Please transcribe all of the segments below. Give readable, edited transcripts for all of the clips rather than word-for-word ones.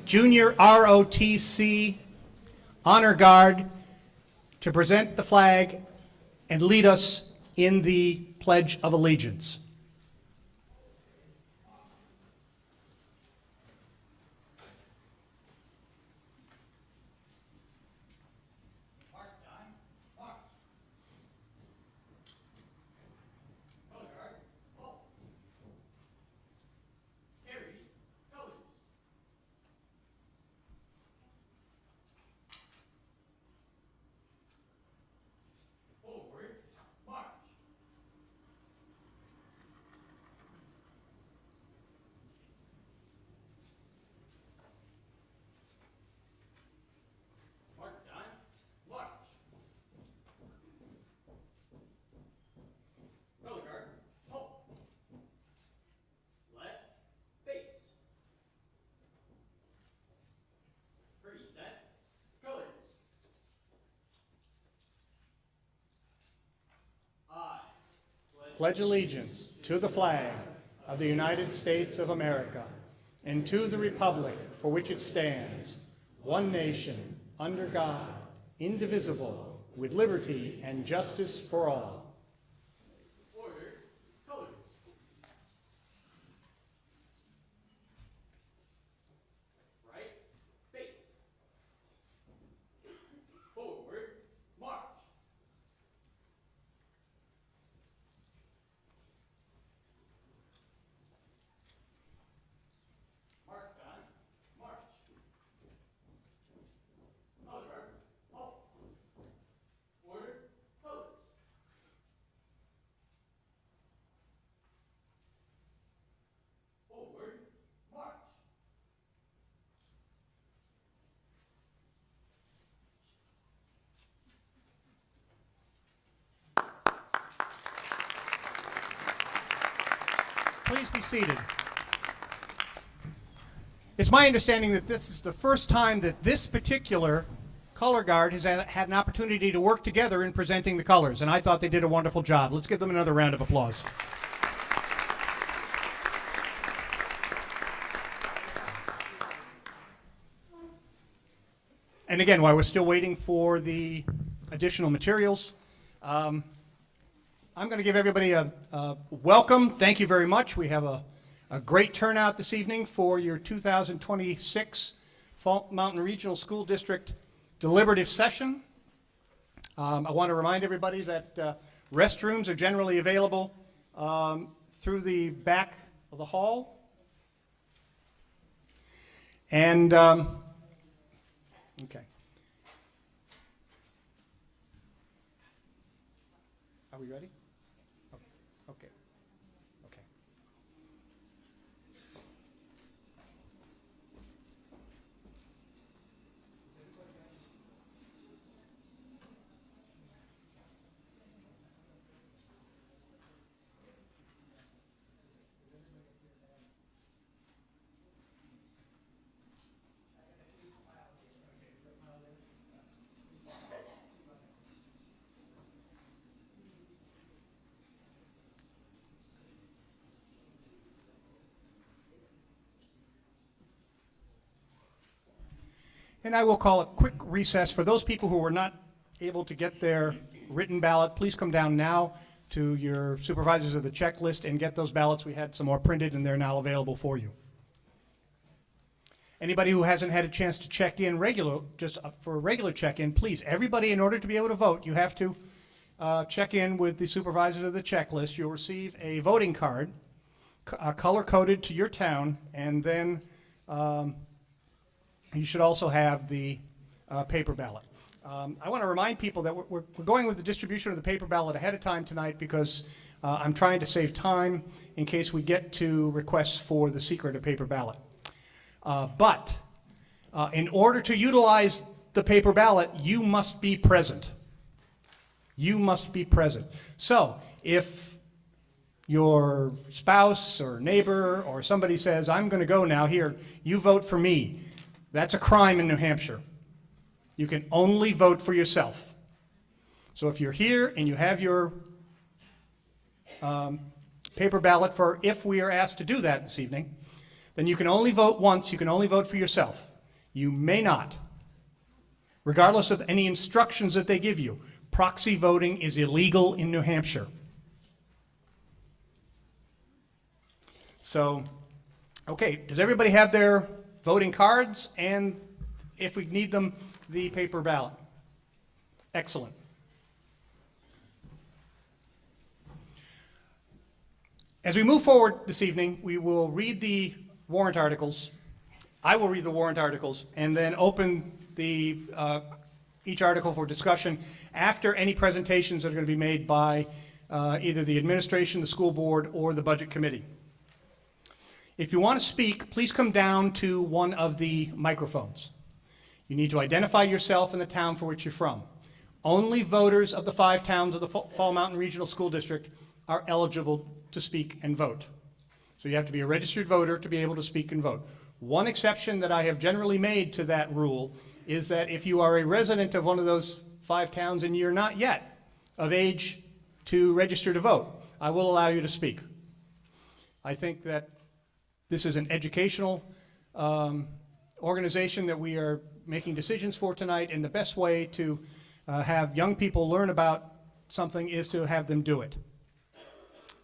Junior ROTC Honor Guard to present the flag and lead us in the Pledge of Allegiance. Pledge allegiance to the flag of the United States of America and to the republic for which it stands, one nation, under God, indivisible, with liberty and justice for all. Order, colors. Right, face. Forward, march. Please be seated. It's my understanding that this is the first time that this particular color guard has had an opportunity to work together in presenting the colors, and I thought they did a wonderful job. Let's give them another round of applause. And again, while we're still waiting for the additional materials, I'm going to give everybody a welcome. Thank you very much. We have a great turnout this evening for your 2026 Fault Mountain Regional School District Deliberative Session. I want to remind everybody that restrooms are generally available through the back of the hall. And, okay. Are we ready? Okay. Okay. And I will call a quick recess. For those people who were not able to get their written ballot, please come down now to your supervisors of the checklist and get those ballots. We had some more printed and they're now available for you. Anybody who hasn't had a chance to check in just for a regular check-in, please, everybody, in order to be able to vote, you have to check in with the supervisors of the checklist. You'll receive a voting card, color-coded to your town, and then you should also have the paper ballot. I want to remind people that we're going with the distribution of the paper ballot ahead of time tonight because I'm trying to save time in case we get to requests for the secret paper ballot. But in order to utilize the paper ballot, you must be present. You must be present. So if your spouse or neighbor or somebody says, I'm going to go now, here, you vote for me, that's a crime in New Hampshire. You can only vote for yourself. So if you're here and you have your paper ballot for if we are asked to do that this evening, then you can only vote once. You can only vote for yourself. You may not, regardless of any instructions that they give you. Proxy voting is illegal in New Hampshire. So, okay, does everybody have their voting cards? And if we need them, the paper ballot. Excellent. As we move forward this evening, we will read the warrant articles. I will read the warrant articles and then open the each article for discussion after any presentations that are going to be made by either the administration, the school board, or the budget committee. If you want to speak, please come down to one of the microphones. You need to identify yourself and the town for which you're from. Only voters of the 5 towns of the Fall Mountain Regional School District are eligible to speak and vote. So you have to be a registered voter to be able to speak and vote. One exception that I have generally made to that rule is that if you are a resident of one of those 5 towns and you're not yet of age to register to vote, I will allow you to speak. I think that this is an educational organization that we are making decisions for tonight, and the best way to have young people learn about something is to have them do it.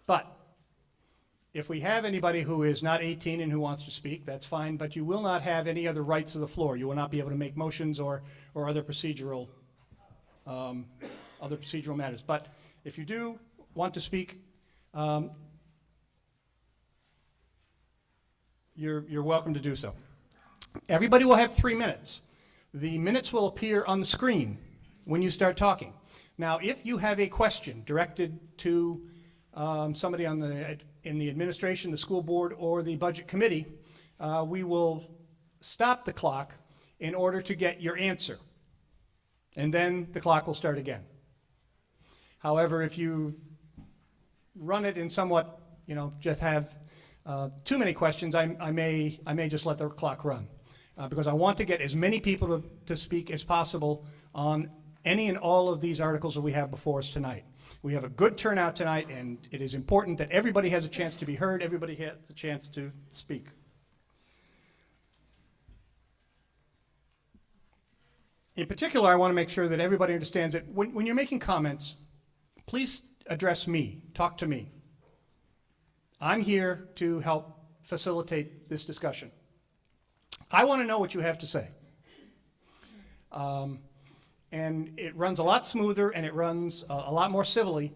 But if we have anybody who is not 18 and who wants to speak, that's fine, but you will not have any other rights of the floor. You will not be able to make motions or other procedural matters. But if you do want to speak, you're welcome to do so. Everybody will have 3 minutes. The minutes will appear on the screen when you start talking. Now, if you have a question directed to somebody in the administration, the school board, or the budget committee, we will stop the clock in order to get your answer. And then the clock will start again. However, if you run it in somewhat, just have too many questions, I may just let the clock run. Because I want to get as many people to speak as possible on any and all of these articles that we have before us tonight. We have a good turnout tonight, and it is important that everybody has a chance to be heard, everybody has a chance to speak. In particular, I want to make sure that everybody understands that when you're making comments, please address me, talk to me. I'm here to help facilitate this discussion. I want to know what you have to say. And it runs a lot smoother and it runs a lot more civilly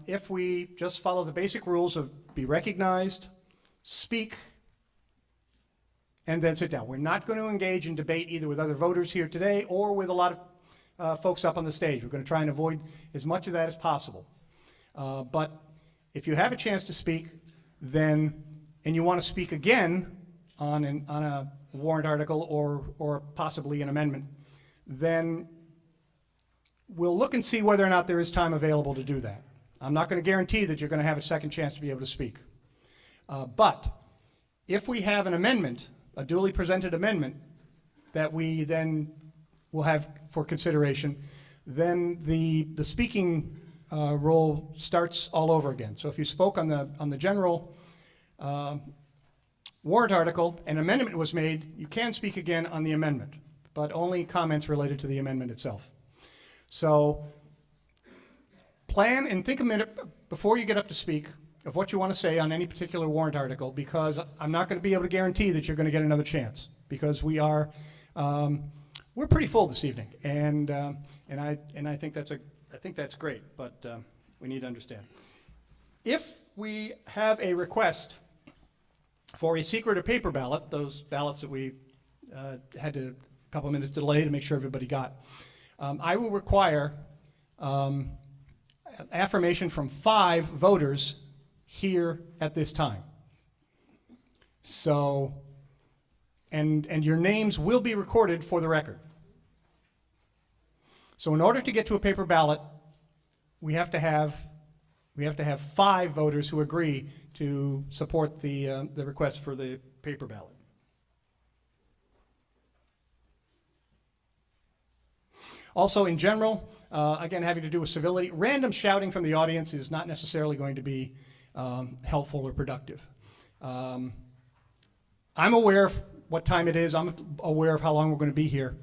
if we just follow the basic rules of be recognized, speak, and then sit down. We're not going to engage in debate either with other voters here today or with a lot of folks up on the stage. We're going to try and avoid as much of that as possible. But if you have a chance to speak, and you want to speak again on a warrant article or possibly an amendment, then we'll look and see whether or not there is time available to do that. I'm not going to guarantee that you're going to have a second chance to be able to speak. But if we have an amendment, a duly presented amendment, that we then will have for consideration, then the speaking role starts all over again. So if you spoke on the general warrant article, an amendment was made, you can speak again on the amendment, but only comments related to the amendment itself. So plan and think a minute before you get up to speak of what you want to say on any particular warrant article, because I'm not going to be able to guarantee that you're going to get another chance, because we're pretty full this evening, and I think that's great, but we need to understand. If we have a request for a secret or paper ballot, those ballots that we had a couple of minutes delay to make sure everybody got, I will require affirmation from 5 voters here at this time. So, and your names will be recorded for the record. So in order to get to a paper ballot, we have to have 5 voters who agree to support the request for the paper ballot. Also, in general, again, having to do with civility, random shouting from the audience is not necessarily going to be helpful or productive. I'm aware of what time it is. I'm aware of how long we're going to be here.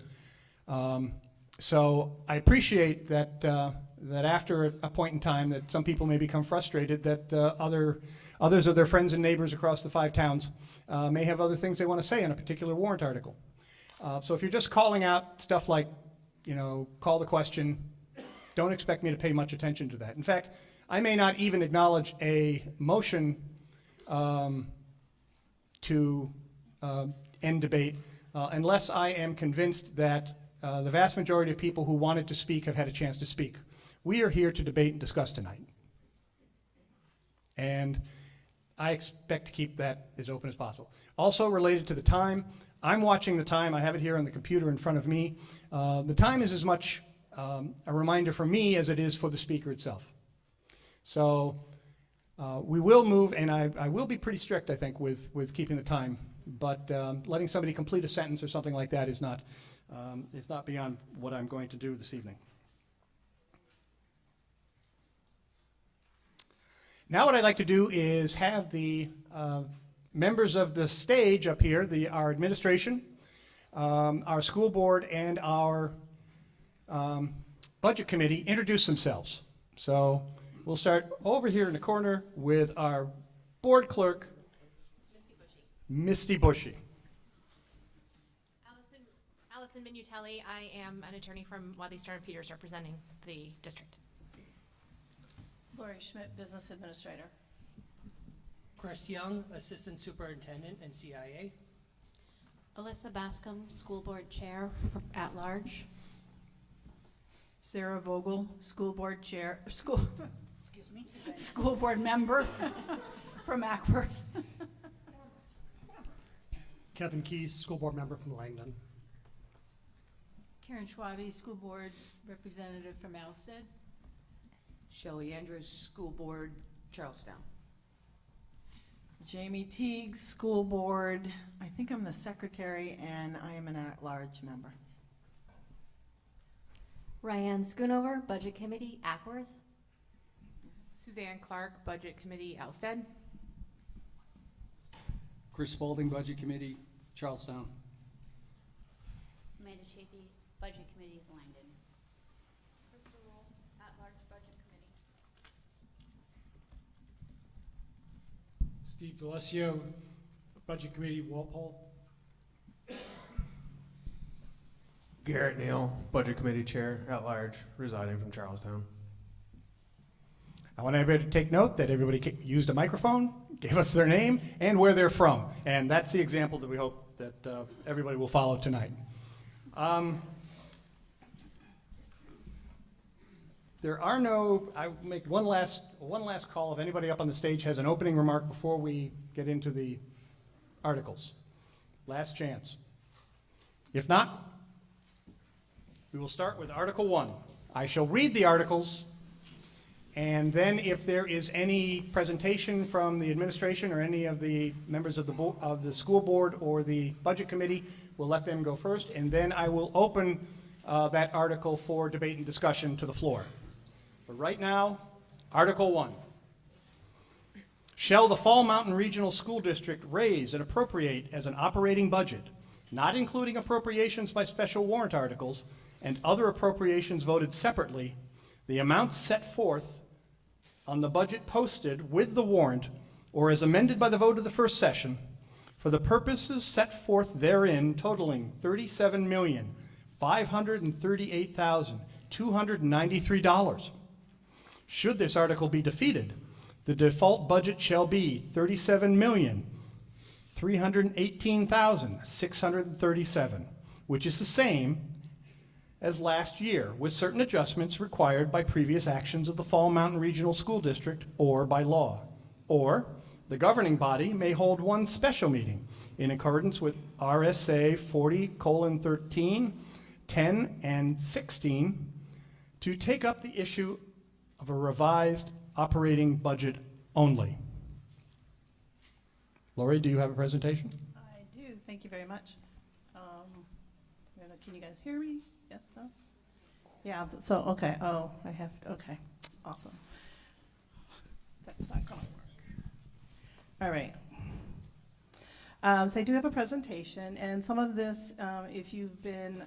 So I appreciate that that after a point in time that some people may become frustrated that others of their friends and neighbors across the 5 towns may have other things they want to say on a particular warrant article. So if you're just calling out stuff like, you know, call the question, don't expect me to pay much attention to that. In fact, I may not even acknowledge a motion to end debate unless I am convinced that the vast majority of people who wanted to speak have had a chance to speak. We are here to debate and discuss tonight. And I expect to keep that as open as possible. Also related to the time, I'm watching the time. I have it here on the computer in front of me. The time is as much a reminder for me as it is for the speaker itself. So we will move, and I will be pretty strict, I think, with keeping the time. But letting somebody complete a sentence or something like that is not, it's not beyond what I'm going to do this evening. Now what I'd like to do is have the members of the stage up here, our administration, our school board, and our budget committee introduce themselves. So we'll start over here in the corner with our board clerk, Misty Bushy. Allison Minutelli. I am an attorney from Wadley Star and Peters representing the district. Lori Schmidt, Business Administrator. Chris Young, Assistant Superintendent and CIA. Alyssa Bascom, School Board Chair at Large. Sarah Vogel, School Board Chair, School Board Member from Ackworth. Kevin Keys, School Board Member from Langdon. Karen Schwabe, School Board Representative from Alstead. Shelley Andrews, School Board, Charlestown. Jamie Teague, School Board. I think I'm the secretary, and I am an at-large member. Ryan Schoonover, Budget Committee, Ackworth. Suzanne Clark, Budget Committee, Alstead. Chris Spalding, Budget Committee, Charlestown. Amanda Chapey, Budget Committee, Langdon. Crystal Roll, at-large Budget Committee. Steve D'Alessio, Budget Committee, Walpole. Garrett Neal, Budget Committee Chair at Large, residing from Charlestown. I want everybody to take note that everybody used a microphone, gave us their name, and where they're from. And that's the example that we hope that everybody will follow tonight. There are no, I make one last call if anybody up on the stage has an opening remark before we get into the articles. Last chance. If not, we will start with Article 1. I shall read the articles, and then if there is any presentation from the administration or any of the members of the school board or the budget committee, we'll let them go first, and then I will open that article for debate and discussion to the floor. But right now, Article 1. Shall the Fall Mountain Regional School District raise and appropriate as an operating budget, not including appropriations by special warrant articles and other appropriations voted separately, the amounts set forth on the budget posted with the warrant or as amended by the vote of the first session for the purposes set forth therein, totaling $37,538,293. Should this article be defeated, the default budget shall be $37,318,637, which is the same as last year, with certain adjustments required by previous actions of the Fall Mountain Regional School District or by law. Or the governing body may hold one special meeting in accordance with RSA 40:13, 10, and 16 to take up the issue of a revised operating budget only. Lori, do you have a presentation? I do. Thank you very much. Can you guys hear me? Yes, no? Yeah, so, okay. Oh, I have to, okay. Awesome. That's not going to work. All right. So I do have a presentation, and some of this, if you've been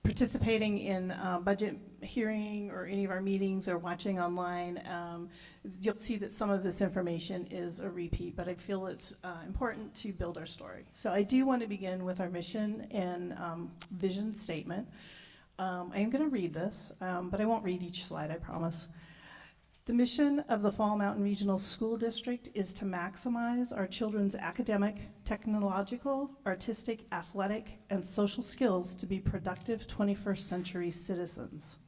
participating in budget hearing or any of our meetings or watching online, you'll see that some of this information is a repeat, but I feel it's important to build our story. So I do want to begin with our mission and vision statement. I am going to read this, but I won't read each slide, I promise. The mission of the Fall Mountain Regional School District is to maximize our children's academic, technological, artistic, athletic, and social skills to be productive 21st century citizens.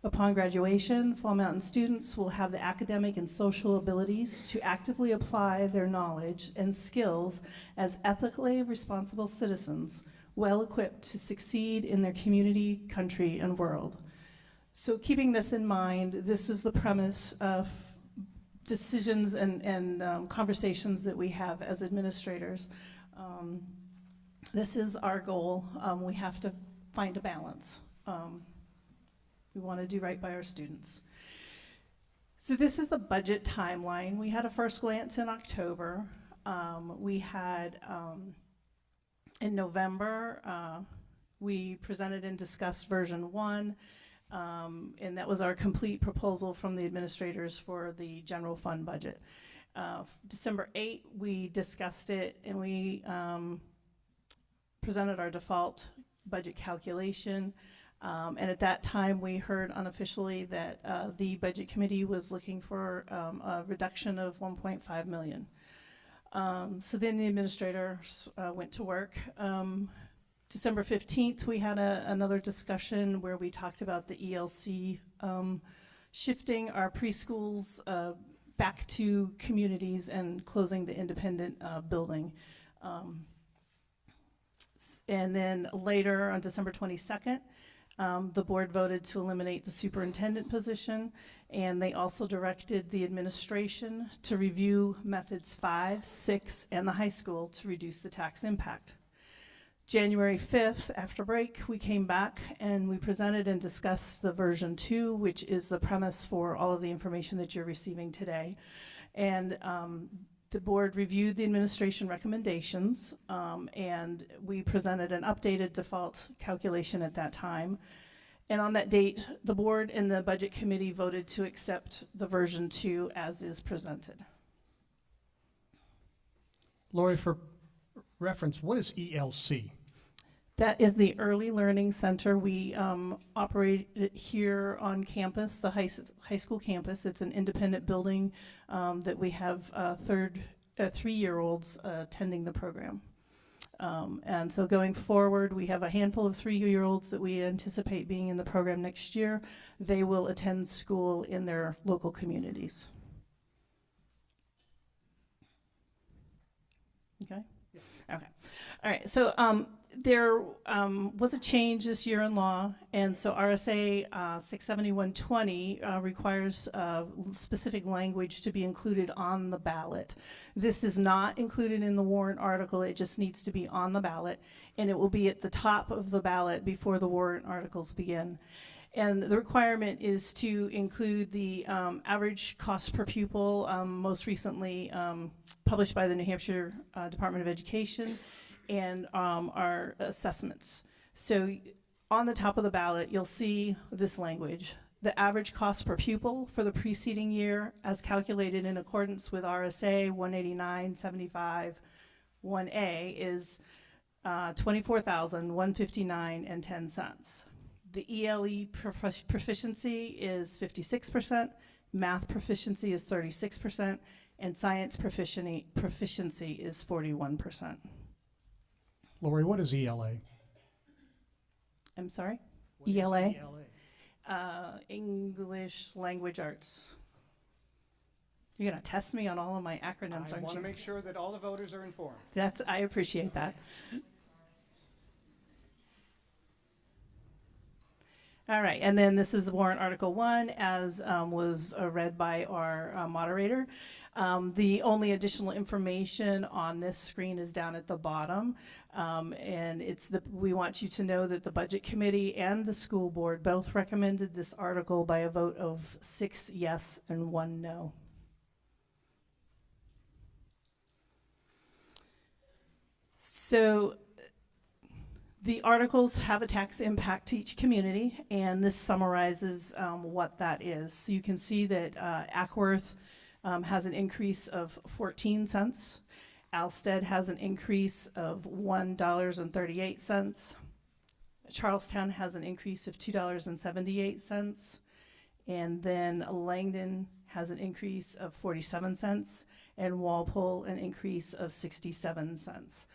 Upon graduation, Fall Mountain students will have the academic and social abilities to actively apply their knowledge and skills as ethically responsible citizens, well equipped to succeed in their community, country, and world. So keeping this in mind, this is the premise of decisions and conversations that we have as administrators. This is our goal. We have to find a balance. We want to do right by our students. So this is the budget timeline. We had a first glance in October. We had, in November, we presented and discussed version 1. And that was our complete proposal from the administrators for the general fund budget. December 8, we discussed it and we presented our default budget calculation. And at that time, we heard unofficially that the budget committee was looking for a reduction of $1.5 million. So then the administrators went to work. December 15th, we had another discussion where we talked about the ELC shifting our preschools back to communities and closing the independent building. And then later on December 22nd, the board voted to eliminate the superintendent position, and they also directed the administration to review methods 5, 6, and the high school to reduce the tax impact. January 5th, after break, we came back and we presented and discussed the version 2, which is the premise for all of the information that you're receiving today. And the board reviewed the administration recommendations, and we presented an updated default calculation at that time. And on that date, the board and the budget committee voted to accept the version 2 as is presented. Lori, for reference, what is ELC? That is the Early Learning Center. We operate it here on campus, the high school campus. It's an independent building that we have 3-year-olds attending the program. And so going forward, we have a handful of 3-year-olds that we anticipate being in the program next year. They will attend school in their local communities. Okay? Okay. All right. So there was a change this year in law, and so RSA 67120 requires specific language to be included on the ballot. This is not included in the warrant article. It just needs to be on the ballot, and it will be at the top of the ballot before the warrant articles begin. And the requirement is to include the average cost per pupil, most recently published by the New Hampshire Department of Education, and our assessments. So on the top of the ballot, you'll see this language. The average cost per pupil for the preceding year as calculated in accordance with RSA 189.75 1A is $24,159.10. The ELE proficiency is 56%, math proficiency is 36%, and science proficiency is 41%. Lori, what is ELA? I'm sorry? What is ELA? ELA? English Language Arts. You're going to test me on all of my acronyms, I aren't want you? to make sure that all the voters are informed. I appreciate that. All right, and then this is warrant article 1 as was read by our moderator. The only additional information on this screen is down at the bottom, and we want you to know that the budget committee and the school board both recommended this article by a vote of 6 yes and 1 no. So the articles have a tax impact to each community, and this summarizes what that is. So you can see that Ackworth has an increase of 14 cents. Alstead has an increase of $1.38. Charlestown has an increase of $2.78. And then Langdon has an increase of 47 cents, and Walpole an increase of 67 cents.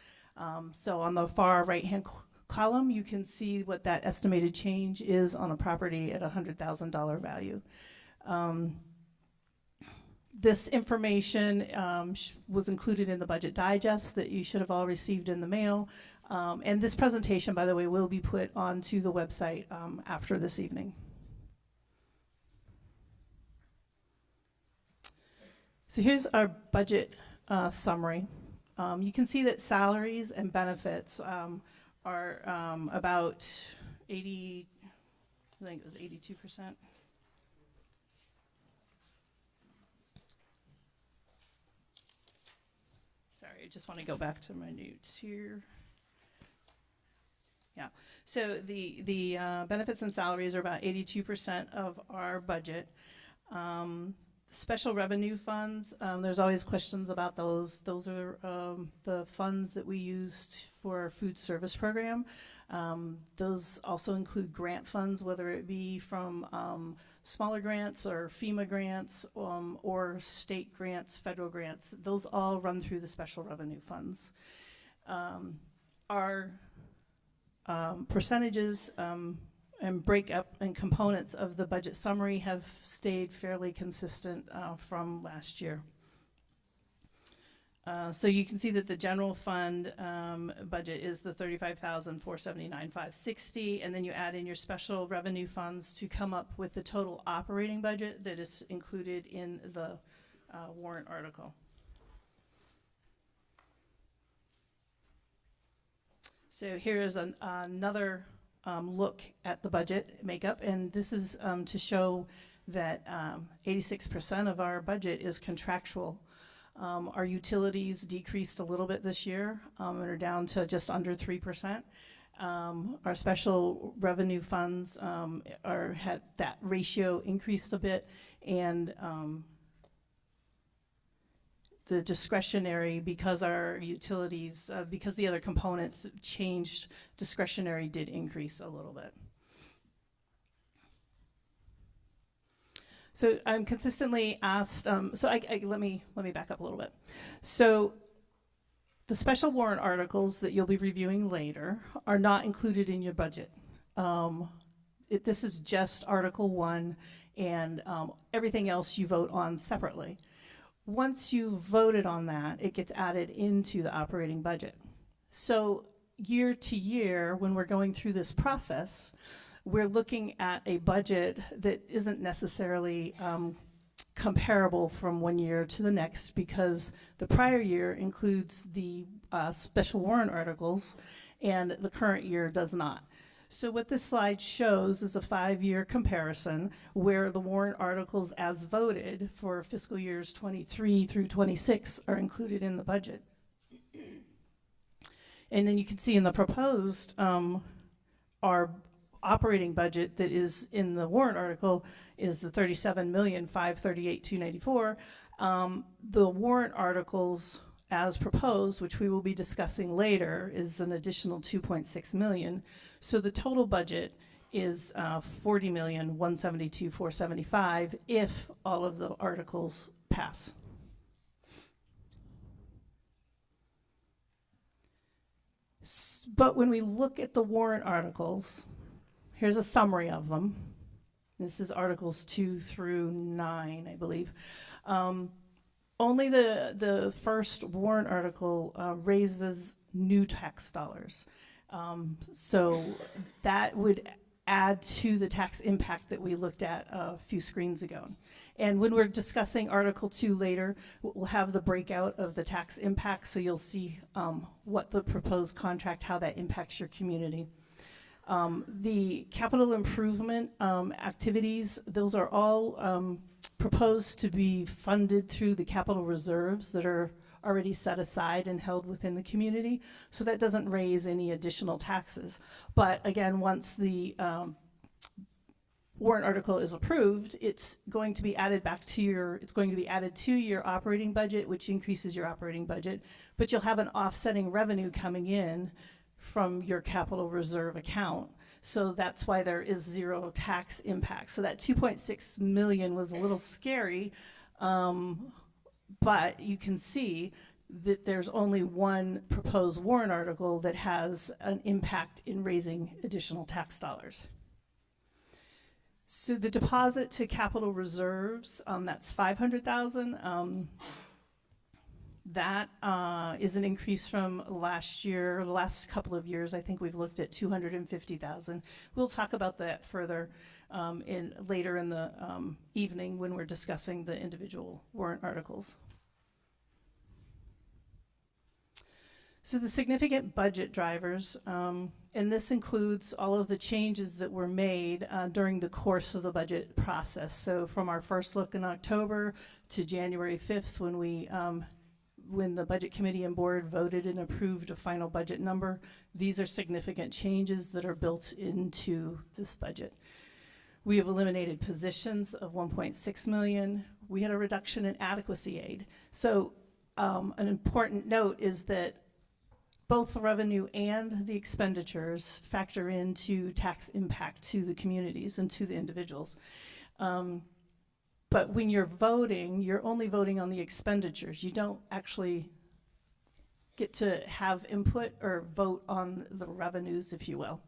So on the far right-hand column, you can see what that estimated change is on a property at $100,000 value. This information was included in the budget digest that you should have all received in the mail. And this presentation, by the way, will be put onto the website after this evening. So here's our budget summary. You can see that salaries and benefits are about 80, I think it was 82%. Sorry, I just want to go back to my notes here. Yeah, so the benefits and salaries are about 82% of our budget. Special revenue funds, there's always questions about those. Those are the funds that we used for our food service program. Those also include grant funds, whether it be from smaller grants or FEMA grants or state grants, federal grants. Those all run through the special revenue funds. Our percentages and breakup and components of the budget summary have stayed fairly consistent from last year. So you can see that the general fund budget is the $35,479,560, and then you add in your special revenue funds to come up with the total operating budget that is included in the warrant article. So here is another look at the budget makeup, and this is to show that 86% of our budget is contractual. Our utilities decreased a little bit this year and are down to just under 3%. Our special revenue funds had that ratio increased a bit, and the discretionary, because our utilities, because the other components changed, discretionary did increase a little bit. So I'm consistently asked, let me back up a little bit. So the special warrant articles that you'll be reviewing later are not included in your budget. This is just Article 1, and everything else you vote on separately. Once you've voted on that, it gets added into the operating budget. So year to year, when we're going through this process, we're looking at a budget that isn't necessarily comparable from one year to the next, because the prior year includes the special warrant articles and the current year does not. So what this slide shows is a 5-year comparison where the warrant articles as voted for fiscal years 23 through 26 are included in the budget. And then you can see in the proposed, our operating budget that is in the warrant article is the $37,538,294. The warrant articles as proposed, which we will be discussing later, is an additional $2.6 million. So the total budget is $40,172,475 if all of the articles pass. But when we look at the warrant articles, here's a summary of them. This is Articles 2 through 9, I believe. Only the first warrant article raises new tax dollars. So that would add to the tax impact that we looked at a few screens ago. And when we're discussing Article 2 later, we'll have the breakout of the tax impact, so you'll see what the proposed contract, how that impacts your community. The capital improvement activities, those are all proposed to be funded through the capital reserves that are already set aside and held within the community. So that doesn't raise any additional taxes. But again, once the warrant article is approved, it's going to be added to your operating budget, which increases your operating budget, but you'll have an offsetting revenue coming in from your capital reserve account. So that's why there is zero tax impact. So that 2.6 million was a little scary, but you can see that there's only one proposed warrant article that has an impact in raising additional tax dollars. So the deposit to capital reserves, that's 500,000. That is an increase from last year. The last couple of years, I think we've looked at 250,000. We'll talk about that further later in the evening when we're discussing the individual warrant articles. So the significant budget drivers, and this includes all of the changes that were made during the course of the budget process. So from our first look in October to January 5th when the Budget Committee and Board voted and approved a final budget number, these are significant changes that are built into this budget. We have eliminated positions of 1.6 million. We had a reduction in adequacy aid. So an important note is that both the revenue and the expenditures factor into tax impact to the communities and to the individuals. But when you're voting, you're only voting on the expenditures. You don't actually get to have input or vote on the revenues, if you will.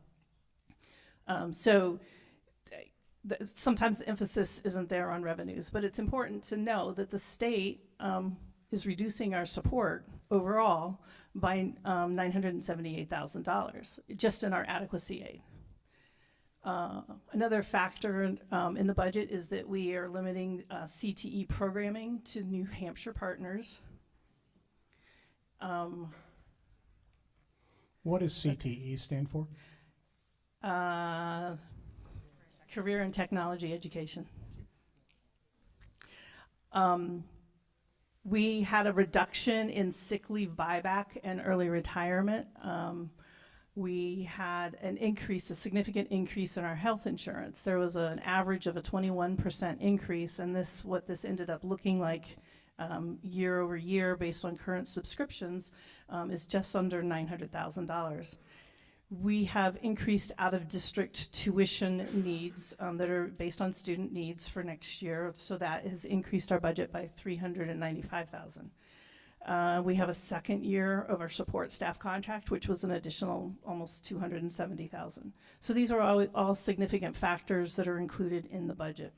Sometimes the emphasis isn't there on revenues, but it's important to know that the state is reducing our support overall by $978,000 just in our adequacy aid. Another factor in the budget is that we are limiting CTE programming to New Hampshire partners. What does CTE stand for? Career and Technology Education. We had a reduction in sick leave buyback and early retirement. We had a significant increase in our health insurance. There was an average of a 21% increase, and what this ended up looking like year over year based on current subscriptions is just under $900,000. We have increased out-of-district tuition needs that are based on student needs for next year, so that has increased our budget by $395,000. We have a second year of our support staff contract, which was an additional almost $270,000. So these are all significant factors that are included in the budget.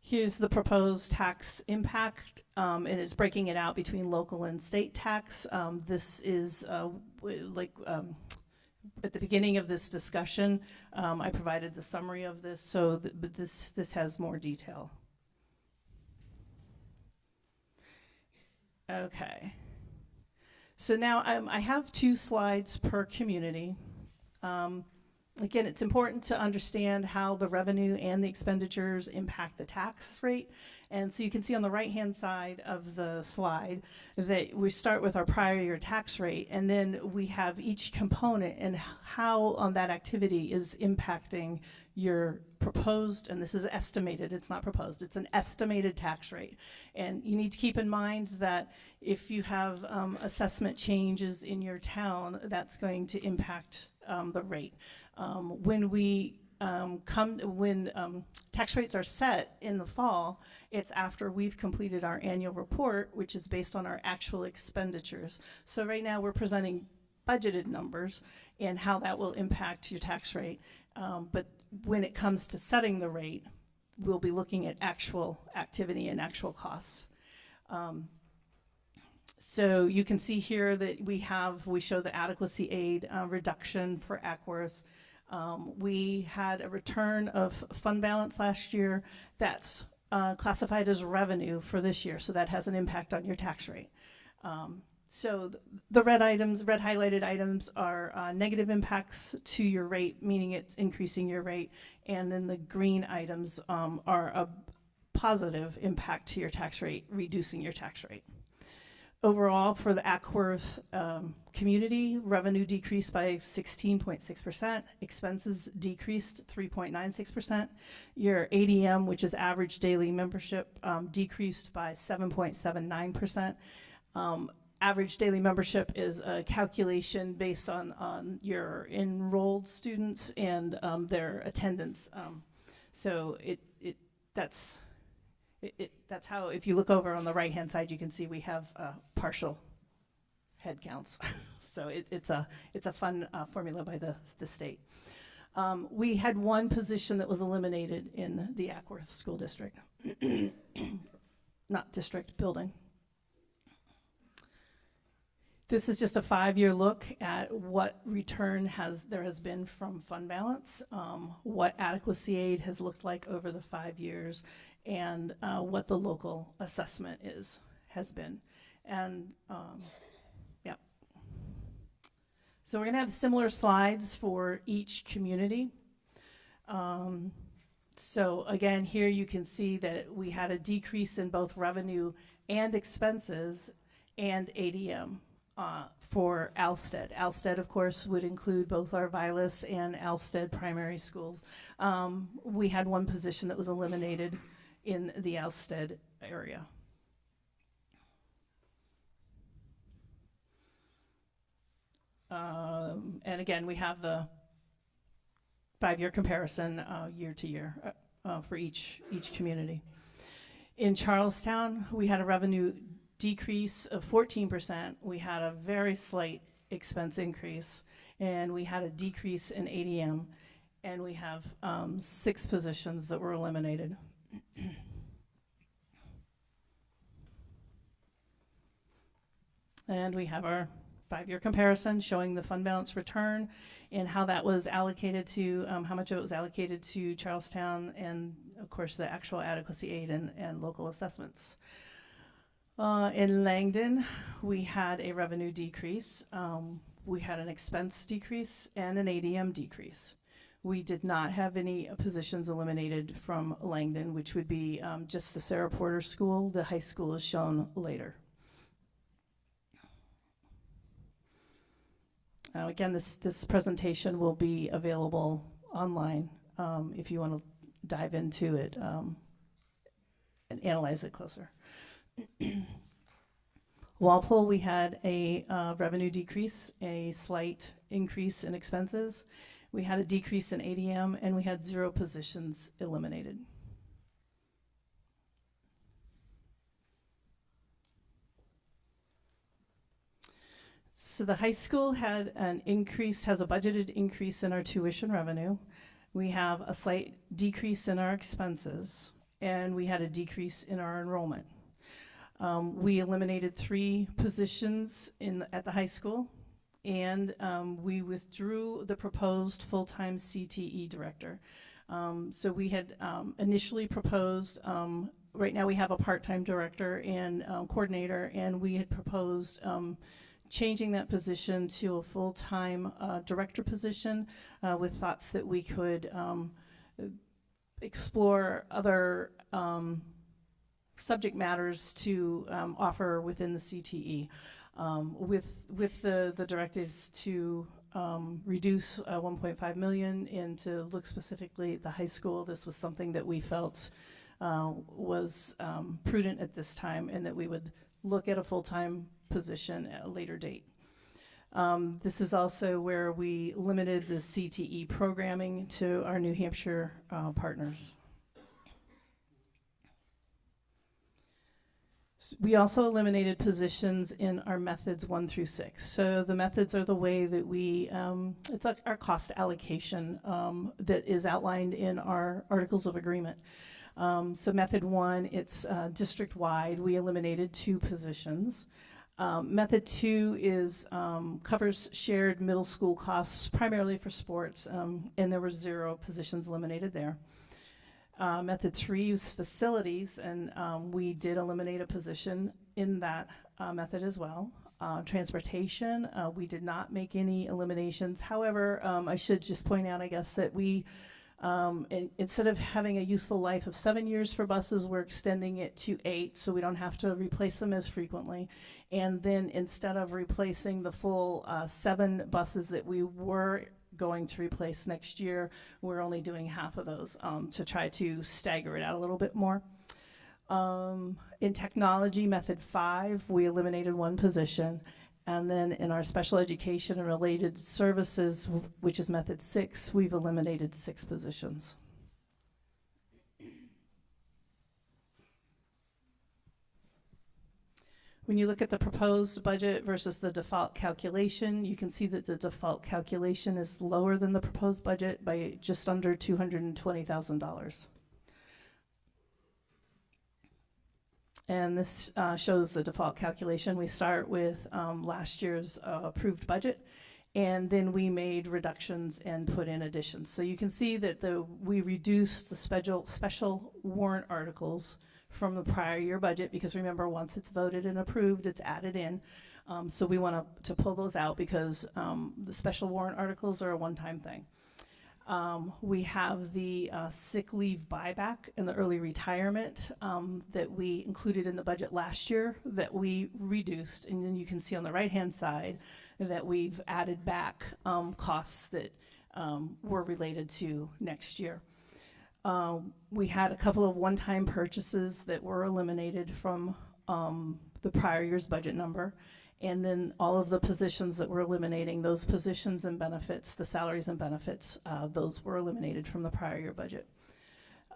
Here's the proposed tax impact, and it's breaking it out between local and state tax. This is at the beginning of this discussion, I provided the summary of this, but this has more detail. Okay. So now I have 2 slides per community. Again, it's important to understand how the revenue and the expenditures impact the tax rate. And so you can see on the right-hand side of the slide that we start with our prior year tax rate, and then we have each component and how that activity is impacting your proposed, and this is estimated, it's not proposed, it's an estimated tax rate. And you need to keep in mind that if you have assessment changes in your town, that's going to impact the rate. When tax rates are set in the fall, it's after we've completed our annual report, which is based on our actual expenditures. So right now we're presenting budgeted numbers and how that will impact your tax rate. But when it comes to setting the rate, we'll be looking at actual activity and actual costs. So you can see here that we show the adequacy aid reduction for Ackworth. We had a return of fund balance last year that's classified as revenue for this year, so that has an impact on your tax rate. So the red highlighted items are negative impacts to your rate, meaning it's increasing your rate, and then the green items are a positive impact to your tax rate, reducing your tax rate. Overall, for the Ackworth community, revenue decreased by 16.6%, expenses decreased 3.96%. Your ADM, which is average daily membership, decreased by 7.79%. Average daily membership is a calculation based on your enrolled students and their attendance. So that's how, if you look over on the right-hand side, you can see we have partial head counts. So it's a fun formula by the state. We had one position that was eliminated in the Ackworth School District, not district, building. This is just a 5-year look at what return there has been from fund balance, what adequacy aid has looked like over the 5 years, and what the local assessment has been. And yeah. So we're gonna have similar slides for each community. So again, here you can see that we had a decrease in both revenue and expenses and ADM. For Alstead. Alstead, of course, would include both our Vilas and Alstead primary schools. We had one position that was eliminated in the Alstead area. And again, we have the 5-year comparison year to year for each community. In Charlestown, we had a revenue decrease of 14%. We had a very slight expense increase, and we had a decrease in ADM, and we have 6 positions that were eliminated. And we have our 5-year comparison showing the fund balance return and how that was allocated to, how much of it was allocated to Charlestown, and of course the actual adequacy aid and local assessments. In Langdon, we had a revenue decrease. We had an expense decrease and an ADM decrease. We did not have any positions eliminated from Langdon, which would be just the Sarah Porter School. The high school is shown later. Again, this presentation will be available online if you want to dive into it and analyze it closer. Walpole, we had a revenue decrease, a slight increase in expenses. We had a decrease in ADM, and we had 0 positions eliminated. So the high school had an increase, has a budgeted increase in our tuition revenue. We have a slight decrease in our expenses, and we had a decrease in our enrollment. We eliminated 3 positions at the high school, and we withdrew the proposed full-time CTE director. So we had initially proposed, right now we have a part-time director and coordinator, and we had proposed changing that position to a full-time director position with thoughts that we could explore other subject matters to offer within the CTE, with the directives to reduce 1.5 million and to look specifically at the high school. This was something that we felt was prudent at this time, and that we would look at a full-time position at a later date. This is also where we limited the CTE programming to our New Hampshire partners. We also eliminated positions in our methods 1 through 6. So the methods are the way that we, it's like our cost allocation that is outlined in our Articles of Agreement. So method 1, it's district-wide. We eliminated 2 positions. Method 2 is covers shared middle school costs primarily for sports, and there were 0 positions eliminated there. Method 3 is facilities, and we did eliminate a position in that method as well. Transportation, we did not make any eliminations. However, I should just point out, I guess, that we Instead of having a useful life of 7 years for buses, we're extending it to 8, so we don't have to replace them as frequently. And then instead of replacing the full 7 buses that we were going to replace next year, we're only doing half of those to try to stagger it out a little bit more. In technology, method 5, we eliminated 1 position. And then in our special education and related services, which is method 6, we've eliminated 6 positions. When you look at the proposed budget versus the default calculation, you can see that the default calculation is lower than the proposed budget by just under $220,000. And this shows the default calculation. We start with last year's approved budget, and then we made reductions and put in additions. So you can see that we reduced the special warrant articles from the prior year budget, because remember, once it's voted and approved, it's added in. So we want to pull those out because the special warrant articles are a one-time thing. We have the sick leave buyback and the early retirement that we included in the budget last year that we reduced. And then you can see on the right-hand side that we've added back costs that were related to next year. We had a couple of one-time purchases that were eliminated from the prior year's budget number. And then all of the positions that we're eliminating, those positions and benefits, the salaries and benefits, those were eliminated from the prior year budget.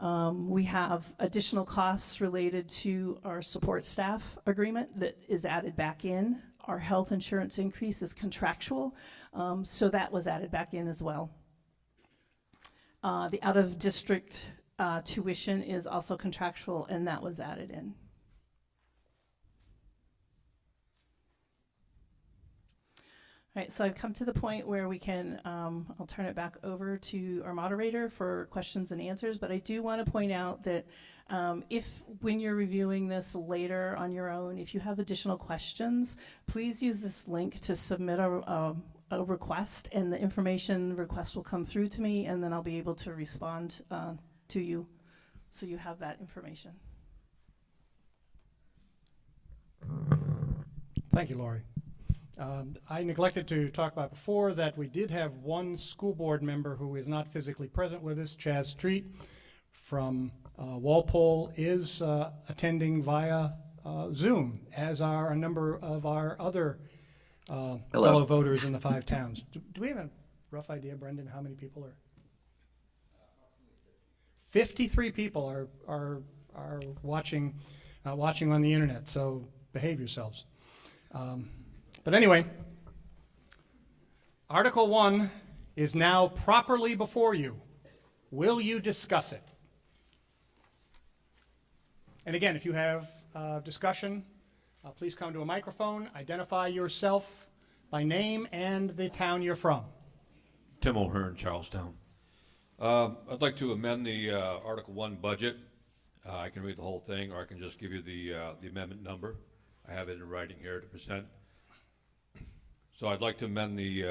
We have additional costs related to our support staff agreement that is added back in. Our health insurance increase is contractual, so that was added back in as well. The out-of-district tuition is also contractual, and that was added in. All right, so I've come to the point where we can, I'll turn it back over to our moderator for questions and answers, but I do want to point out that if when you're reviewing this later on your own, if you have additional questions, please use this link to submit a request, and the information request will come through to me, and then I'll be able to respond to you, so you have that information. Thank you, Lori. I neglected to talk about before that we did have 1 school board member who is not physically present with us. Chaz Street from Walpole is attending via Zoom, as are a number of our other fellow voters in the 5 towns. Do we have a rough idea, Brendan, how many people are? 53 people are watching on the internet, so behave yourselves. But anyway, Article 1 is now properly before you. Will you discuss it? And again, if you have discussion, please come to a microphone, identify yourself by name and the town you're from. Tim O'Hearn, Charlestown. I'd like to amend the Article 1 budget. I can read the whole thing, or I can just give you the amendment number. I have it in writing here to present. So I'd like to amend the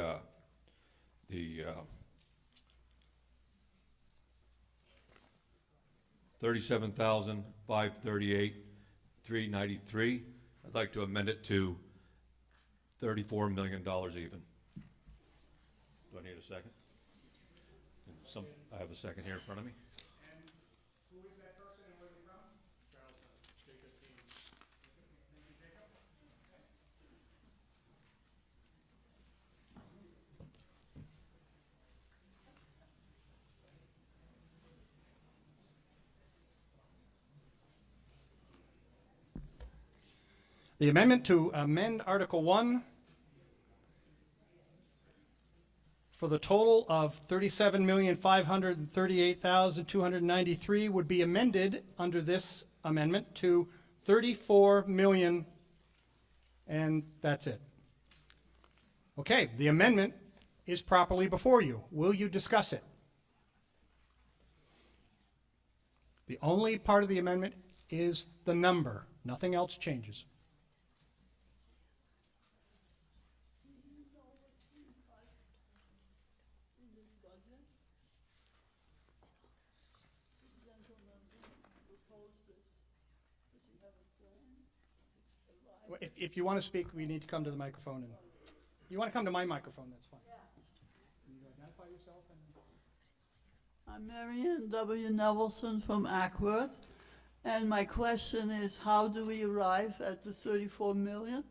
$37,538,393. I'd like to amend it to $34 million even. Do I need a second? I have a second here in front of me. And who is that person and where are they from? Charlestown. Jacob Keane. Thank you, Jacob. The amendment to amend Article 1 for the total of $37,538,293 would be amended under this amendment to $34 million, and that's it. Okay, the amendment is properly before you. Will you discuss it? The only part of the amendment is the number. Nothing else changes. If you want to speak, we need to come to the microphone. And you want to come to my microphone, that's fine. Can you identify yourself? I'm Marion W. Nevelson from Ackworth, and my question is, how do we arrive at the 34 million?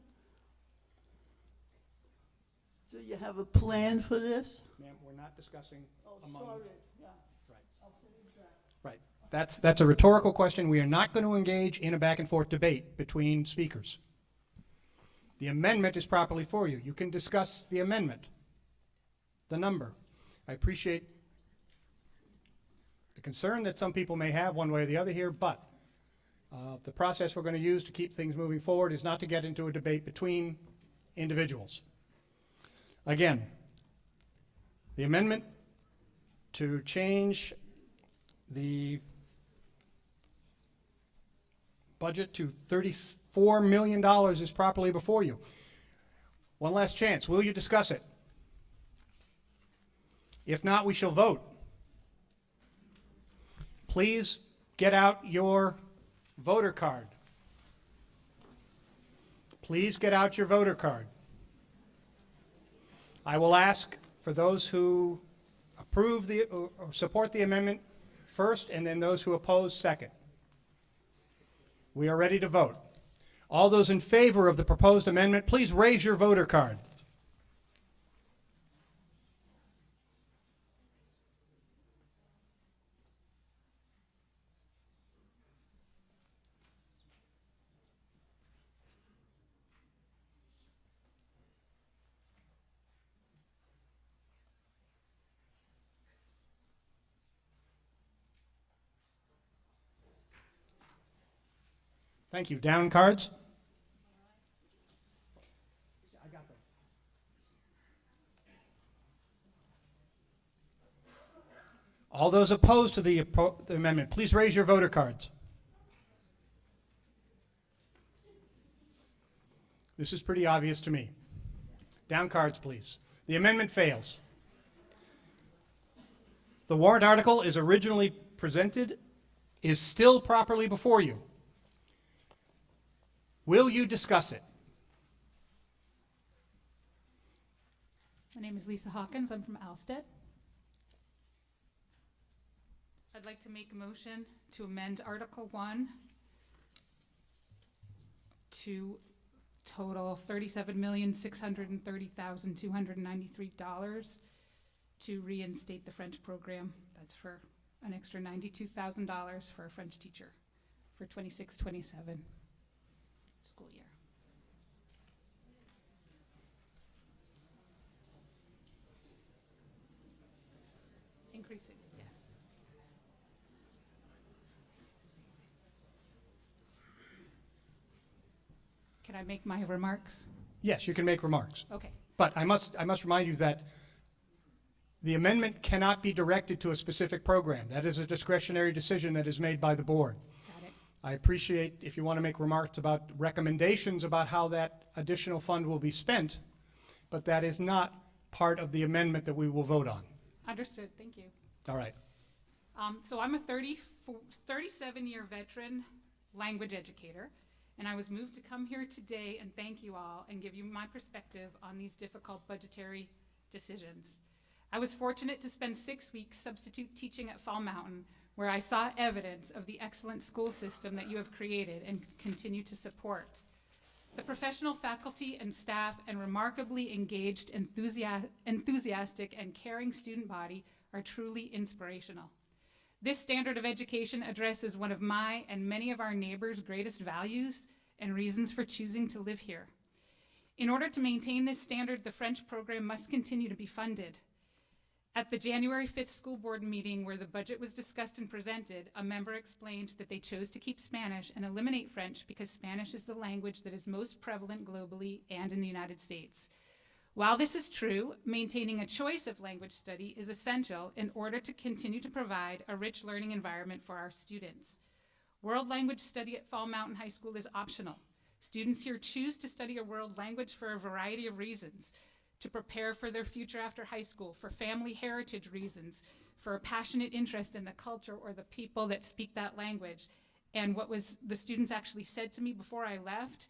Do you have a plan for this? Ma'am, we're not discussing Sorry, yeah. Right. I'll put it back. Right. That's a rhetorical question. We are not going to engage in a back and forth debate between speakers. The amendment is properly for you. You can discuss the amendment, the number. I appreciate the concern that some people may have one way or the other here, but the process we're going to use to keep things moving forward is not to get into a debate between individuals. Again, the amendment to change the budget to $34 million is properly before you. One last chance. Will you discuss it? If not, we shall vote. Please get out your voter card. Please get out your voter card. I will ask for those who approve or support the amendment first, and then those who oppose second. We are ready to vote. All those in favor of the proposed amendment, please raise your voter card. Thank you. Down cards? I got them. All those opposed to the amendment, please raise your voter cards. This is pretty obvious to me. Down cards, please. The amendment fails. The warrant article is originally presented, is still properly before you. Will you discuss it? My name is Lisa Hawkins. I'm from Alstead. I'd like to make a motion to amend Article 1 to total $37,630,293 to reinstate the French program. That's for an extra $92,000 for a French teacher for 26-27 school year. Increasing, yes. Can I make my remarks? Yes, you can make remarks. Okay. But I must remind you that the amendment cannot be directed to a specific program. That is a discretionary decision that is made by the board. Got it. I appreciate if you want to make remarks about recommendations about how that additional fund will be spent, but that is not part of the amendment that we will vote on. Understood. Thank you. All right. So I'm a 37-year veteran language educator, and I was moved to come here today and thank you all and give you my perspective on these difficult budgetary decisions. I was fortunate to spend 6 weeks substitute teaching at Fall Mountain, where I saw evidence of the excellent school system that you have created and continue to support. The professional faculty and staff and remarkably engaged, enthusiastic, and caring student body are truly inspirational. This standard of education addresses one of my and many of our neighbors' greatest values and reasons for choosing to live here. In order to maintain this standard, the French program must continue to be funded. At the January 5th school board meeting where the budget was discussed and presented, a member explained that they chose to keep Spanish and eliminate French because Spanish is the language that is most prevalent globally and in the United States. While this is true, maintaining a choice of language study is essential in order to continue to provide a rich learning environment for our students. World language study at Fall Mountain High School is optional. Students here choose to study a world language for a variety of reasons: to prepare for their future after high school, for family heritage reasons, for a passionate interest in the culture or the people that speak that language. And what the students actually said to me before I left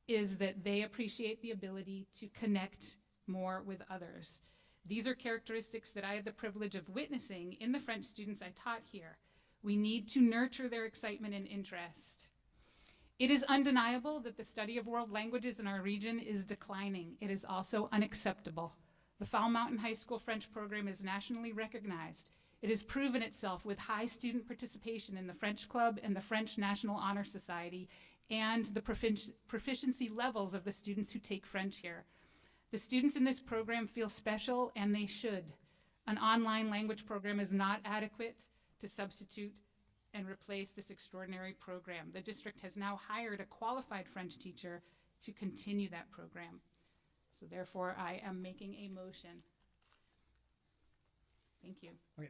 is that they appreciate the ability to connect more with others. These are characteristics that I had the privilege of witnessing in the French students I taught here. We need to nurture their excitement and interest. It is undeniable that the study of world languages in our region is declining. It is also unacceptable. The Foul Mountain High School French program is nationally recognized. It has proven itself with high student participation in the French Club and the French National Honor Society and the proficiency levels of the students who take French here. The students in this program feel special, and they should. An online language program is not adequate to substitute and replace this extraordinary program. The district has now hired a qualified French teacher to continue that program. So therefore, I am making a motion. Thank you. Okay.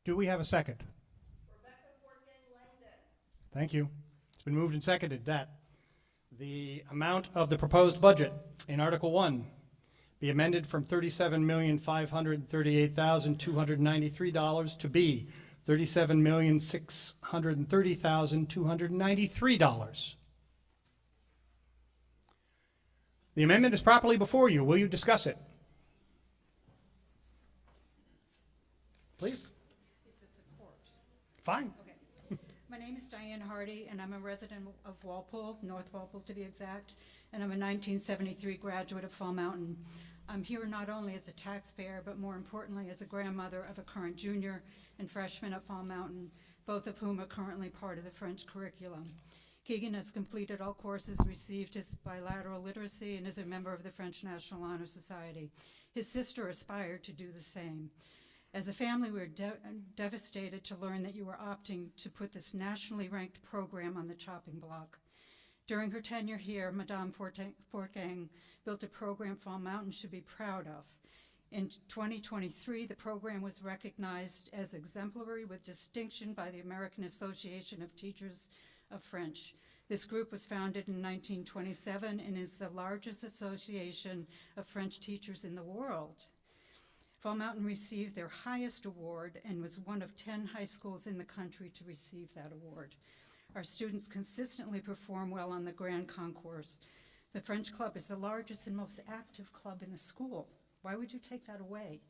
Do we have a second? Thank you. It's been moved and seconded that the amount of the proposed budget in Article 1 be amended from $37,538,293 to be $37,630,293. The amendment is properly before you. Will you discuss it? Please. It's a support. Fine. Okay. My name is Diane Hardy, and I'm a resident of Walpole, North Walpole to be exact, and I'm a 1973 graduate of Fall Mountain. I'm here not only as a taxpayer, but more importantly as a grandmother of a current junior and freshman at Fall Mountain, both of whom are currently part of the French curriculum. Keegan has completed all courses, received his bilateral literacy, and is a member of the French National Honor Society. His sister aspired to do the same. As a family, we're devastated to learn that you are opting to put this nationally ranked program on the chopping block. During her tenure here, Madame Fortgang built a program Fall Mountain should be proud of. In 2023, the program was recognized as exemplary with distinction by the American Association of Teachers of French. This group was founded in 1927 and is the largest association of French teachers in the world. Fall Mountain received their highest award and was one of 10 high schools in the country to receive that award. Our students consistently perform well on the grand concours. The French Club is the largest and most active club in the school. Why would you take that away?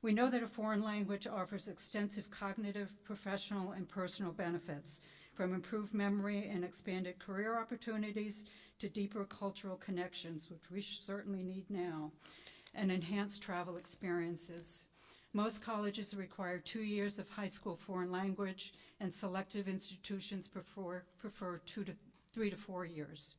We know that a foreign language offers extensive cognitive, professional, and personal benefits, from improved memory and expanded career opportunities to deeper cultural connections, which we certainly need now, and enhanced travel experiences. Most colleges require 2 years of high school foreign language, and selective institutions prefer 3 to 4 years.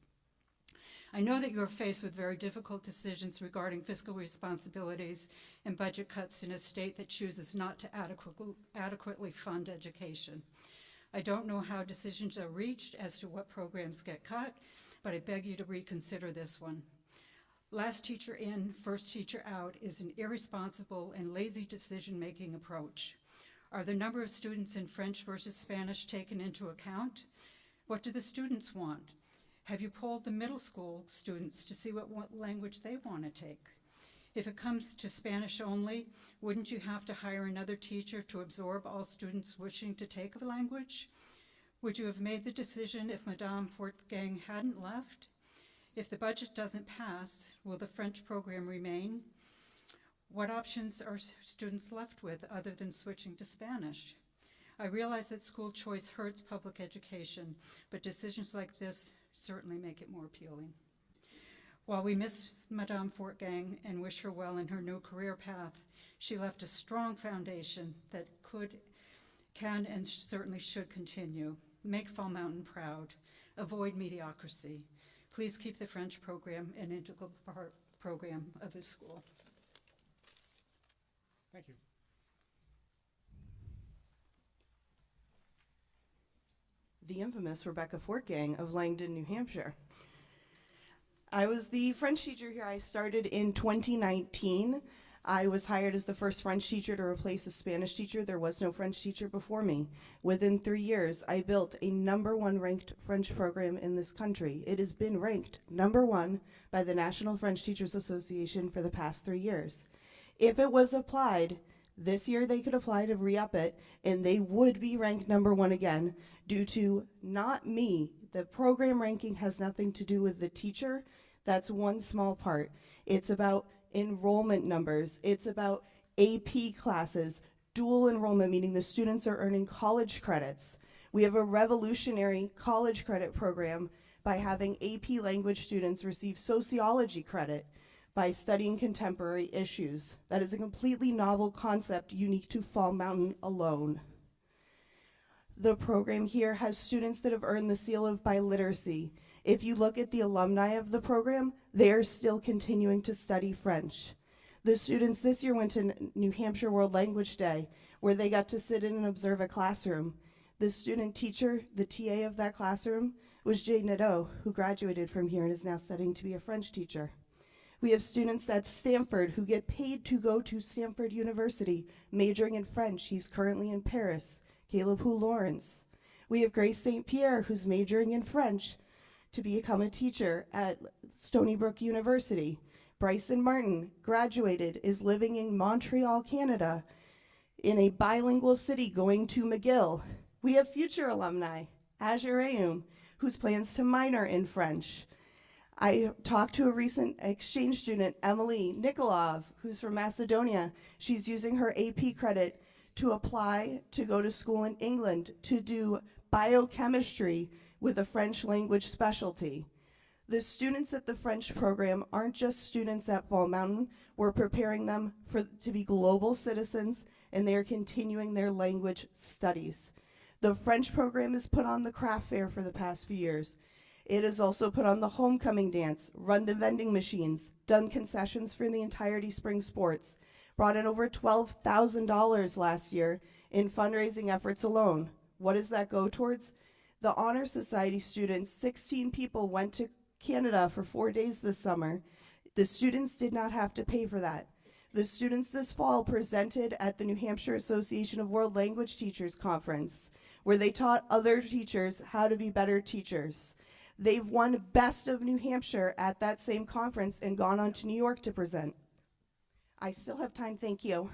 I know that you are faced with very difficult decisions regarding fiscal responsibilities and budget cuts in a state that chooses not to adequately fund education. I don't know how decisions are reached as to what programs get cut, but I beg you to reconsider this one. Last teacher in, first teacher out is an irresponsible and lazy decision-making approach. Are the number of students in French versus Spanish taken into account? What do the students want? Have you polled the middle school students to see what language they want to take? If it comes to Spanish only, wouldn't you have to hire another teacher to absorb all students wishing to take a language? Would you have made the decision if Madame Fortgang hadn't left? If the budget doesn't pass, will the French program remain? What options are students left with other than switching to Spanish? I realize that school choice hurts public education, but decisions like this certainly make it more appealing. While we miss Madame Fortgang and wish her well in her new career path, she left a strong foundation that can, and certainly should continue. Make Fall Mountain proud. Avoid mediocrity. Please keep the French program an integral program of the school. Thank you. The infamous Rebecca Fortgang of Langdon, New Hampshire. I was the French teacher here. I started in 2019. I was hired as the first French teacher to replace a Spanish teacher. There was no French teacher before me. Within 3 years, I built a #1 ranked French program in this country. It has been ranked #1 by the National French Teachers Association for the past 3 years. If it was applied, This year they could apply to re-up it, and they would be ranked #1 again due to not me. The program ranking has nothing to do with the teacher. That's one small part. It's about enrollment numbers. It's about AP classes, dual enrollment, meaning the students are earning college credits. We have a revolutionary college credit program by having AP language students receive sociology credit by studying contemporary issues. That is a completely novel concept unique to Fall Mountain alone. The program here has students that have earned the seal of biliteracy. If you look at the alumni of the program, they are still continuing to study French. The students this year went to New Hampshire World Language Day, where they got to sit in and observe a classroom. The student teacher, the TA of that classroom, was Jay Nadeau, who graduated from here and is now studying to be a French teacher. We have students at Stanford who get paid to go to Stanford University, majoring in French. He's currently in Paris. Caleb Hu Lawrence. We have Grace St. Pierre, who's majoring in French to become a teacher at Stony Brook University. Bryson Martin graduated, is living in Montreal, Canada, in a bilingual city going to McGill. We have future alumni, Azure, whose plans to minor in French. I talked to a recent exchange student, Emily Nikolov, who's from Macedonia. She's using her AP credit to apply to go to school in England to do biochemistry with a French language specialty. The students at the French program aren't just students at Fall Mountain. We're preparing them to be global citizens, and they are continuing their language studies. The French program has put on the craft fair for the past few years. It has also put on the homecoming dance, run the vending machines, done concessions for the entirety spring sports, brought in over $12,000 last year in fundraising efforts alone. What does that go towards? The Honor Society students, 16 people went to Canada for 4 days this summer. The students did not have to pay for that. The students this fall presented at the New Hampshire Association of World Language Teachers Conference, where they taught other teachers how to be better teachers. They've won Best of New Hampshire at that same conference and gone on to New York to present. I still have time, thank you.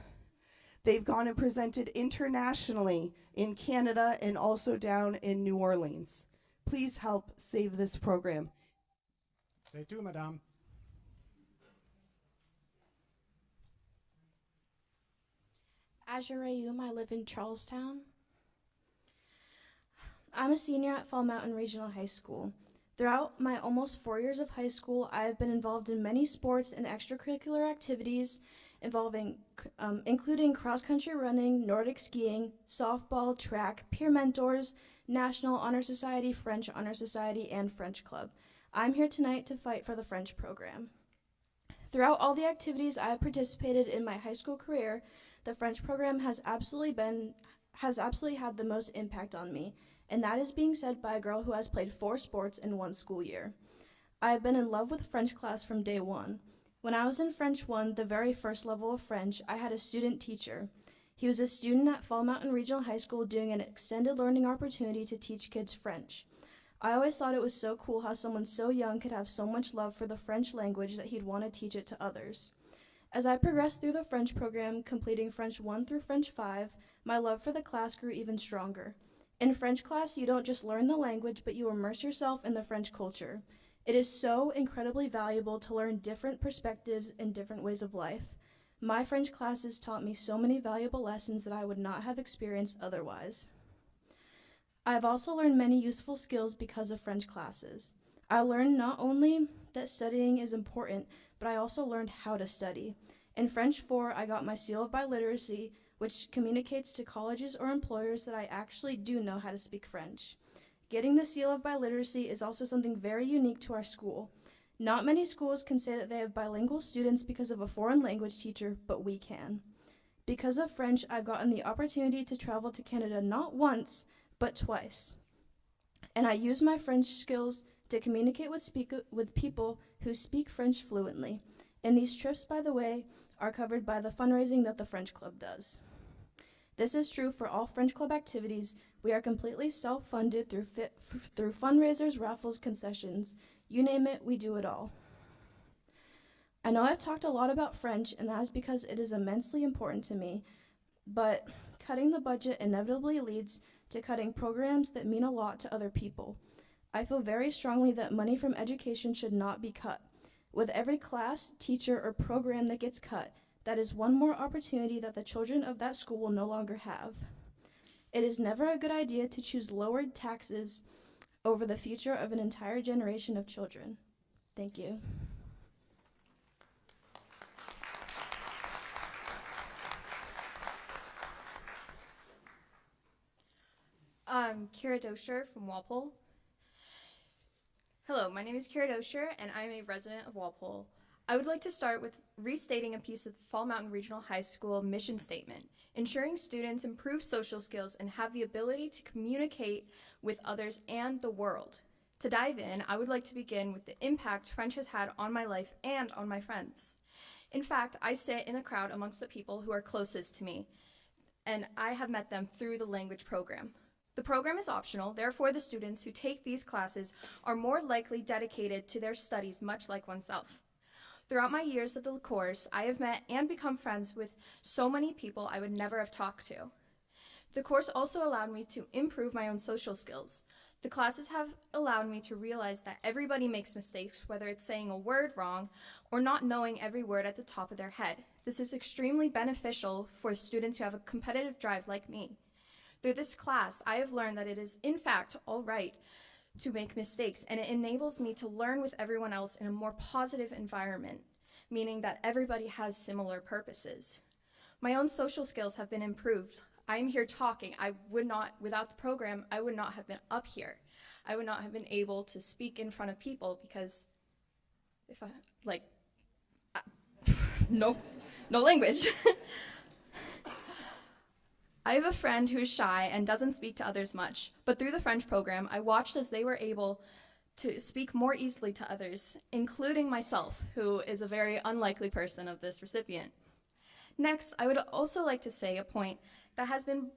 They've gone and presented internationally in Canada and also down in New Orleans. Please help save this program. C'est tout, madame. Azure, I live in Charlestown. I'm a senior at Fall Mountain Regional High School. Throughout my almost 4 years of high school, I have been involved in many sports and extracurricular activities including cross-country running, Nordic skiing, softball, track, peer mentors, National Honor Society, French Honor Society, and French Club. I'm here tonight to fight for the French program. Throughout all the activities I have participated in my high school career, the French program has absolutely had the most impact on me, and that is being said by a girl who has played 4 sports in 1 school year. I have been in love with French class from day one. When I was in French 1, the very first level of French, I had a student teacher. He was a student at Fall Mountain Regional High School doing an extended learning opportunity to teach kids French. I always thought it was so cool how someone so young could have so much love for the French language that he'd want to teach it to others. As I progressed through the French program, completing French 1 through French 5, my love for the class grew even stronger. In French class, you don't just learn the language, but you immerse yourself in the French culture. It is so incredibly valuable to learn different perspectives and different ways of life. My French classes taught me so many valuable lessons that I would not have experienced otherwise. I have also learned many useful skills because of French classes. I learned not only that studying is important, but I also learned how to study. In French 4, I got my seal of biliteracy, which communicates to colleges or employers that I actually do know how to speak French. Getting the seal of biliteracy is also something very unique to our school. Not many schools can say that they have bilingual students because of a foreign language teacher, but we can. Because of French, I've gotten the opportunity to travel to Canada not once, but twice. And I use my French skills to communicate with people who speak French fluently. And these trips, by the way, are covered by the fundraising that the French Club does. This is true for all French Club activities. We are completely self-funded through fundraisers, raffles, concessions. You name it, we do it all. I know I've talked a lot about French, and that is because it is immensely important to me, but cutting the budget inevitably leads to cutting programs that mean a lot to other people. I feel very strongly that money from education should not be cut. With every class, teacher, or program that gets cut, that is one more opportunity that the children of that school will no longer have. It is never a good idea to choose lowered taxes over the future of an entire generation of children. Thank you. Kira Dosher from Walpole. Hello, my name is Kira Dosher, and I'm a resident of Walpole. I would like to start with restating a piece of Fall Mountain Regional High School mission statement, ensuring students improve social skills and have the ability to communicate with others and the world. To dive in, I would like to begin with the impact French has had on my life and on my friends. In fact, I sit in the crowd amongst the people who are closest to me, and I have met them through the language program. The program is optional, therefore the students who take these classes are more likely dedicated to their studies, much like oneself. Throughout my years of the course, I have met and become friends with so many people I would never have talked to. The course also allowed me to improve my own social skills. The classes have allowed me to realize that everybody makes mistakes, whether it's saying a word wrong or not knowing every word at the top of their head. This is extremely beneficial for students who have a competitive drive like me. Through this class, I have learned that it is, in fact, all right to make mistakes, and it enables me to learn with everyone else in a more positive environment, meaning that everybody has similar purposes. My own social skills have been improved. I am here talking. Without the program, I would not have been up here. I would not have been able to speak in front of people because no language. I have a friend who is shy and doesn't speak to others much, but through the French program, I watched as they were able to speak more easily to others, including myself, who is a very unlikely person of this recipient. Next, I would also like to say a point that has been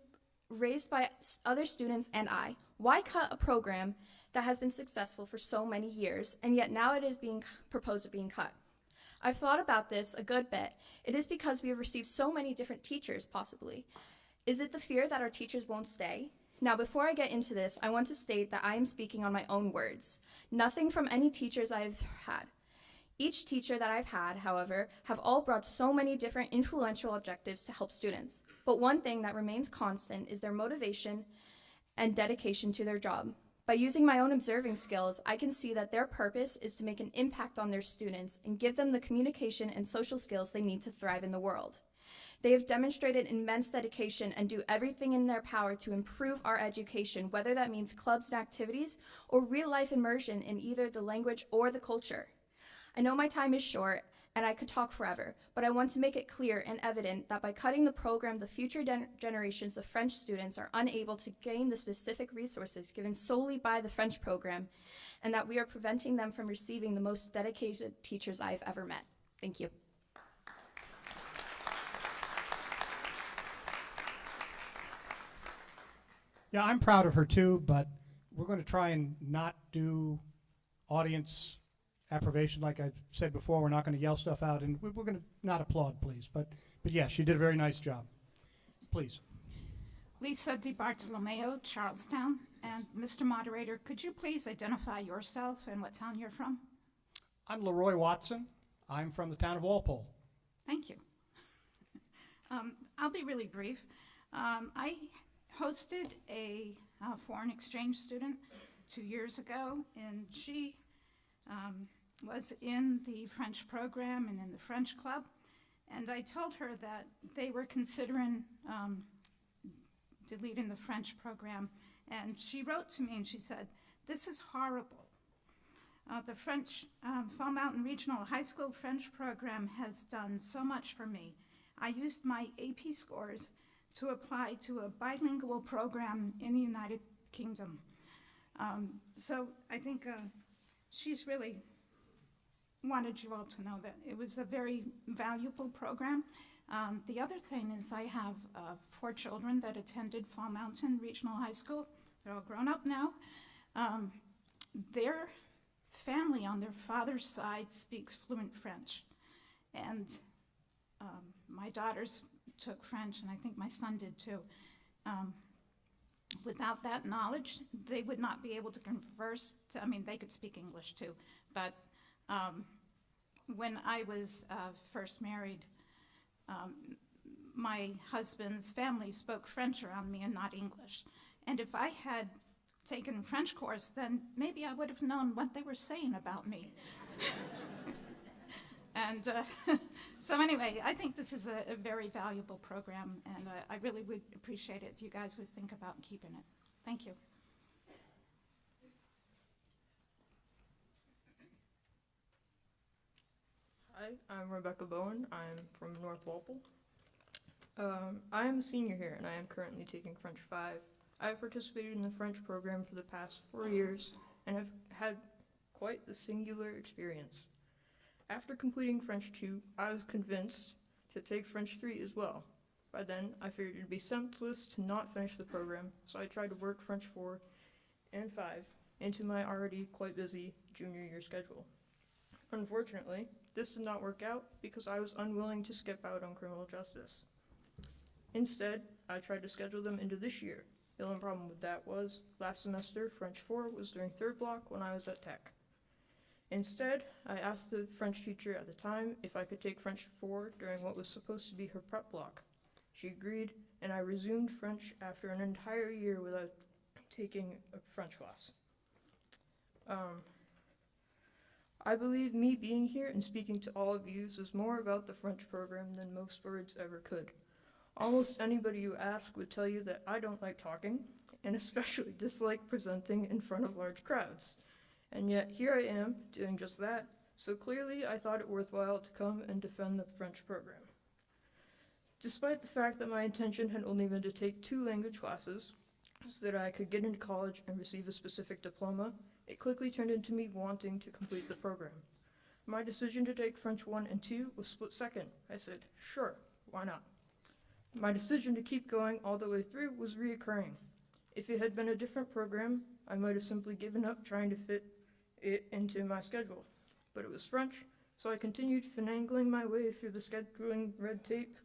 raised by other students and I. Why cut a program that has been successful for so many years, and yet now it is being proposed of being cut? I've thought about this a good bit. It is because we have received so many different teachers, possibly. Is it the fear that our teachers won't stay? Now, before I get into this, I want to state that I am speaking on my own words, nothing from any teachers I've had. Each teacher that I've had, however, have all brought so many different influential objectives to help students. But one thing that remains constant is their motivation and dedication to their job. By using my own observing skills, I can see that their purpose is to make an impact on their students and give them the communication and social skills they need to thrive in the world. They have demonstrated immense dedication and do everything in their power to improve our education, whether that means clubs and activities or real-life immersion in either the language or the culture. I know my time is short and I could talk forever, but I want to make it clear and evident that by cutting the program, the future generations of French students are unable to gain the specific resources given solely by the French program, and that we are preventing them from receiving the most dedicated teachers I've ever met. Thank you. Yeah, I'm proud of her too, but we're going to try and not do audience approbation. Like I've said before, we're not going to yell stuff out, and we're going to not applaud, please. But yes, she did a very nice job. Please. Lisa DiBartolomeo, Charlestown. And Mr. Moderator, could you please identify yourself and what town you're from? I'm Leroy Watson. I'm from the town of Walpole. Thank you. I'll be really brief. I hosted a foreign exchange student 2 years ago, and she was in the French program and in the French club, and I told her that they were considering deleting the French program, and she wrote to me and she said, "This is horrible. The French Fall Mountain Regional High School French program has done so much for me. I used my AP scores to apply to a bilingual program in the United Kingdom." So I think she's really wanted you all to know that it was a very valuable program. The other thing is I have 4 children that attended Fall Mountain Regional High School. They're all grown up now. Their family on their father's side speaks fluent French. And my daughters took French, and I think my son did too. Without that knowledge, they would not be able to converse. I mean, they could speak English too, but when I was first married, my husband's family spoke French around me and not English. And if I had taken a French course, then maybe I would have known what they were saying about me. And so anyway, I think this is a very valuable program, and I really would appreciate it if you guys would think about keeping it. Thank you. Hi, I'm Rebecca Bowen. I'm from North Walpole. I am a senior here, and I am currently taking French 5. I have participated in the French program for the past 4 years and have had quite the singular experience. After completing French 2, I was convinced to take French 3 as well. By then, I figured it would be senseless to not finish the program, so I tried to work French 4 and 5 into my already quite busy junior year schedule. Unfortunately, this did not work out because I was unwilling to skip out on criminal justice. Instead, I tried to schedule them into this year. The only problem with that was, last semester, French 4 was during third block when I was at Tech. Instead, I asked the French teacher at the time if I could take French 4 during what was supposed to be her prep block. She agreed, and I resumed French after an entire year without taking a French class. I believe me being here and speaking to all of you is more about the French program than most words ever could. Almost anybody you ask would tell you that I don't like talking, and especially dislike presenting in front of large crowds. And yet here I am, doing just that, so clearly I thought it worthwhile to come and defend the French program. Despite the fact that my intention had only been to take 2 language classes, so that I could get into college and receive a specific diploma, it quickly turned into me wanting to complete the program. My decision to take French 1 and 2 was split second. I said, sure, why not? My decision to keep going all the way through was reoccurring. If it had been a different program, I might have simply given up trying to fit it into my schedule. But it was French, so I continued finagling my way through the scheduling red tape.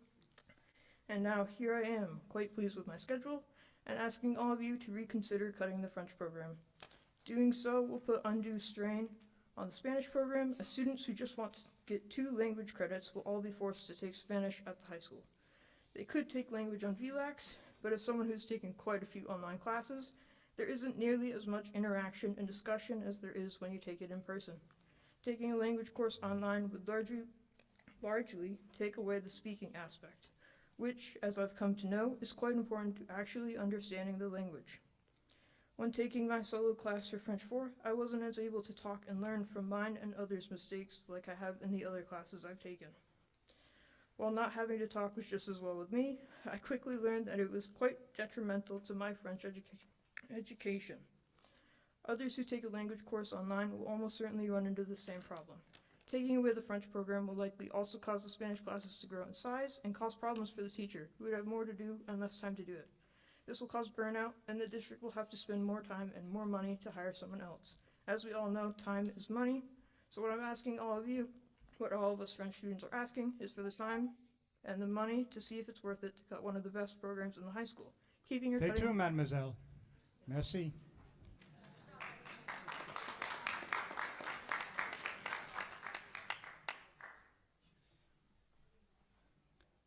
And now here I am, quite pleased with my schedule, and asking all of you to reconsider cutting the French program. Doing so will put undue strain on the Spanish program, as students who just want to get 2 language credits will all be forced to take Spanish at the high school. They could take language on VLAX, but as someone who's taken quite a few online classes, there isn't nearly as much interaction and discussion as there is when you take it in person. Taking a language course online would largely take away the speaking aspect, which, as I've come to know, is quite important to actually understanding the language. When taking my solo class for French 4, I wasn't as able to talk and learn from mine and others' mistakes like I have in the other classes I've taken. While not having to talk was just as well with me, I quickly learned that it was quite detrimental to my French education. Others who take a language course online will almost certainly run into the same problem. Taking away the French program will likely also cause the Spanish classes to grow in size and cause problems for the teacher, who would have more to do and less time to do it. This will cause burnout, and the district will have to spend more time and more money to hire someone else. As we all know, time is money, so what I'm asking all of you, what all of us French students are asking, is for the time and the money to see if it's worth it to cut one of the best programs in the high school. Keeping or C'est cutting... tout, mademoiselle. Merci.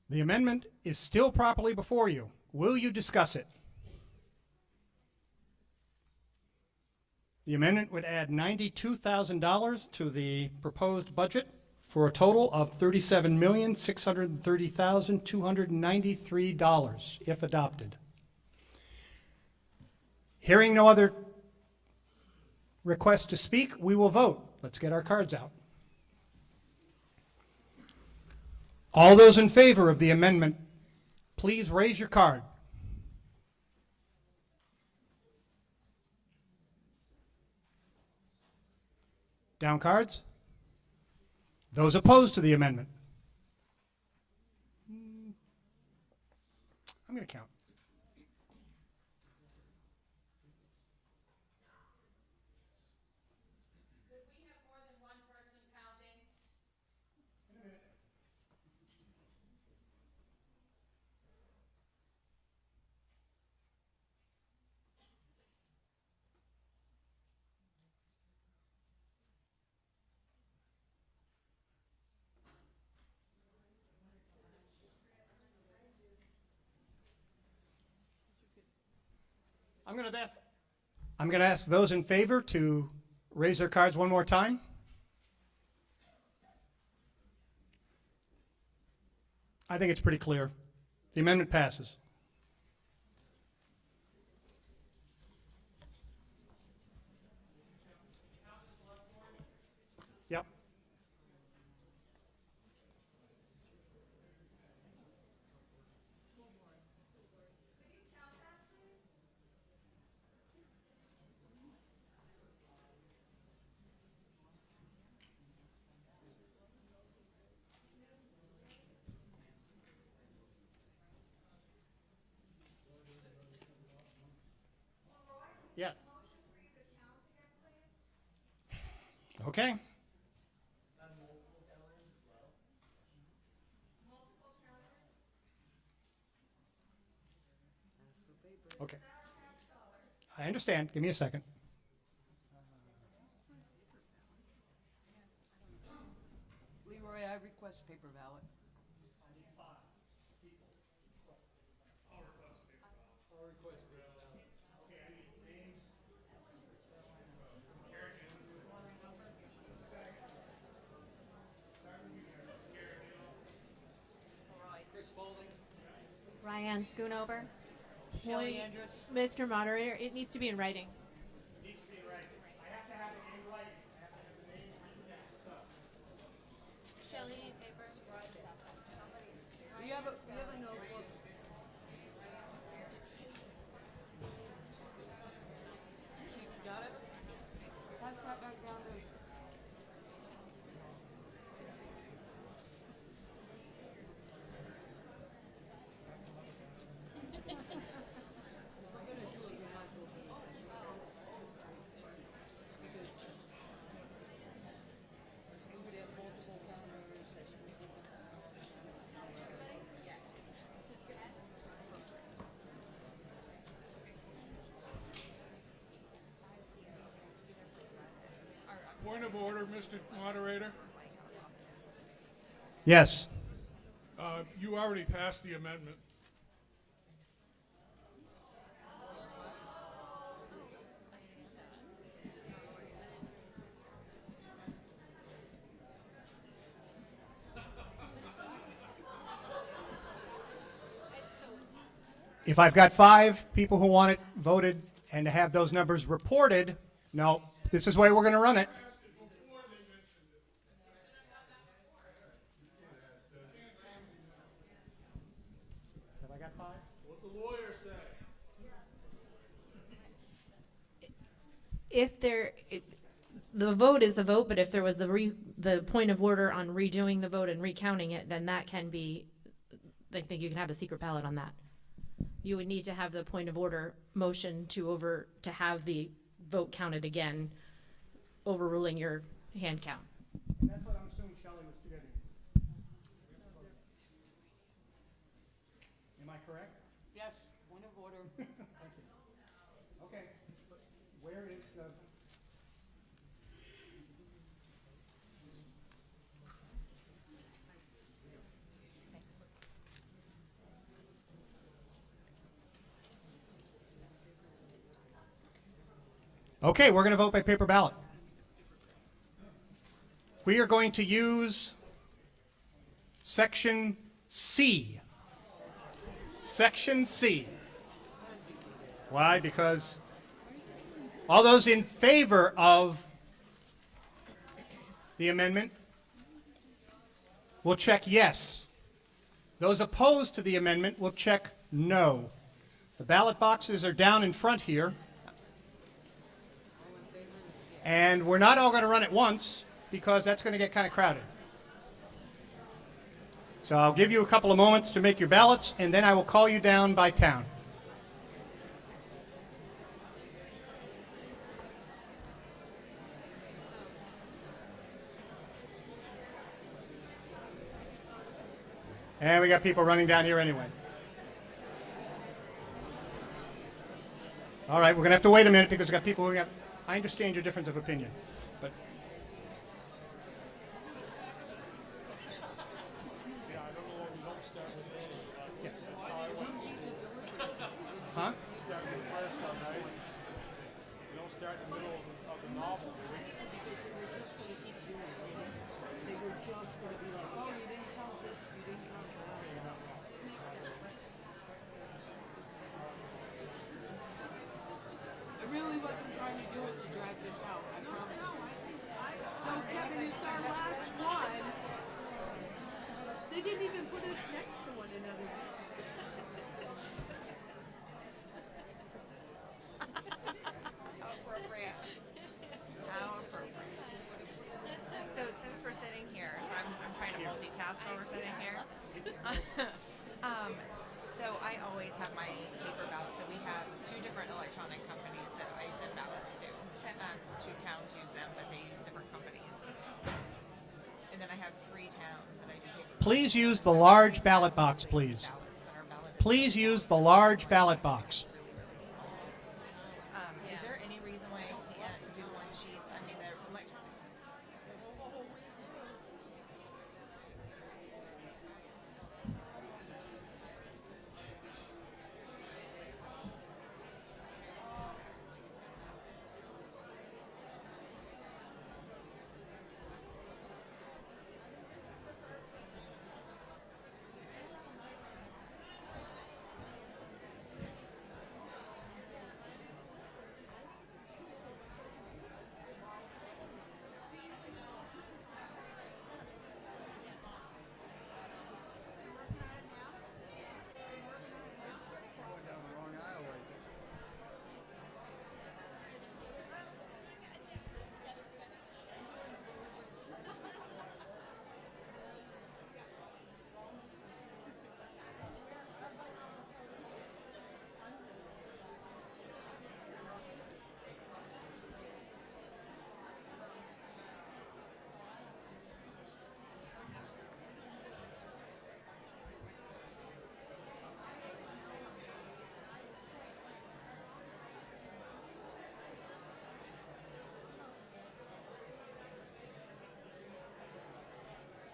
The amendment is still properly before you. Will you discuss it? The amendment would add $92,000 to the proposed budget for a total of $37,630,293 if adopted. Hearing no other requests to speak, we will vote. Let's get our cards out. All those in favor of the amendment, please raise your card. Down cards. Those opposed to the amendment. I'm going to count. Could we have more than one person counting? I'm going to ask those in favor to raise their cards one more time. I think it's pretty clear. The amendment passes. Yep. Yes. Okay. Okay. I understand. Give me a second. Leroy, I request paper ballot. Ryan Schoonover. Shelley Andrus. Mr. Moderator, it needs to be in writing. Shelley, need paper? Do you have a notebook? Chief's got it? Pass that back down to... Point of order, Mr. Moderator. Yes. You already passed the amendment. If I've got 5 people who want it voted and to have those numbers reported, no, this is the way we're going to run it. Have I got 5? What's the lawyer say? If there, the vote is the vote, but if there was the point of order on redoing the vote and recounting it, then that can be, I think you can have a secret ballot on that. You would need to have the point of order motion to have the vote counted again, overruling your hand count. And that's what I'm assuming Shelley was getting. Am I correct? Yes, point of order. Thank you. Okay. Where is the... Okay, we're going to vote by paper ballot. We are going to use Section C. Section C. Why? Because all those in favor of the amendment will check yes. Those opposed to the amendment will check no. The ballot boxes are down in front here. And we're not all going to run at once because that's going to get kind of crowded. So I'll give you a couple of moments to make your ballots, and then I will call you down by town. And we got people running down here anyway. All right, we're going to have to wait a minute because we've got people who have... I understand your difference of opinion, but... Yes. Huh? And it's our last one. They didn't even put us next to one another. How appropriate. How appropriate. So since we're sitting here, so I'm trying to multitask while we're sitting here. So I always have my paper ballots. So we have 2 different electronic companies that I send ballots to. 2 towns use them, but they use different companies. And then I have 3 towns that I do paper. Please use the large ballot box, please. Please use the large ballot box. Is there any reason why I can't do one sheet? I mean, they're electronic.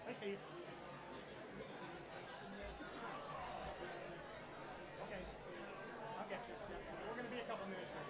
Hi, Steve. Okay, I'll get you. We're going to be a couple minutes here.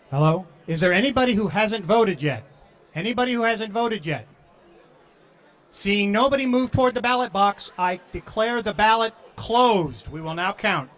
Hello? Is there anybody who hasn't voted yet? Anybody who hasn't voted yet? Seeing nobody move toward the ballot box, I declare the ballot closed. We will now count.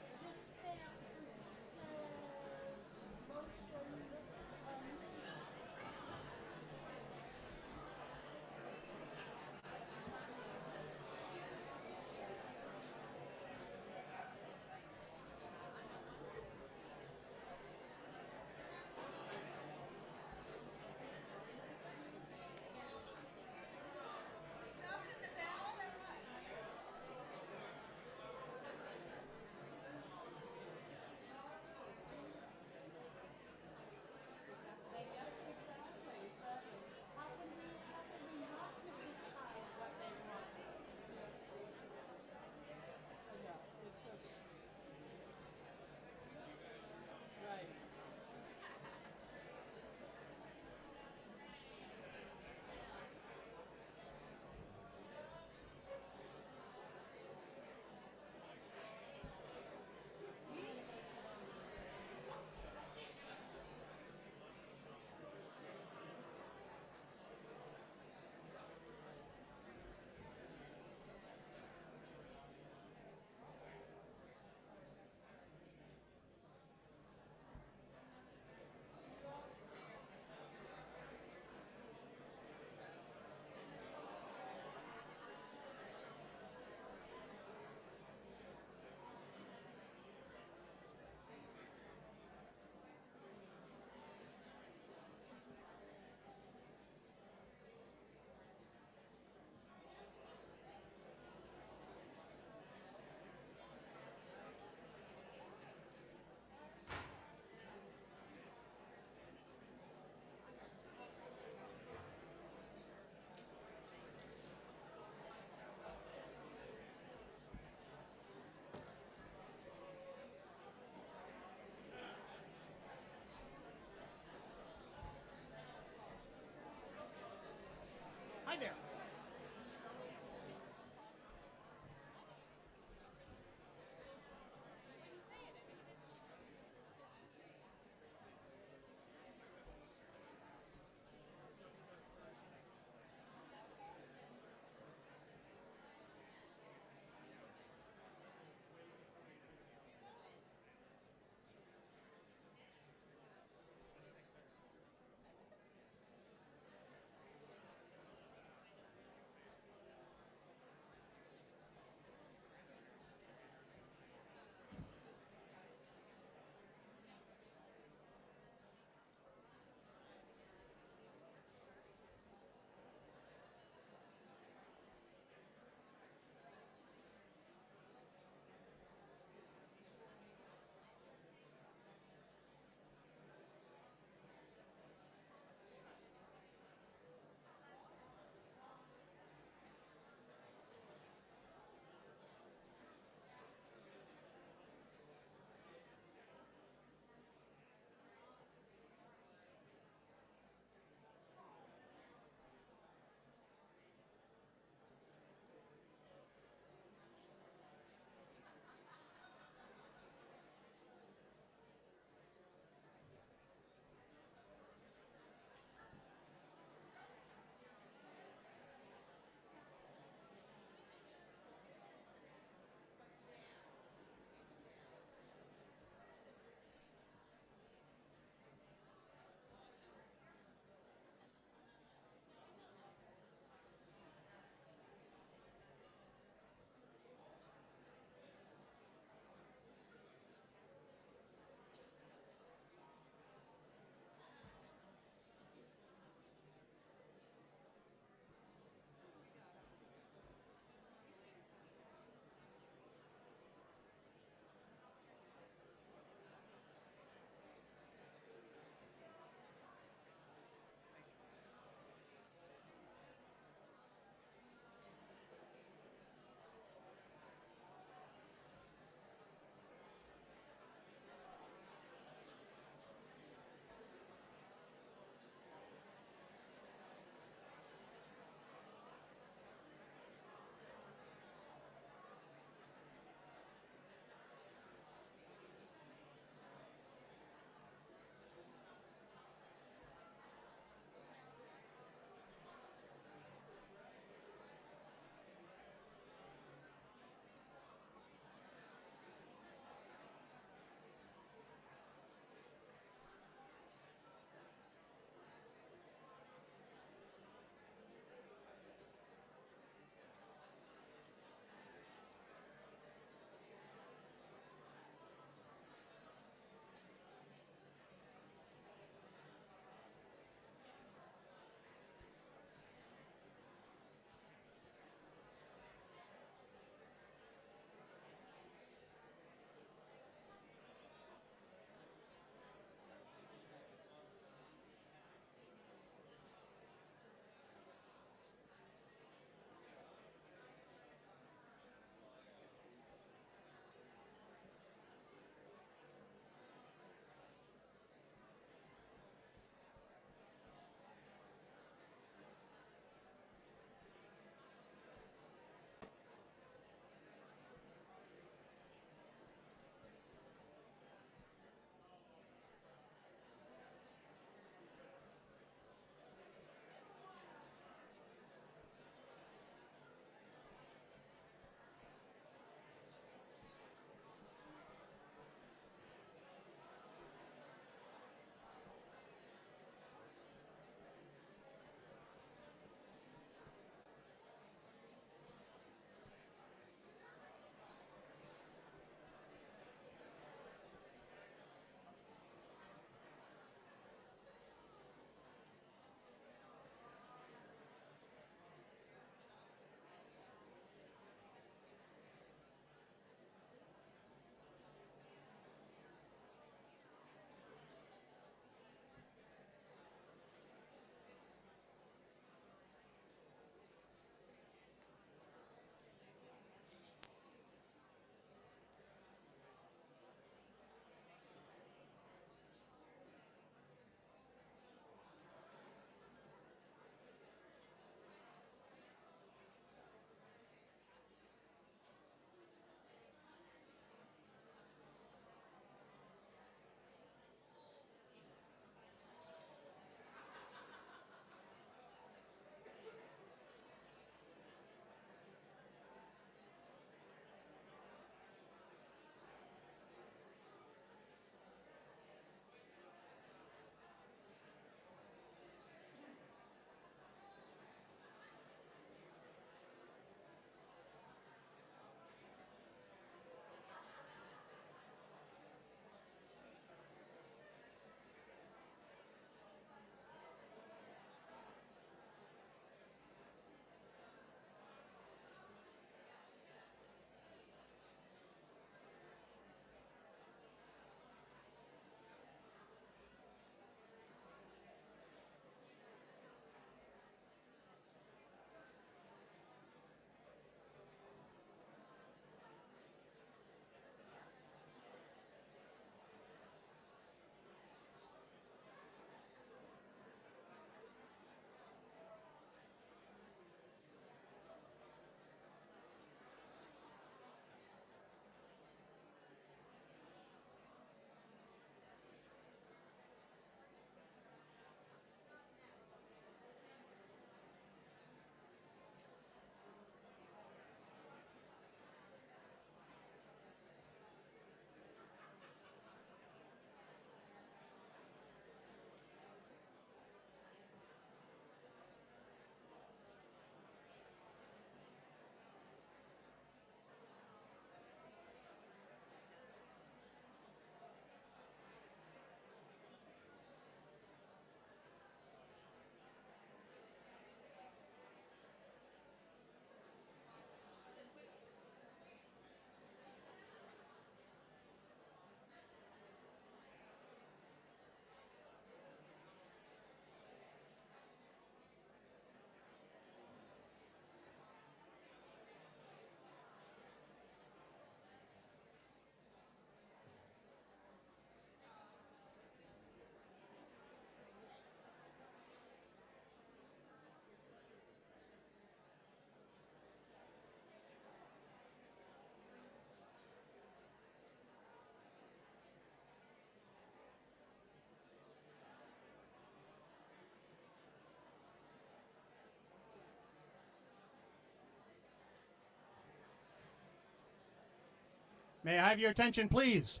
May I have your attention, please?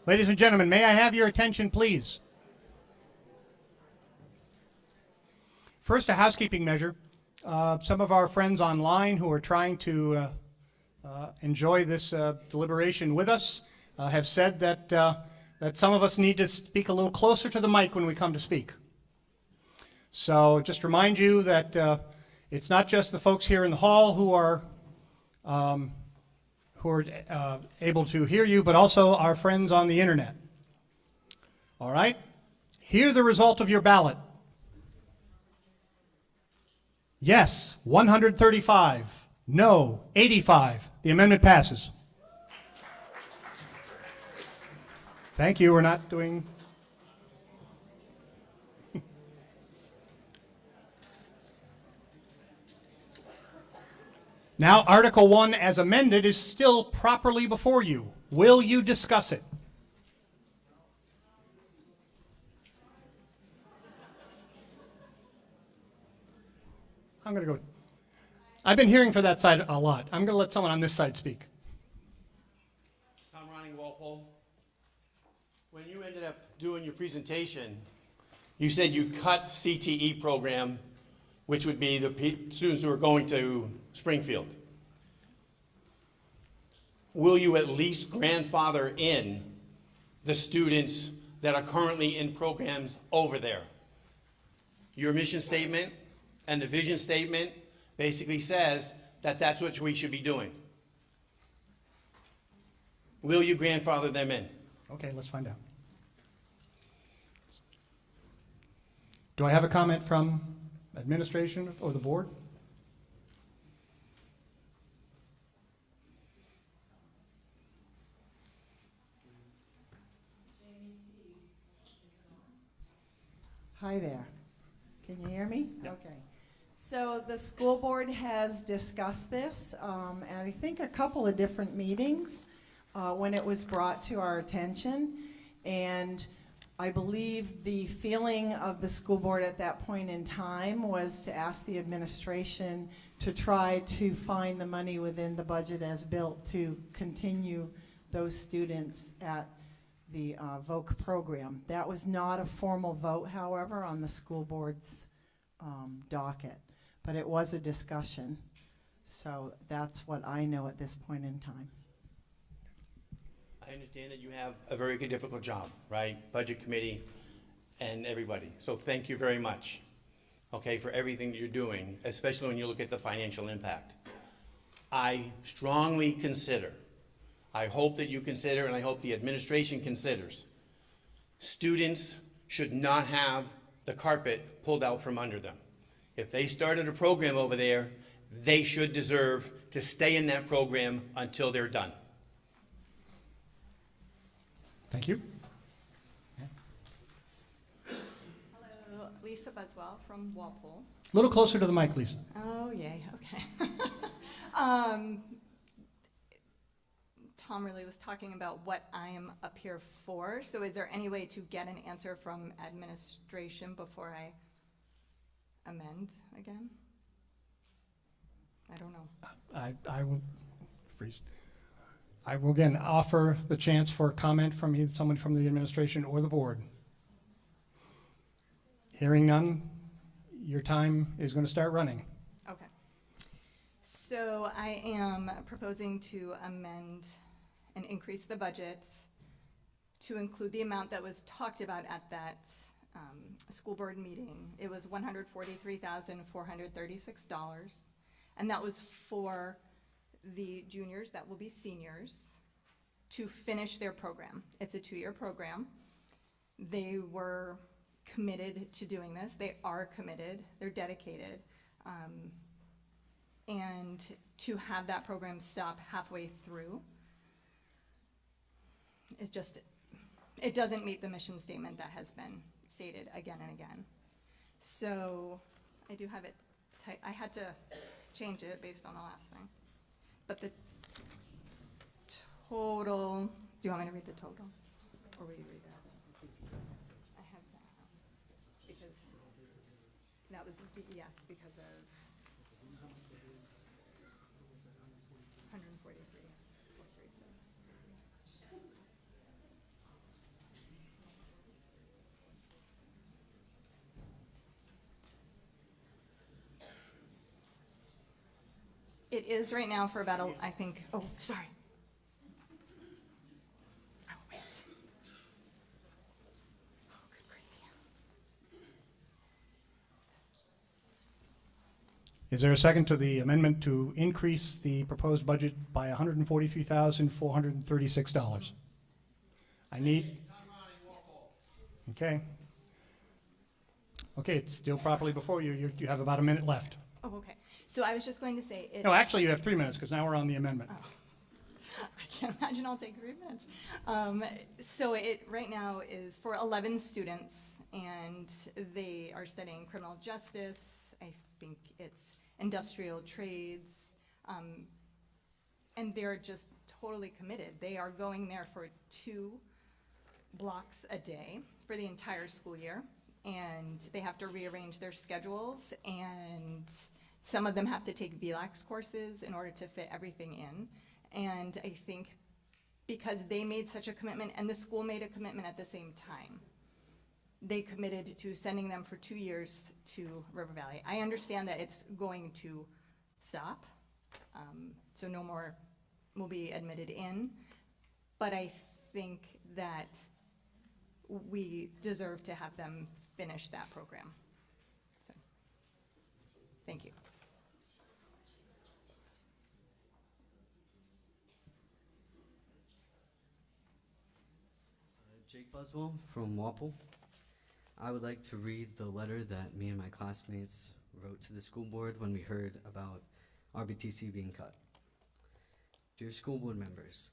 Ladies and gentlemen, may I have your attention, please? First, a housekeeping measure. Some of our friends online who are trying to enjoy this deliberation with us have said that, that some of us need to speak a little closer to the mic when we come to speak. So just remind you that it's not just the folks here in the hall who are able to hear you, but also our friends on the internet. All right? Hear the result of your ballot. Yes, 135. No, 85. The amendment passes. Thank you. We're not doing... Now, Article 1 as amended is still properly before you. Will you discuss it? I'm going to go. I've been hearing for that side a lot. I'm going to let someone on this side speak. Tom Ronning, Walpole. When you ended up doing your presentation, you said you cut CTE program, which would be the students who are going to Springfield. Will you at least grandfather in the students that are currently in programs over there? Your mission statement and the vision statement basically says that that's what we should be doing. Will you grandfather them in? Okay, let's find out. Do I have a comment from administration or the board? Hi there. Can you hear me? Yep. Okay. So the school board has discussed this at I think a couple of different meetings when it was brought to our attention, and I believe the feeling of the school board at that point in time was to ask the administration to try to find the money within the budget as built to continue those students at the VOC program. That was not a formal vote, however, on the school board's docket, but it was a discussion. So that's what I know at this point in time. I understand that you have a very difficult job, right? Budget committee and everybody. So thank you very much, okay, for everything that you're doing, especially when you look at the financial impact. I strongly consider, I hope that you consider, and I hope the administration considers, students should not have the carpet pulled out from under them. If they started a program over there, they should deserve to stay in that program until they're done. Thank you. Hello, Lisa Buswell from Walpole. A little closer to the mic, Lisa. Oh, yay, okay. Tom really was talking about what I am up here for, so is there any way to get an answer from administration before I amend again? I don't know. I will freeze. I will again offer the chance for a comment from either someone from the administration or the board. Hearing none, your time is going to start running. Okay. So I am proposing to amend and increase the budget to include the amount that was talked about at that school board meeting. It was $143,436, and that was for the juniors that will be seniors to finish their program. It's a 2-year program. They were committed to doing this. They are committed. They're dedicated. And to have that program stop halfway through, it doesn't meet the mission statement that has been stated again and again. So I do have it tight. I had to change it based on the last thing. But the total, do you want me to read the total? Or will you read that? I have that. Because that was, yes, because of is right now for about, I think, oh, sorry. Oh, wait. Oh, good gravy. Is there a second to the amendment to increase the proposed budget by $143,436? I need. Okay. Okay, it's still properly before you. You have about a minute left. Oh, okay. So I was just going to say it's... No, actually, you have 3 minutes because now we're on the amendment. Oh. I can't imagine I'll take 3 minutes. So it right now is for 11 students, and they are studying criminal justice. I think it's industrial trades, and they're just totally committed. They are going there for 2 blocks a day for the entire school year, and they have to rearrange their schedules, and some of them have to take VLAX courses in order to fit everything in. And I think because they made such a commitment and the school made a commitment at the same time, they committed to sending them for 2 years to River Valley. I understand that it's going to stop, so no more will be admitted in, but I think that we deserve to have them finish that program. So, thank you. Jake Buswell from Walpole. I would like to read the letter that me and my classmates wrote to the school board when we heard about RBTC being cut. Dear school board members,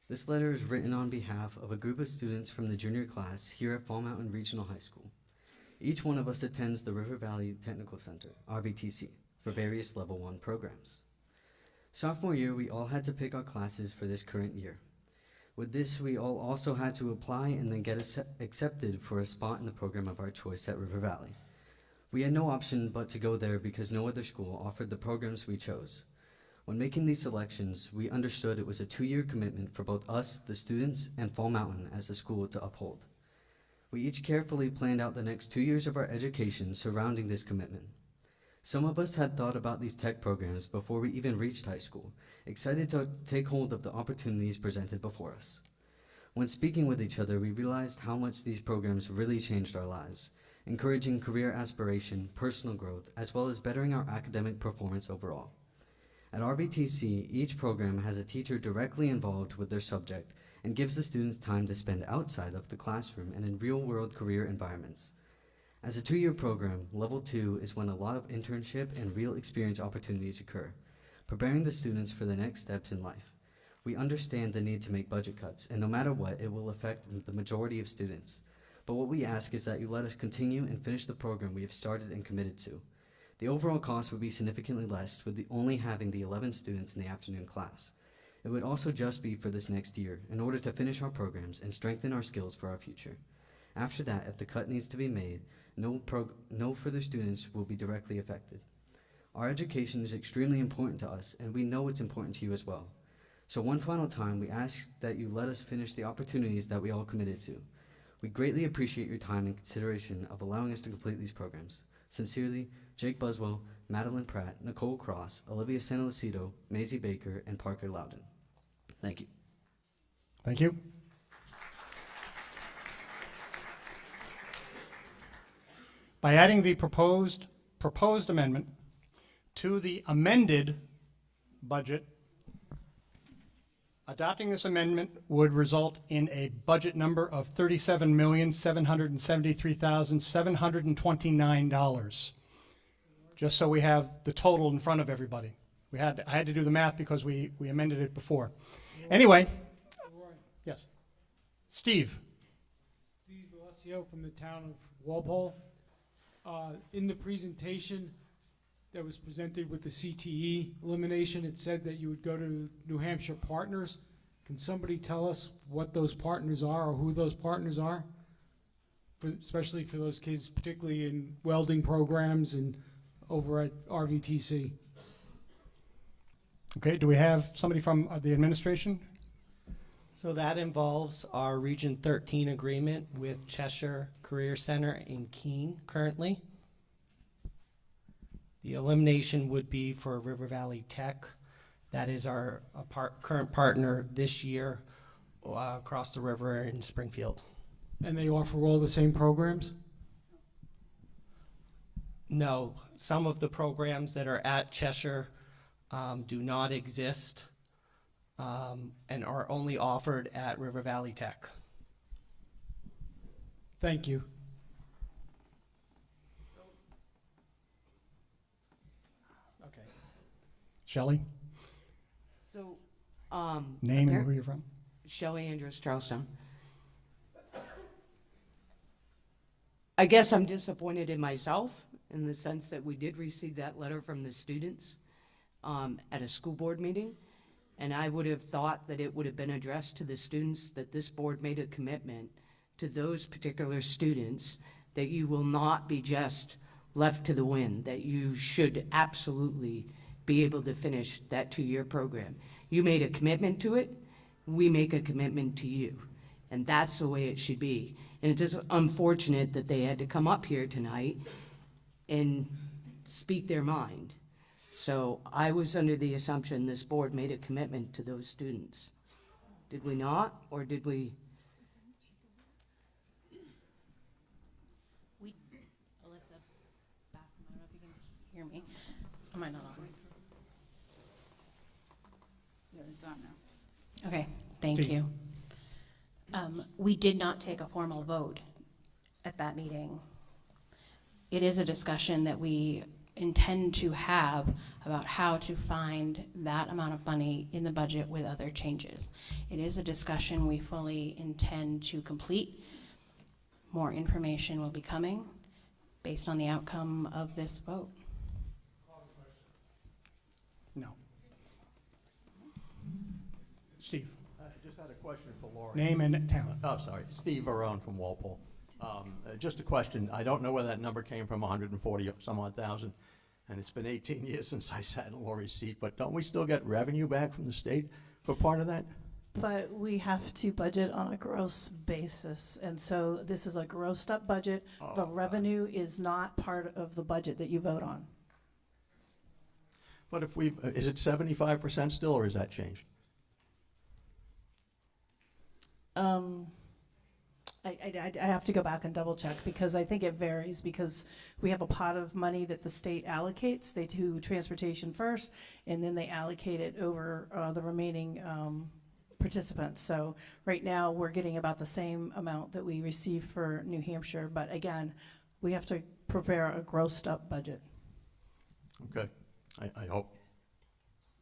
this letter is written on behalf of a group of students from the junior class here at Fall Mountain Regional High School. Each one of us attends the River Valley Technical Center, RVTC, for various Level 1 programs. Sophomore year, we all had to pick our classes for this current year. With this, we all also had to apply and then get accepted for a spot in the program of our choice at River Valley. We had no option but to go there because no other school offered the programs we chose. When making these selections, we understood it was a 2-year commitment for both us, the students, and Fall Mountain as a school to uphold. We each carefully planned out the next 2 years of our education surrounding this commitment. Some of us had thought about these tech programs before we even reached high school, excited to take hold of the opportunities presented before us. When speaking with each other, we realized how much these programs really changed our lives, encouraging career aspiration, personal growth, as well as bettering our academic performance overall. At RVTC, each program has a teacher directly involved with their subject and gives the students time to spend outside of the classroom and in real-world career environments. As a 2-year program, Level 2 is when a lot of internship and real experience opportunities occur, preparing the students for the next steps in life. We understand the need to make budget cuts, and no matter what, it will affect the majority of students. But what we ask is that you let us continue and finish the program we have started and committed to. The overall cost would be significantly less with only having the 11 students in the afternoon class. It would also just be for this next year in order to finish our programs and strengthen our skills for our future. After that, if the cut needs to be made, no further students will be directly affected. Our education is extremely important to us, and we know it's important to you as well. So one final time, we ask that you let us finish the opportunities that we all committed to. We greatly appreciate your time and consideration of allowing us to complete these programs. Sincerely, Jake Buswell, Madeline Pratt, Nicole Cross, Olivia Santalicido, Maisie Baker, and Parker Loudon. Thank you. Thank you. By adding the proposed amendment to the amended budget, adopting this amendment would result in a budget number of $37,773,729. Just so we have the total in front of everybody. I had to do the math because we amended it before. Anyway, yes. Steve. Steve Alessio from the town of Walpole. In the presentation that was presented with the CTE elimination, it said that you would go to New Hampshire partners. Can somebody tell us what those partners are or who those partners are? Especially for those kids, particularly in welding programs and over at RVTC. Okay, do we have somebody from the administration? So that involves our Region 13 agreement with Cheshire Career Center in Keene currently. The elimination would be for River Valley Tech. That is our current partner this year across the river in Springfield. And they offer all the same programs? No, some of the programs that are at Cheshire do not exist and are only offered at River Valley Tech. Thank you. Okay. Shelley? So, Name and where you're from? Shelley Andrews, Charlestown. I guess I'm disappointed in myself in the sense that we did receive that letter from the students at a school board meeting, and I would have thought that it would have been addressed to the students, that this board made a commitment to those particular students that you will not be just left to the wind, that you should absolutely be able to finish that 2-year program. You made a commitment to it, we make a commitment to you, and that's the way it should be. And it's just unfortunate that they had to come up here tonight and speak their mind. So I was under the assumption this board made a commitment to those students. Did we not, or did we? Alyssa, back. I don't know if you can hear me. Am I not on? Yeah, it's on now. Okay, thank Steve. you. We did not take a formal vote at that meeting. It is a discussion that we intend to have about how to find that amount of money in the budget with other changes. It is a discussion we fully intend to complete. More information will be coming based on the outcome of this vote. No. Steve? I just had a question for Laura. Name and town. Oh, sorry. Steve Varone from Walpole. Just a question. I don't know where that number came from, 140 some odd thousand. And it's been 18 years since I sat in Lori's seat. But don't we still get revenue back from the state for part of that? But we have to budget on a gross basis. And so this is a grossed up budget. The revenue is not part of the budget that you vote on. But if we, is it 75% still, or has that changed? I have to go back and double check because I think it varies because we have a pot of money that the state allocates. They do transportation first and then they allocate it over the remaining participants. So right now we're getting about the same amount that we receive for New Hampshire, but again, we have to prepare a grossed up budget. Okay. I hope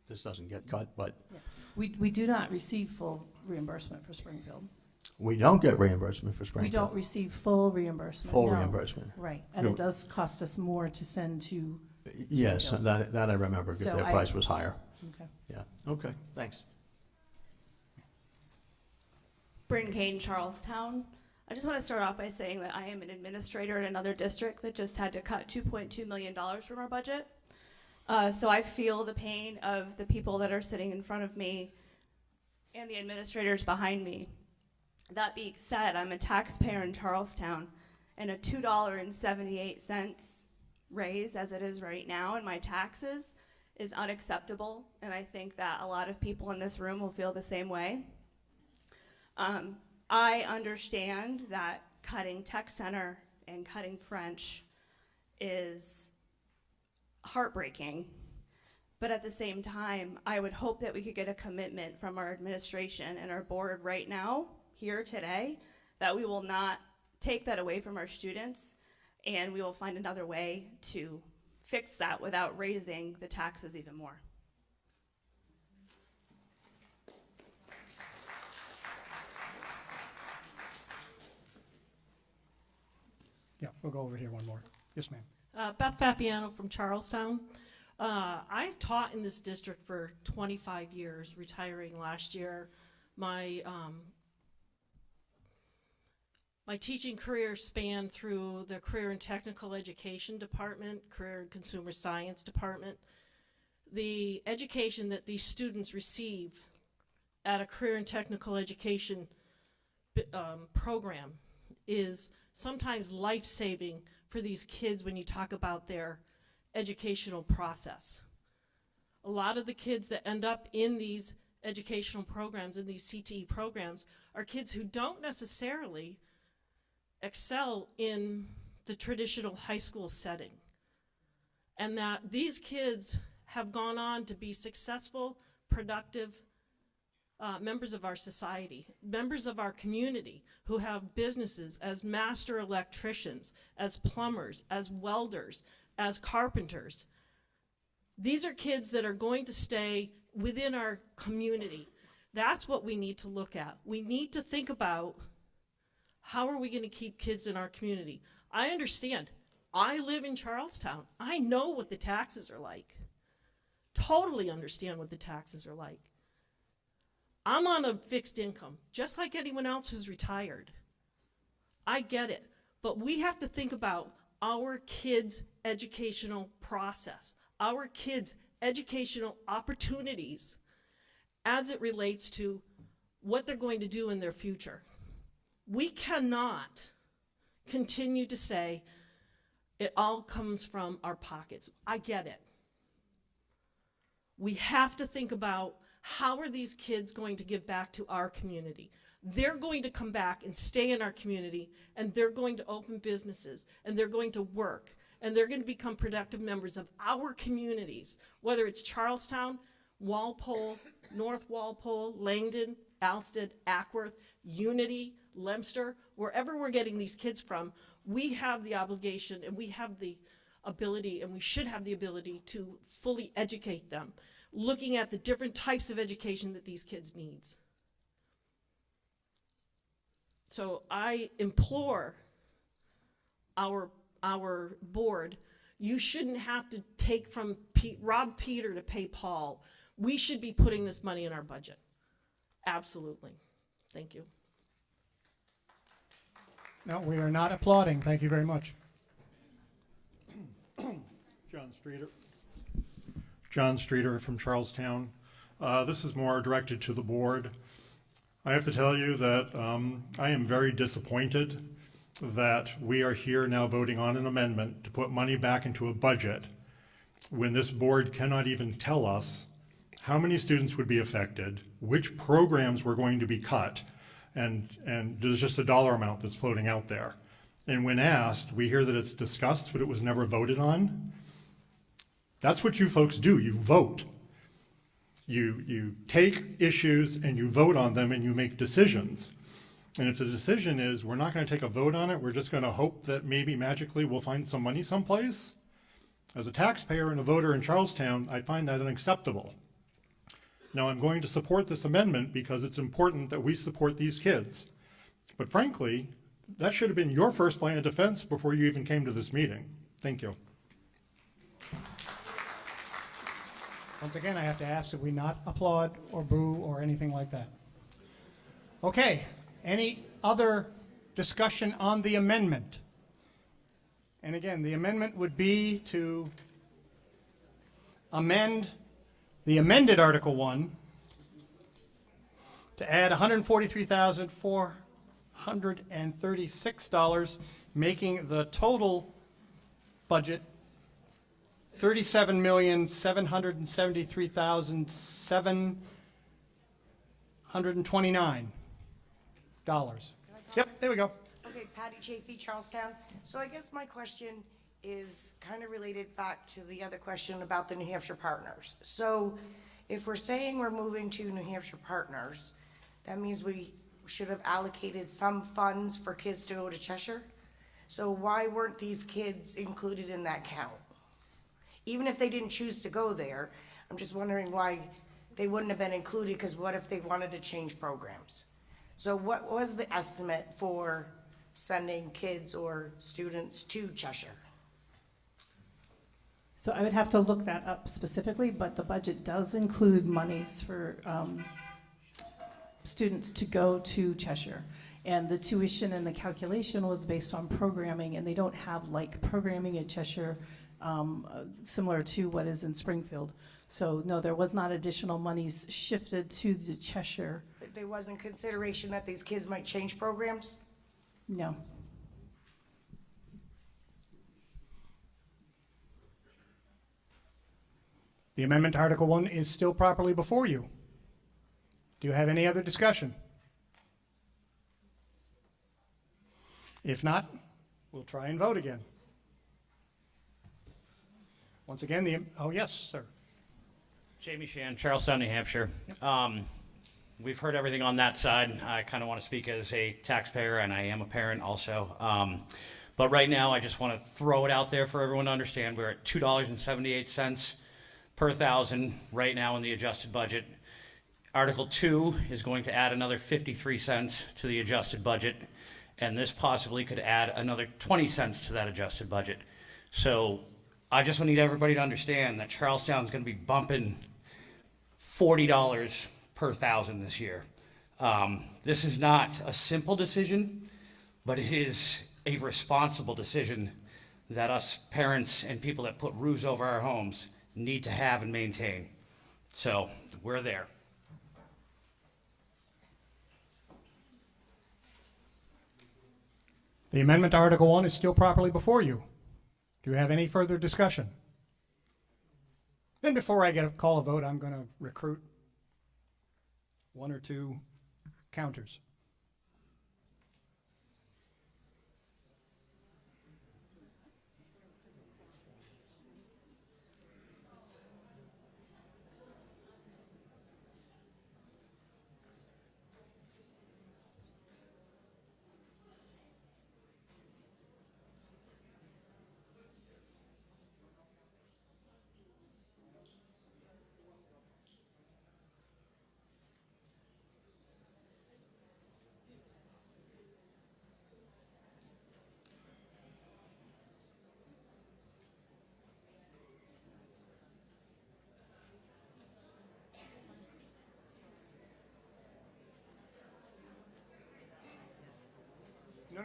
this doesn't get cut, but Yeah. We do not receive full reimbursement for Springfield. we don't get reimbursement for Springfield. We don't receive full reimbursement. Full no. reimbursement. Right, and it does cost us more to send to. Yes, Springfield. that I remember. So Their price was higher. Okay. Yeah. Okay. Thanks. Bryn Kane, Charlestown. I just want to start off by saying that I am an administrator in another district that just had to cut $2.2 million from our budget. So I feel the pain of the people that are sitting in front of me and the administrators behind me. That being said, I'm a taxpayer in Charlestown, and a $2.78 raise as it is right now in my taxes is unacceptable, and I think that a lot of people in this room will feel the same way. I understand that cutting Tech Center and cutting French is heartbreaking, but at the same time, I would hope that we could get a commitment from our administration and our board right now, here today, that we will not take that away from our students, and we will find another way to fix that without raising the taxes even more. Yeah, we'll go over here one more. Yes, ma'am. Beth Fabiano from Charlestown. I taught in this district for 25 years, retiring last year. My teaching career spanned through the Career and Technical Education Department, Career and Consumer Science Department. The education that these students receive at a Career and Technical Education program is sometimes life-saving for these kids when you talk about their educational process. A lot of the kids that end up in these educational programs, in these CTE programs, are kids who don't necessarily excel in the traditional high school setting. And that these kids have gone on to be successful, productive members of our society, members of our community who have businesses as master electricians, as plumbers, as welders, as carpenters. These are kids that are going to stay within our community. That's what we need to look at. We need to think about how are we going to keep kids in our community. I understand. I live in Charlestown. I know what the taxes are like. Totally understand what the taxes are like. I'm on a fixed income, just like anyone else who's retired. I get it. But we have to think about our kids' educational process, our kids' educational opportunities as it relates to what they're going to do in their future. We cannot continue to say it all comes from our pockets. I get it. We have to think about how are these kids going to give back to our community. They're going to come back and stay in our community, and they're going to open businesses, and they're going to work, and they're going to become productive members of our communities, whether it's Charlestown, Walpole, North Walpole, Langdon, Alsted, Ackworth, Unity, Leominster, wherever we're getting these kids from. We have the obligation, and we have the ability, and we should have the ability to fully educate them, looking at the different types of education that these kids need. So I implore our board, you shouldn't have to take from rob Peter to pay Paul. We should be putting this money in our budget. Absolutely. Thank you. No, we are not applauding. Thank you very much. John Streeter from Charlestown. This is more directed to the board. I have to tell you that I am very disappointed that we are here now voting on an amendment to put money back into a budget when this board cannot even tell us how many students would be affected, which programs were going to be cut, and there's just a dollar amount that's floating out there. And when asked, we hear that it's discussed, but it was never voted on. That's what you folks do. You vote. You take issues and you vote on them and you make decisions. And if the decision is we're not going to take a vote on it, we're just going to hope that maybe magically we'll find some money someplace, as a taxpayer and a voter in Charlestown, I find that unacceptable. Now, I'm going to support this amendment because it's important that we support these kids. But frankly, that should have been your first line of defense before you even came to this meeting. Thank you. Once again, I have to ask that we not applaud or boo or anything like that. Okay, any other discussion on the amendment? And again, the amendment would be to amend the amended Article 1 to add $143,436, making the total budget $37,773,729. Yep, there we go. Okay, Patty Chafee, Charlestown. So I guess my question is kind of related back to the other question about the New Hampshire partners. So if we're saying we're moving to New Hampshire partners, that means we should have allocated some funds for kids to go to Cheshire. So why weren't these kids included in that count? Even if they didn't choose to go there, I'm just wondering why they wouldn't have been included, because what if they wanted to change programs? So what was the estimate for sending kids or students to Cheshire? So I would have to look that up specifically, but the budget does include monies for students to go to Cheshire. And the tuition and the calculation was based on programming, and they don't have like programming at Cheshire similar to what is in Springfield. So no, there was not additional monies shifted to the Cheshire. But there wasn't consideration that these kids might change programs? No. The amendment to Article 1 is still properly before you. Do you have any other discussion? If not, we'll try and vote again. Once again, oh yes, sir. Jamie Shan, Charlestown, New Hampshire. We've heard everything on that side. I kind of want to speak as a taxpayer, and I am a parent also. But right now, I just want to throw it out there for everyone to understand. We're at $2.78 per thousand right now in the adjusted budget. Article 2 is going to add another 53 cents to the adjusted budget, and this possibly could add another 20 cents to that adjusted budget. So I just need everybody to understand that Charlestown's going to be bumping $40 per thousand this year. This is not a simple decision, but it is a responsible decision that us parents and people that put roofs over our homes need to have and maintain. So we're there. The amendment to Article 1 is still properly before you. Do you have any further discussion? Then before I call a vote, I'm going to recruit one or two counters.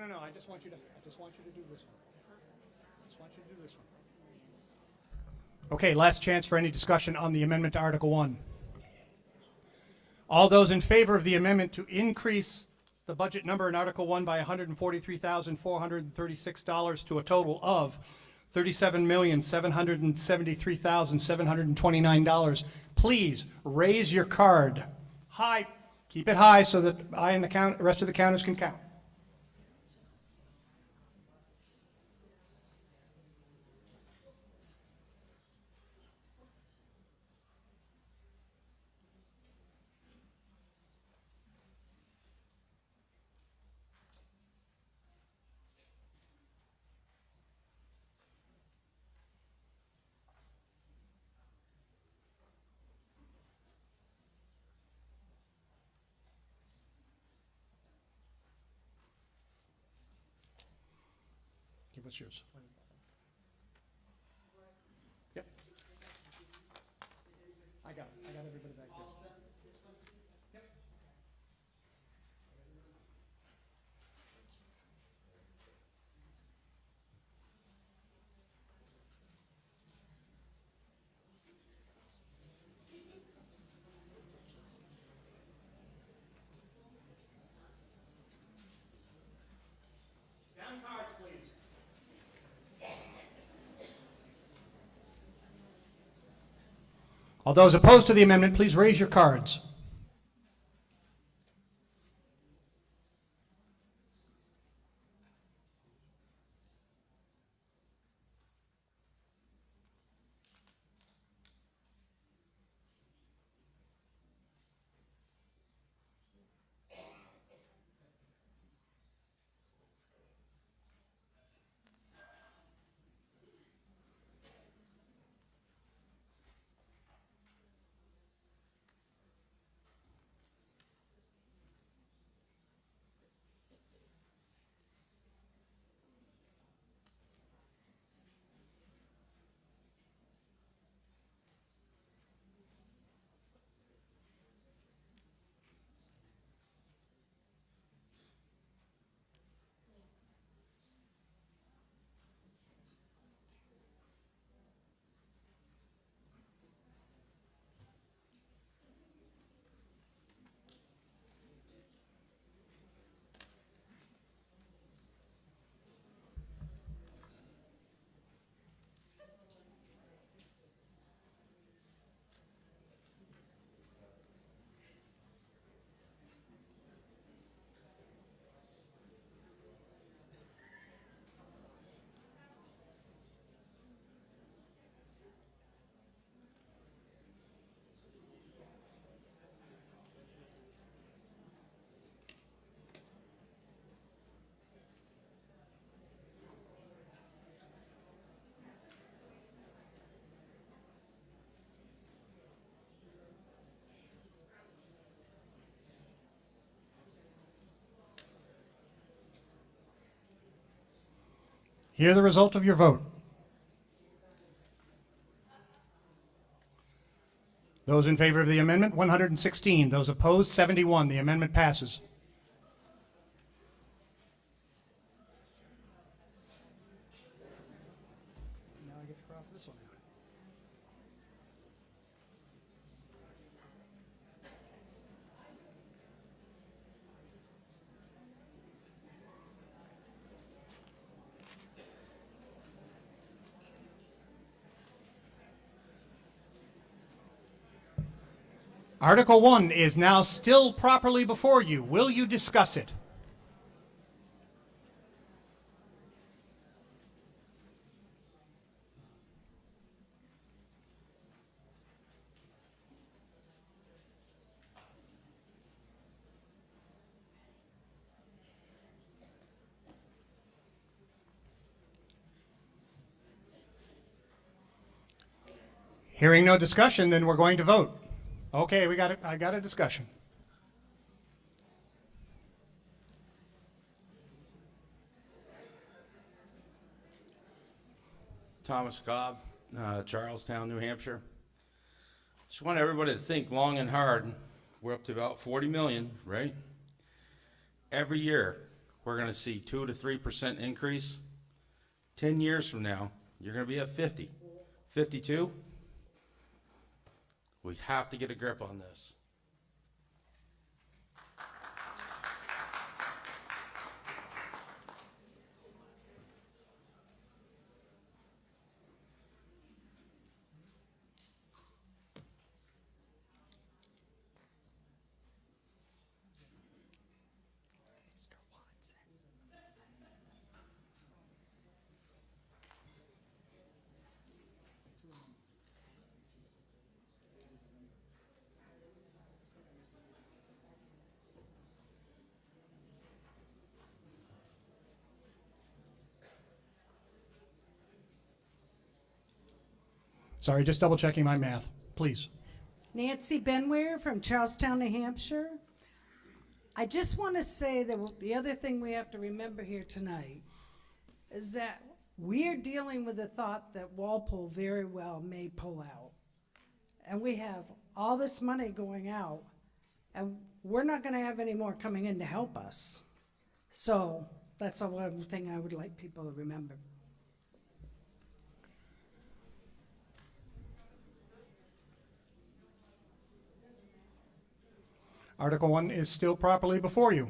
No, I just want you to do this one. I just want you to do this one. Okay, last chance for any discussion on the amendment to Article 1. All those in favor of the amendment to increase the budget number in Article 1 by $143,436 to a total of $37,773,729, please raise your card high. Keep it high so that I and the rest of the counters can count. What's yours? Yep. I got it. I got everybody back here. Yep. Down cards, please. All those opposed to the amendment, please raise your cards. Hear the result of your vote. Those in favor of the amendment, 116. Those opposed, 71. The amendment passes. Now I get to cross this one out. Article 1 is now still properly before you. Will you discuss it? Hearing no discussion, then we're going to vote. Okay, I got a discussion. Thomas Cobb, Charlestown, New Hampshire. Just want everybody to think long and hard. We're up to about 40 million, right? Every year, we're going to see 2 to 3% increase. 10 years from now, you're going to be at 50. 52? We have to get a grip on this. Sorry, just double checking my math, please. Nancy Benware from Charlestown, New Hampshire. I just want to say that the other thing we have to remember here tonight is that we're dealing with the thought that Walpole very well may pull out. And we have all this money going out, and we're not going to have any more coming in to help us. So that's the one thing I would like people to remember. Article 1 is still properly before you.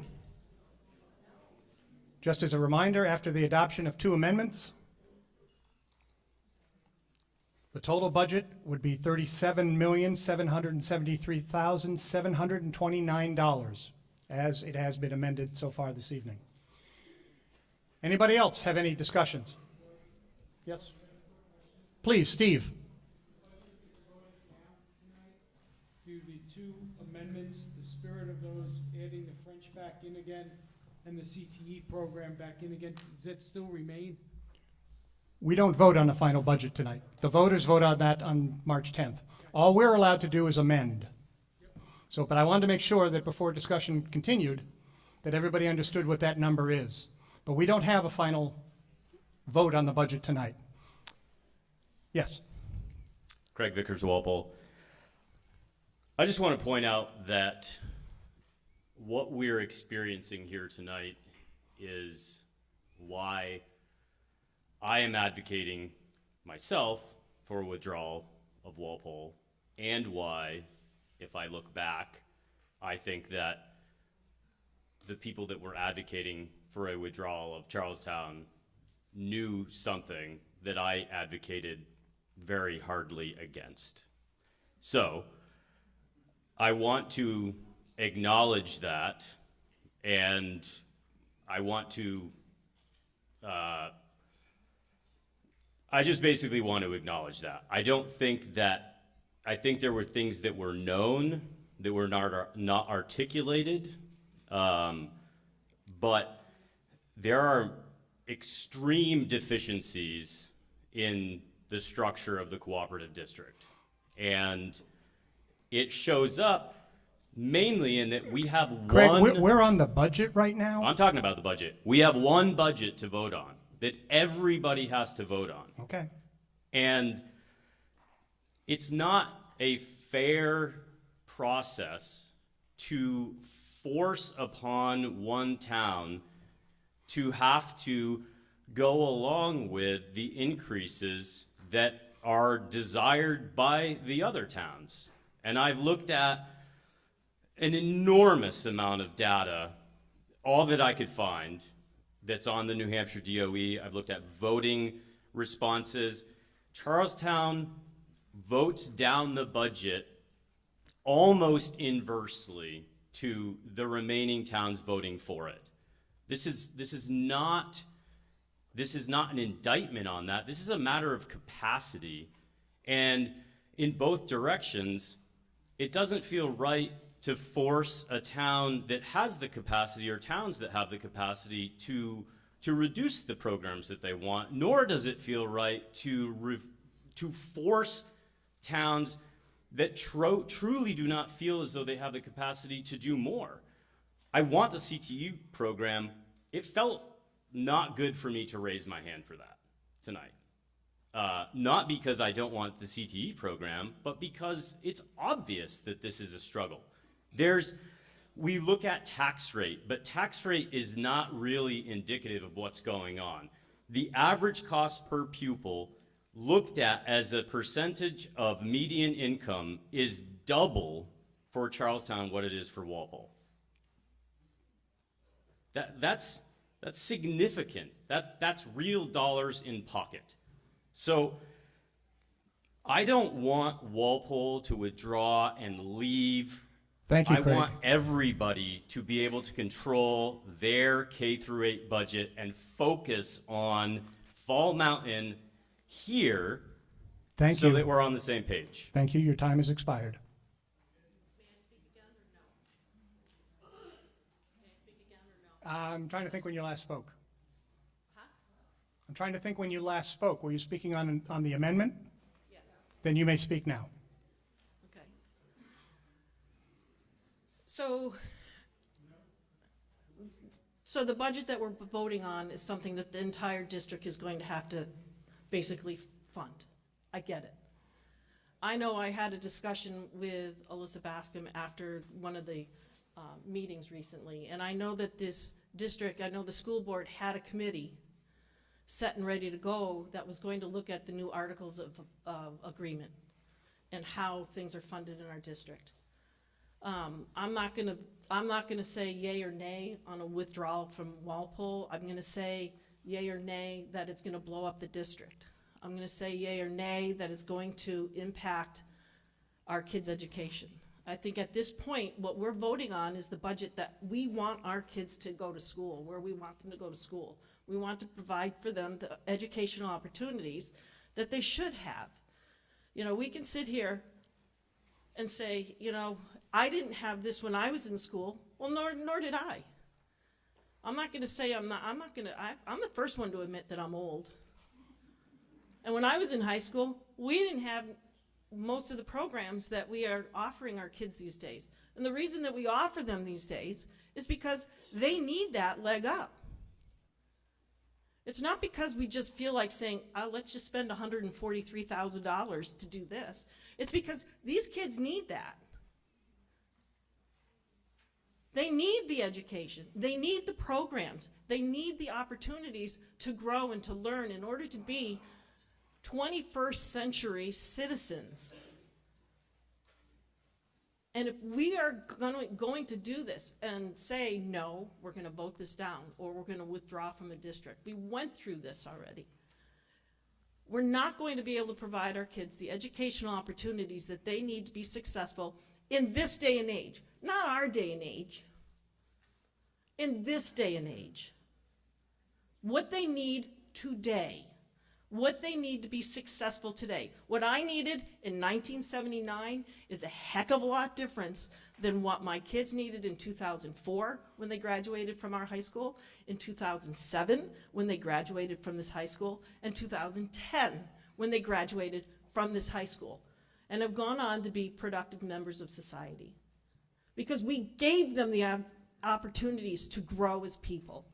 Just as a reminder, after the adoption of 2 amendments, the total budget would be $37,773,729, as it has been amended so far this evening. Anybody else have any discussions? Yes? Please, Steve. Do the 2 amendments, the spirit of those, adding the French back in again and the CTE program back in again, does that still remain? We don't vote on the final budget tonight. The voters vote on that on March 10th. All we're allowed to do is amend. So, but I wanted to make sure that before discussion continued, that everybody understood what that number is. But we don't have a final vote on the budget tonight. Yes? Craig Vickers, Walpole. I just want to point out that what we're experiencing here tonight is why I am advocating myself for a withdrawal of Walpole, and why, if I look back, I think that the people that were advocating for a withdrawal of Charlestown knew something that I advocated very hardly against. So I want to acknowledge that, and I want to, I just basically want to acknowledge that. I don't think that, I think there were things that were known that were not articulated, but there are extreme deficiencies in the structure of the cooperative district. And it shows up mainly in that we have Craig, one... we're on the budget right now? I'm talking about the budget. We have one budget to vote on. that everybody has to vote on. Okay. And it's not a fair process to force upon one town to have to go along with the increases that are desired by the other towns. And I've looked at an enormous amount of data, all that I could find, that's on the New Hampshire DOE. I've looked at voting responses. Charlestown votes down the budget almost inversely to the remaining towns voting for it. This is not an indictment on that. This is a matter of capacity. And in both directions, it doesn't feel right to force a town that has the capacity or towns that have the capacity to reduce the programs that they want, nor does it feel right to force towns that truly do not feel as though they have the capacity to do more. I want the CTE program. It felt not good for me to raise my hand for that tonight. Not because I don't want the CTE program, but because it's obvious that this is a struggle. We look at tax rate, but tax rate is not really indicative of what's going on. The average cost per pupil looked at as a percentage of median income is double for Charlestown what it is for Walpole. That's significant. That's real dollars in pocket. So I don't want Walpole to withdraw and leave. Thank you, Craig. I want everybody to be able to control their K-8 budget and focus on Fall Mountain here Thank so you. that we're on the same page. Thank you. Your time has expired. I'm trying to think when you last spoke. I'm trying to think when you last spoke. Were you speaking on the amendment? Yeah. Then you may speak now. Okay. So the budget that we're voting on is something that the entire district is going to have to basically fund. I get it. I know I had a discussion with Alyssa Bascom after one of the meetings recently, and I know that this district, I know the school board had a committee set and ready to go that was going to look at the new articles of agreement and how things are funded in our district. I'm not gonna say yay or nay on a withdrawal from Walpole. I'm gonna say yay or nay that it's gonna blow up the district. I'm gonna say yay or nay that it's going to impact our kids' education. I think at this point, what we're voting on is the budget that we want our kids to go to school, where we want them to go to school. We want to provide for them the educational opportunities that they should have. You know, we can sit here and say, you know, I didn't have this when I was in school. Well, nor did I. I'm not going to say I'm the first one to admit that I'm old. And when I was in high school, we didn't have most of the programs that we are offering our kids these days. And the reason that we offer them these days is because they need that leg up. It's not because we just feel like saying, let's just spend $143,000 to do this. It's because these kids need that. They need the education. They need the programs. They need the opportunities to grow and to learn in order to be 21st century citizens. And if we are going to do this and say, no, we're going to vote this down, or we're going to withdraw from a district, we went through this already. We're not going to be able to provide our kids the educational opportunities that they need to be successful in this day and age. Not our day and age. In this day and age. What they need today. What they need to be successful today. What I needed in 1979 is a heck of a lot different than what my kids needed in 2004 when they graduated from our high school, in 2007 when they graduated from this high school, and 2010 when they graduated from this high school, and have gone on to be productive members of society. Because we gave them the opportunities to grow as people.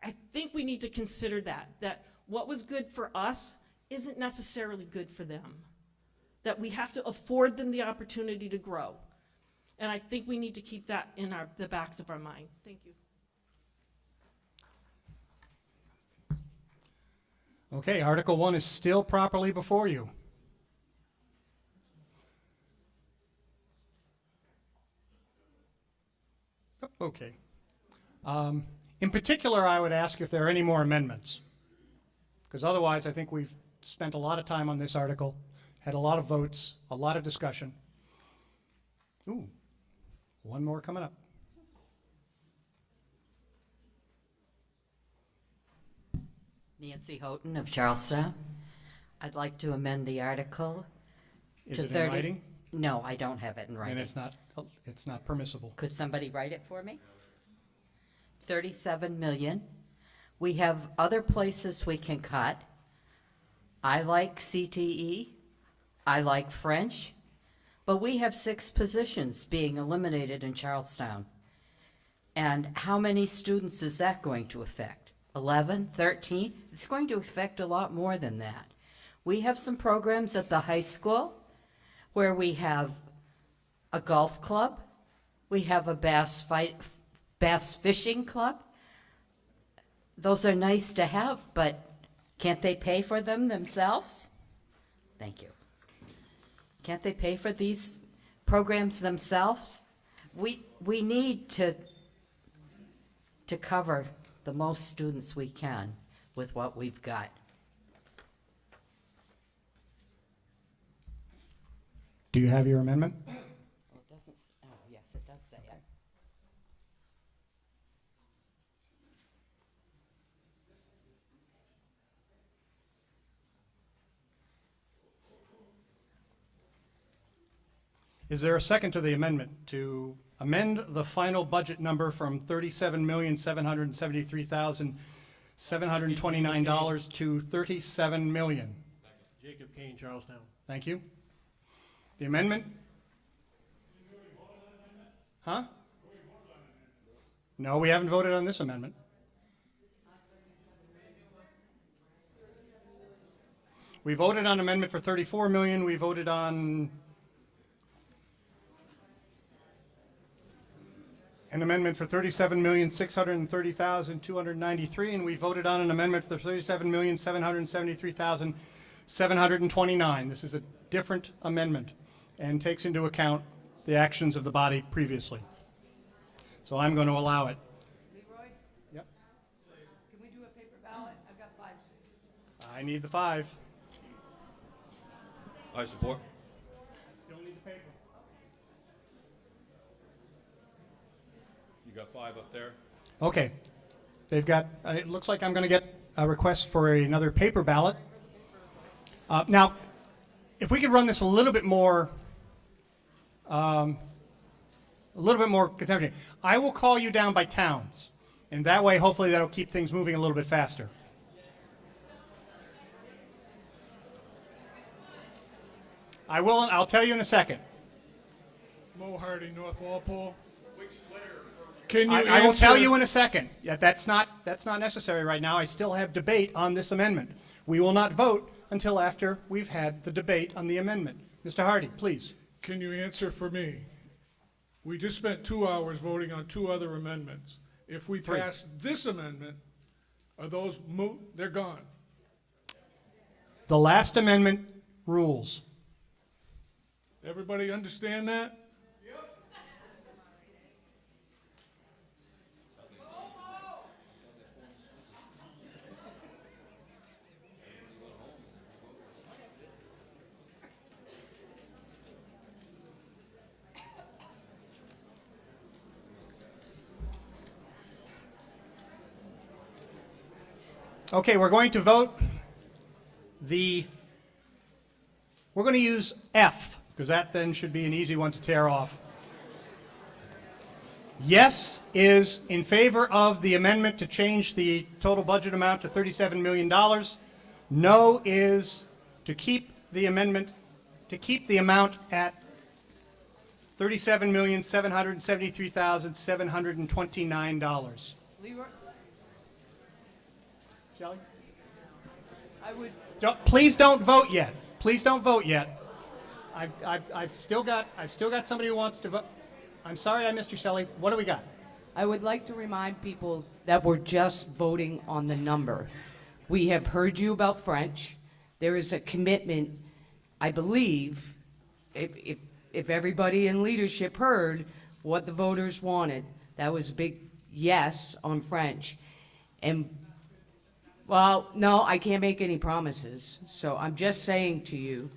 I think we need to consider that what was good for us isn't necessarily good for them, that we have to afford them the opportunity to grow. And I think we need to keep that in the backs of our mind. Thank you. Okay, Article 1 is still properly before you. Okay. In particular, I would ask if there are any more amendments, because otherwise I think we've spent a lot of time on this article, had a lot of votes, a lot of discussion. Ooh, one more coming up. Nancy Houghton of Charlestown. I'd like to amend the article Is to it 30. in writing? No, I don't have it in writing. And it's not permissible. Could somebody write it for me? 37 million. We have other places we can cut. I like CTE. I like French. But we have 6 positions being eliminated in Charlestown. And how many students is that going to affect? 11, 13? It's going to affect a lot more than that. We have some programs at the high school where we have a golf club, we have a bass fishing club. Those are nice to have, but can't they pay for them themselves? Thank you. Can't they pay for these programs themselves? We need to cover the most students we can with what we've got. Do you have your amendment? Yes, it does say it. Is there a second to the amendment to amend the final budget number from $37,773,729 to $37 million? Jacob Kane, Charlestown. Thank you. The amendment? Huh? No, we haven't voted on this amendment. We voted on amendment for 34 million. We voted on an amendment for 37,630,293, and we voted on an amendment for 37,773,729. This is a different amendment and takes into account the actions of the body previously. So I'm going to allow it. Leroy? Yep. Can we do a paper ballot? I've got 5. I need the 5. I support. Still need the paper. You got 5 up there? Okay. They've got, it looks like I'm going to get a request for another paper ballot. Now, if we could run this a little bit more contemporary. I will call you down by towns, and that way, hopefully, that'll keep things moving a little bit faster. I will. I'll tell you in a second. Mo Hardy, North Walpole. Can you I will tell answer- you in a second. Yeah, that's not necessary right now. I still have debate on this amendment. We will not vote until after we've had the debate on the amendment. Mr. Hardy, please. Can you answer for me? We just spent 2 hours voting on 2 other amendments. If we 3. pass this amendment, are those moot? They're gone. The last amendment rules. Everybody understand that? Okay, we're going to vote we're going to use F, because that then should be an easy one to tear off. Yes is in favor of the amendment to change the total budget amount to $37 million. No is to keep the amendment, to keep the amount at $37,773,729. Leroy? Shelley? I would, Please don't vote yet. Please don't vote yet. I've still got somebody who wants to vote. I'm sorry I missed you, Shelley. What do we got? I would like to remind people that we're just voting on the number. We have heard you about French. There is a commitment, I believe, if everybody in leadership heard what the voters wanted, that was a big yes on French. And, well, no, I can't make any promises. So I'm just saying to you,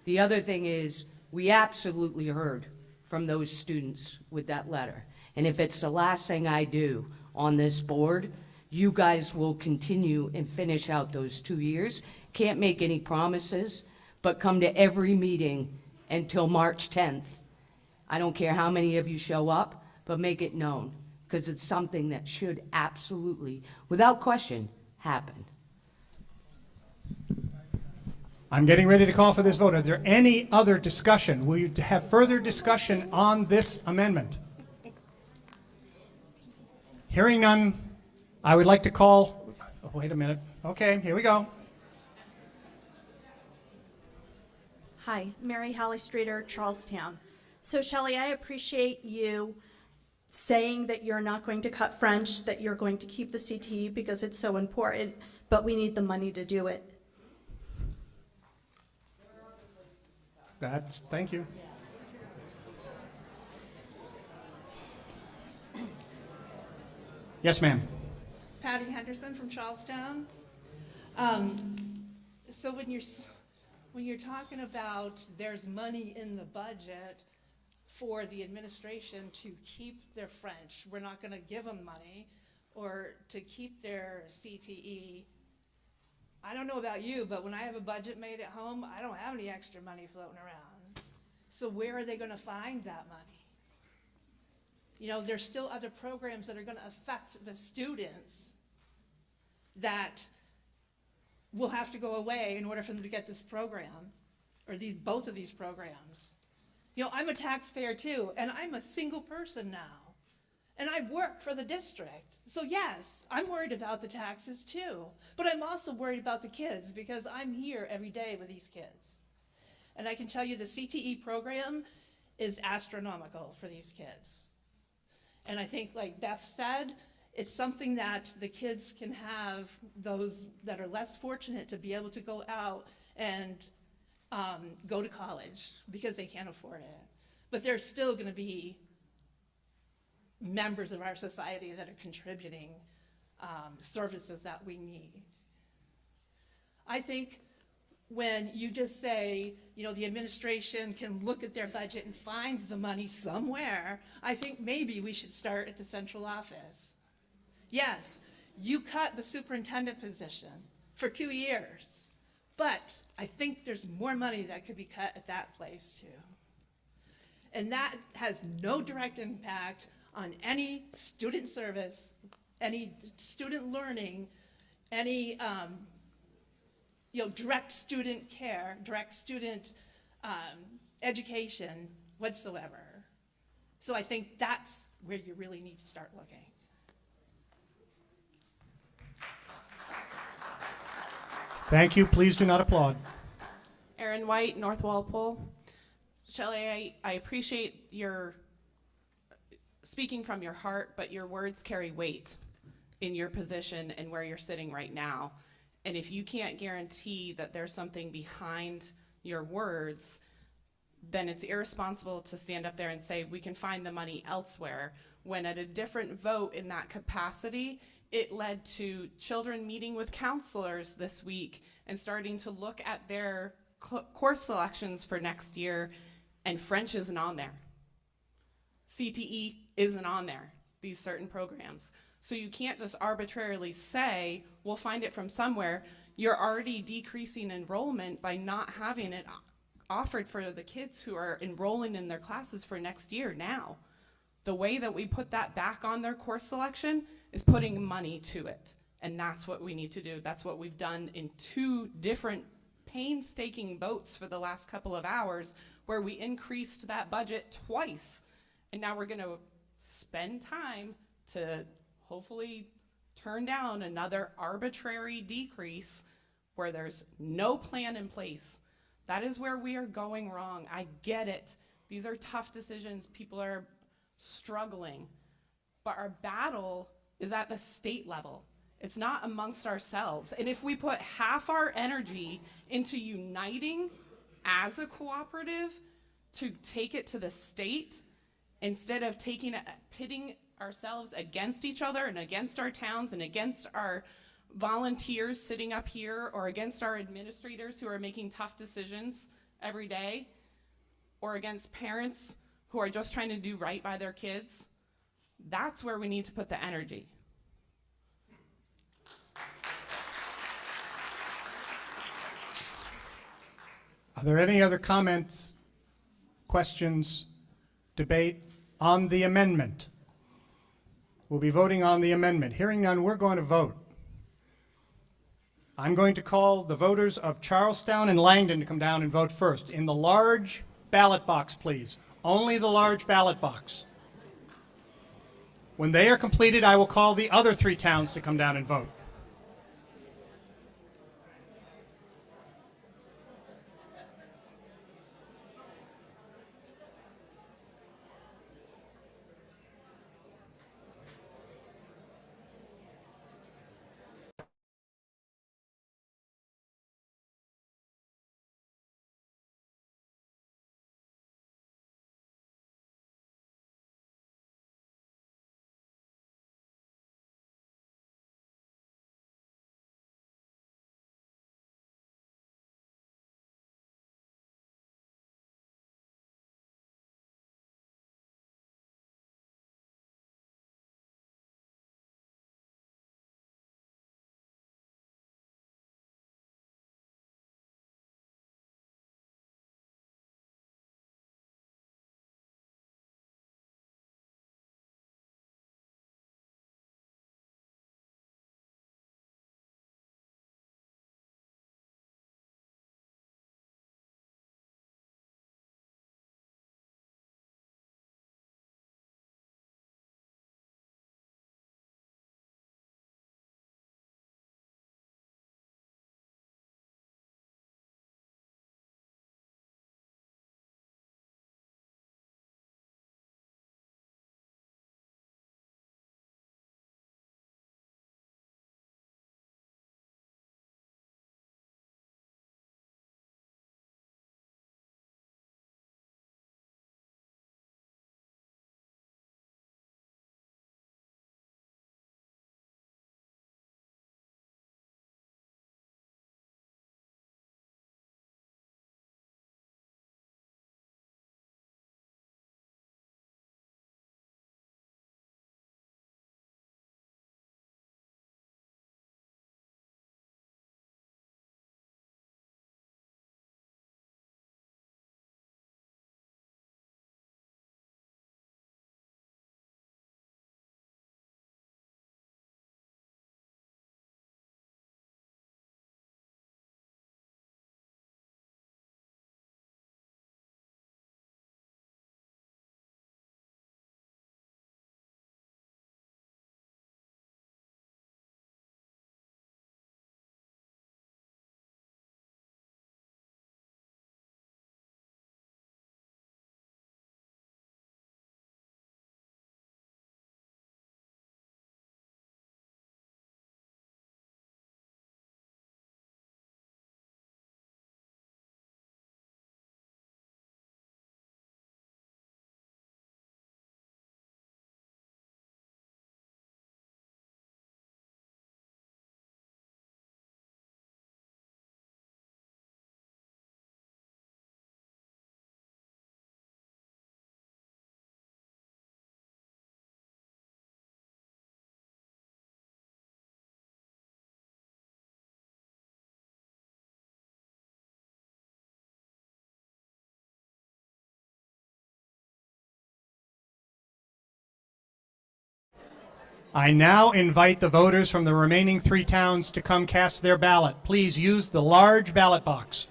the other thing is, we absolutely heard from those students with that letter. And if it's the last thing I do on this board, you guys will continue and finish out those 2 years. Can't make any promises, but come to every meeting until March 10th. I don't care how many of you show up, but make it known, because it's something that should absolutely, without question, happen. I'm getting ready to call for this vote. Is there any other discussion? Will you have further discussion on this amendment? Hearing none, I would like to call, oh, wait a minute. Okay, here we go. Hi, Mary Hallie Streeter, Charlestown. So Shelley, I appreciate you saying that you're not going to cut French, that you're going to keep the CTE because it's so important, but we need the money to do it. Thank you. Yes, ma'am. Patty Henderson from Charlestown. So when you're talking about there's money in the budget for the administration to keep their French, we're not going to give them money, or to keep their CTE. I don't know about you, but when I have a budget made at home, I don't have any extra money floating around. So where are they going to find that money? You know, there's still other programs that are going to affect the students that will have to go away in order for them to get this program, or both of these programs. You know, I'm a taxpayer too, and I'm a single person now. And I work for the district. So yes, I'm worried about the taxes too. But I'm also worried about the kids because I'm here every day with these kids. And I can tell you the CTE program is astronomical for these kids. And I think, like Beth said, it's something that the kids can have, those that are less fortunate, to be able to go out and go to college because they can't afford it. But they're still going to be members of our society that are contributing services that we need. I think when you just say, you know, the administration can look at their budget and find the money somewhere, I think maybe we should start at the central office. Yes, you cut the superintendent position for 2 years, but I think there's more money that could be cut at that place too. And that has no direct impact on any student service, any student learning, any direct student care, direct student education whatsoever. So I think that's where you really need to start looking. Thank you. Please do not applaud. Erin White, North Walpole. Shelley, I appreciate your speaking from your heart, but your words carry weight in your position and where you're sitting right now. And if you can't guarantee that there's something behind your words, then it's irresponsible to stand up there and say we can find the money elsewhere, when at a different vote in that capacity, it led to children meeting with counselors this week and starting to look at their course selections for next year, and French isn't on there. CTE isn't on there, these certain programs. So you can't just arbitrarily say, we'll find it from somewhere. You're already decreasing enrollment by not having it offered for the kids who are enrolling in their classes for next year now. The way that we put that back on their course selection is putting money to it. And that's what we need to do. That's what we've done in 2 different painstaking votes for the last couple of hours, where we increased that budget twice. And now we're going to spend time to hopefully turn down another arbitrary decrease where there's no plan in place. That is where we are going wrong. I get it. These are tough decisions. People are struggling. But our battle is at the state level. It's not amongst ourselves. And if we put half our energy into uniting as a cooperative to take it to the state, instead of pitting ourselves against each other and against our towns and against our volunteers sitting up here, or against our administrators who are making tough decisions every day, or against parents who are just trying to do right by their kids, that's where we need to put the energy. Are there any other comments, questions, debate on the amendment? We'll be voting on the amendment. Hearing none, we're going to vote. I'm going to call the voters of Charlestown and Langdon to come down and vote first. In the large ballot box, please. Only the large ballot box. When they are completed, I will call the other 3 towns to come down and vote. I now invite the voters from the remaining 3 towns to come cast their ballot. Please use the large ballot box.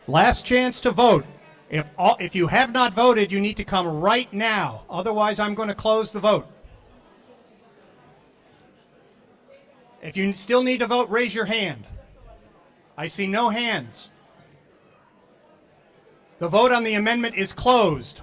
Last chance to vote. If you have not voted, you need to come right now. Otherwise, I'm going to close the vote. If you still need to vote, raise your hand. I see no hands. The vote on the amendment is closed.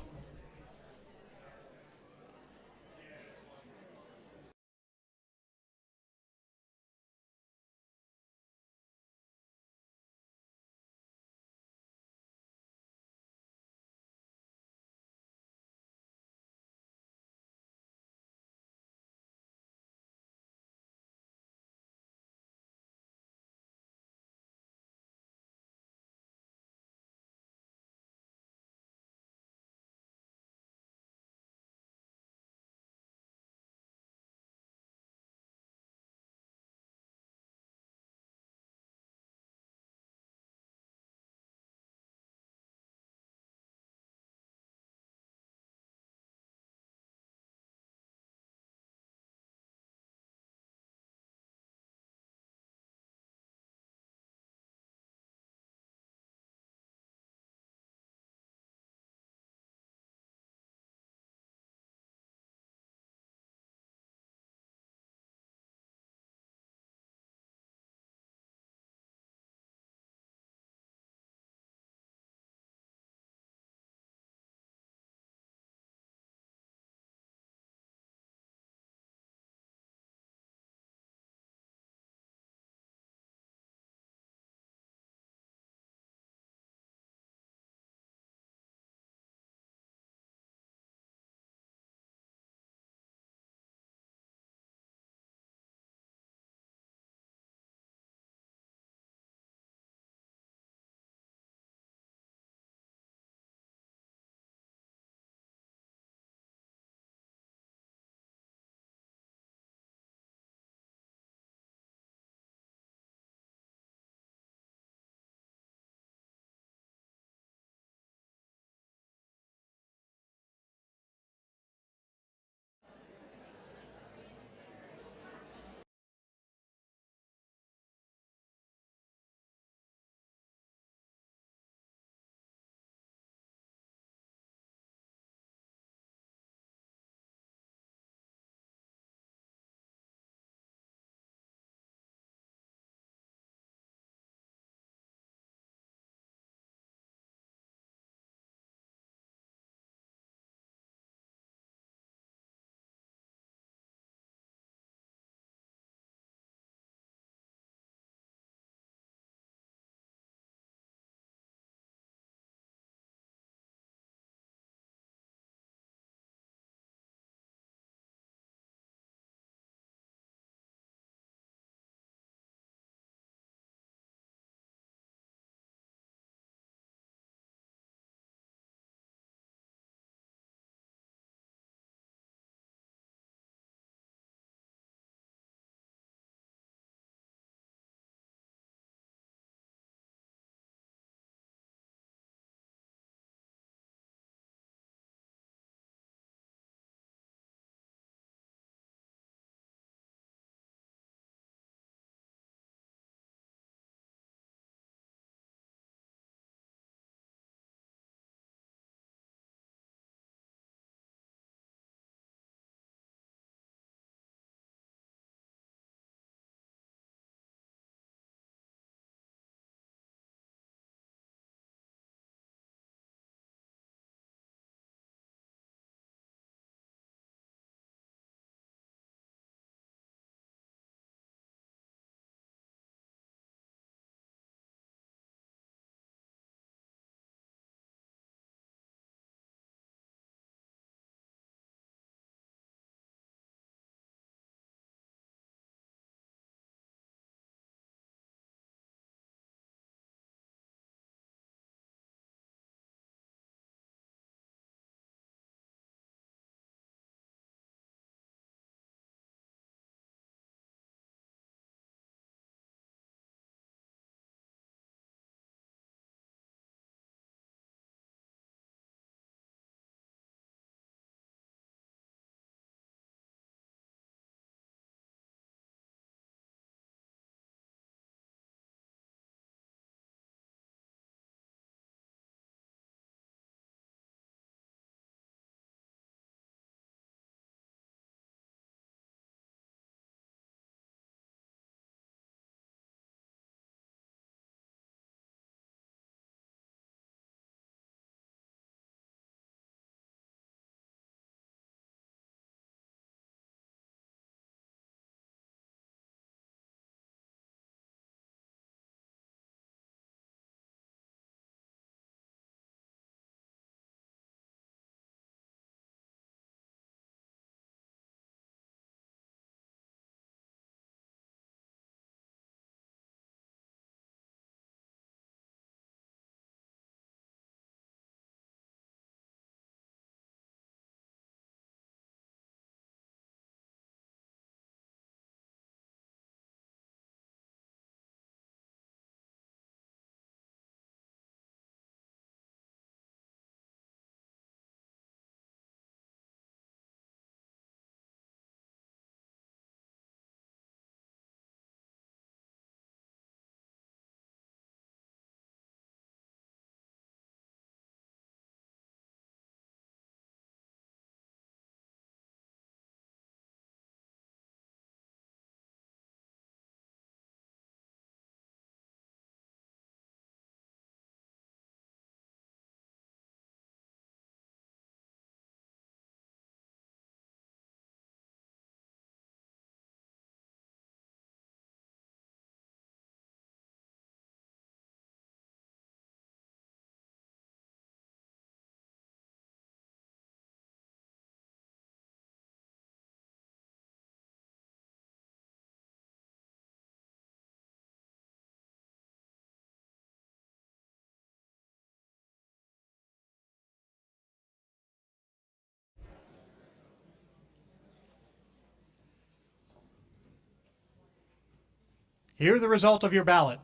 Hear the result of your ballot.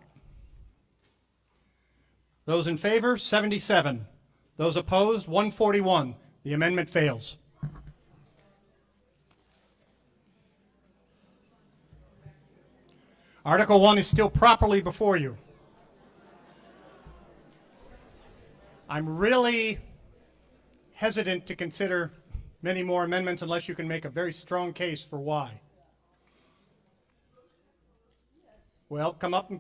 Those in favor, 77. Those opposed, 141. The amendment fails. Article 1 is still properly before you. I'm really hesitant to consider many more amendments unless you can make a very strong case for why. Well, come up and...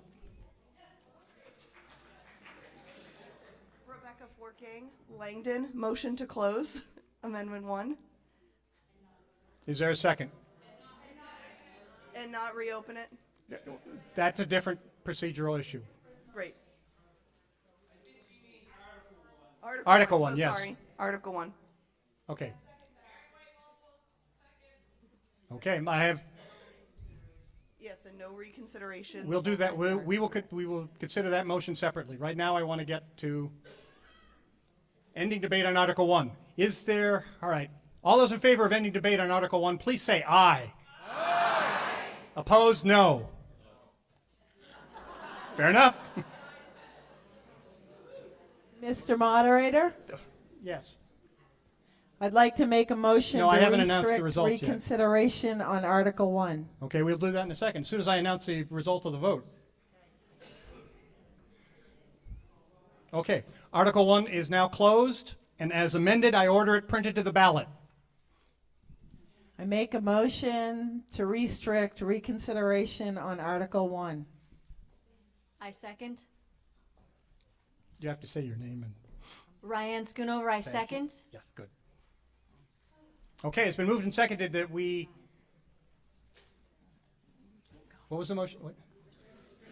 Rebecca Forking, Langdon, motion to close, Amendment 1. Is there a second? And not reopen it? That's a different procedural issue. Great. Article 1, one, so yes. Sorry, Article 1. Okay. Okay, I have... Yes, and no reconsideration. We'll do that. We will consider that motion separately. Right now, I want to get to ending debate on Article 1. Is there... All right. All those in favor of ending debate on Article 1, please say aye. Aye. Opposed, no. Fair enough. Mr. Moderator, Yes. I'd like to make a motion No, I to haven't announced the restrict results yet. reconsideration on Article 1. Okay, we'll do that in a second, as soon as I announce the result of the vote. Okay, Article 1 is now closed, and as amended, I order it printed to the ballot. I make a motion to restrict reconsideration on Article 1. I second. You have to say your name and... Ryan Schoonover, I Thank you. second. Yes, good. Okay, it's been moved and seconded that we... What was the motion? What?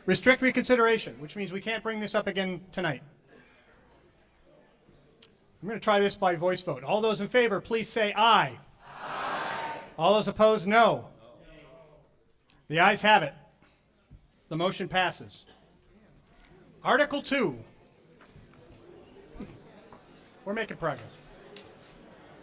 Restrict reconsideration, which means we can't bring this up again tonight. I'm going to try this by voice vote. All those in favor, please say aye. Aye. All those opposed, no. The ayes have it. The motion passes. Article 2. We're making progress.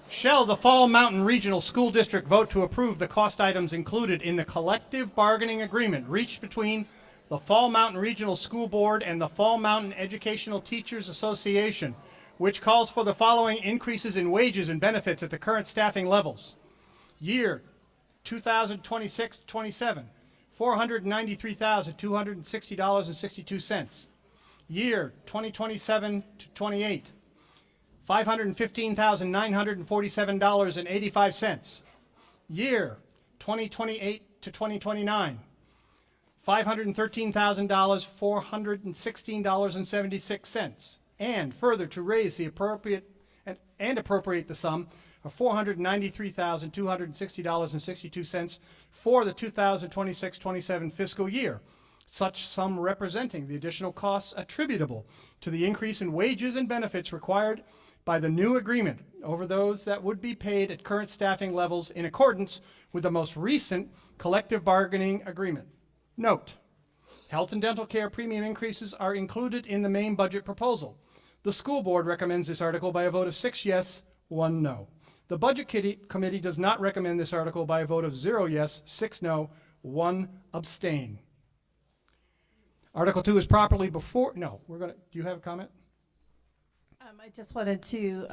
Shall the Fall Mountain Regional School District vote to approve the cost items included in the collective bargaining agreement reached between the Fall Mountain Regional School Board and the Fall Mountain Educational Teachers Association, which calls for the following increases in wages and benefits at the current staffing levels. Year 2026-27, $493,260.62. Year 2027-28, $515,947.85. Year 2028 to 2029, $513,416.76. And further to raise the appropriate and appropriate the sum of $493,260.62 for the 2026-27 fiscal year, such sum representing the additional costs attributable to the increase in wages and benefits required by the new agreement over those that would be paid at current staffing levels in accordance with the most recent collective bargaining agreement. Note, health and dental care premium increases are included in the main budget proposal. The school board recommends this article by a vote of 6 yes, 1 no. The budget committee does not recommend this article by a vote of 0 yes, 6 no, 1 abstain. Article 2 is properly before, no, we're going to, do you have a comment? I just wanted to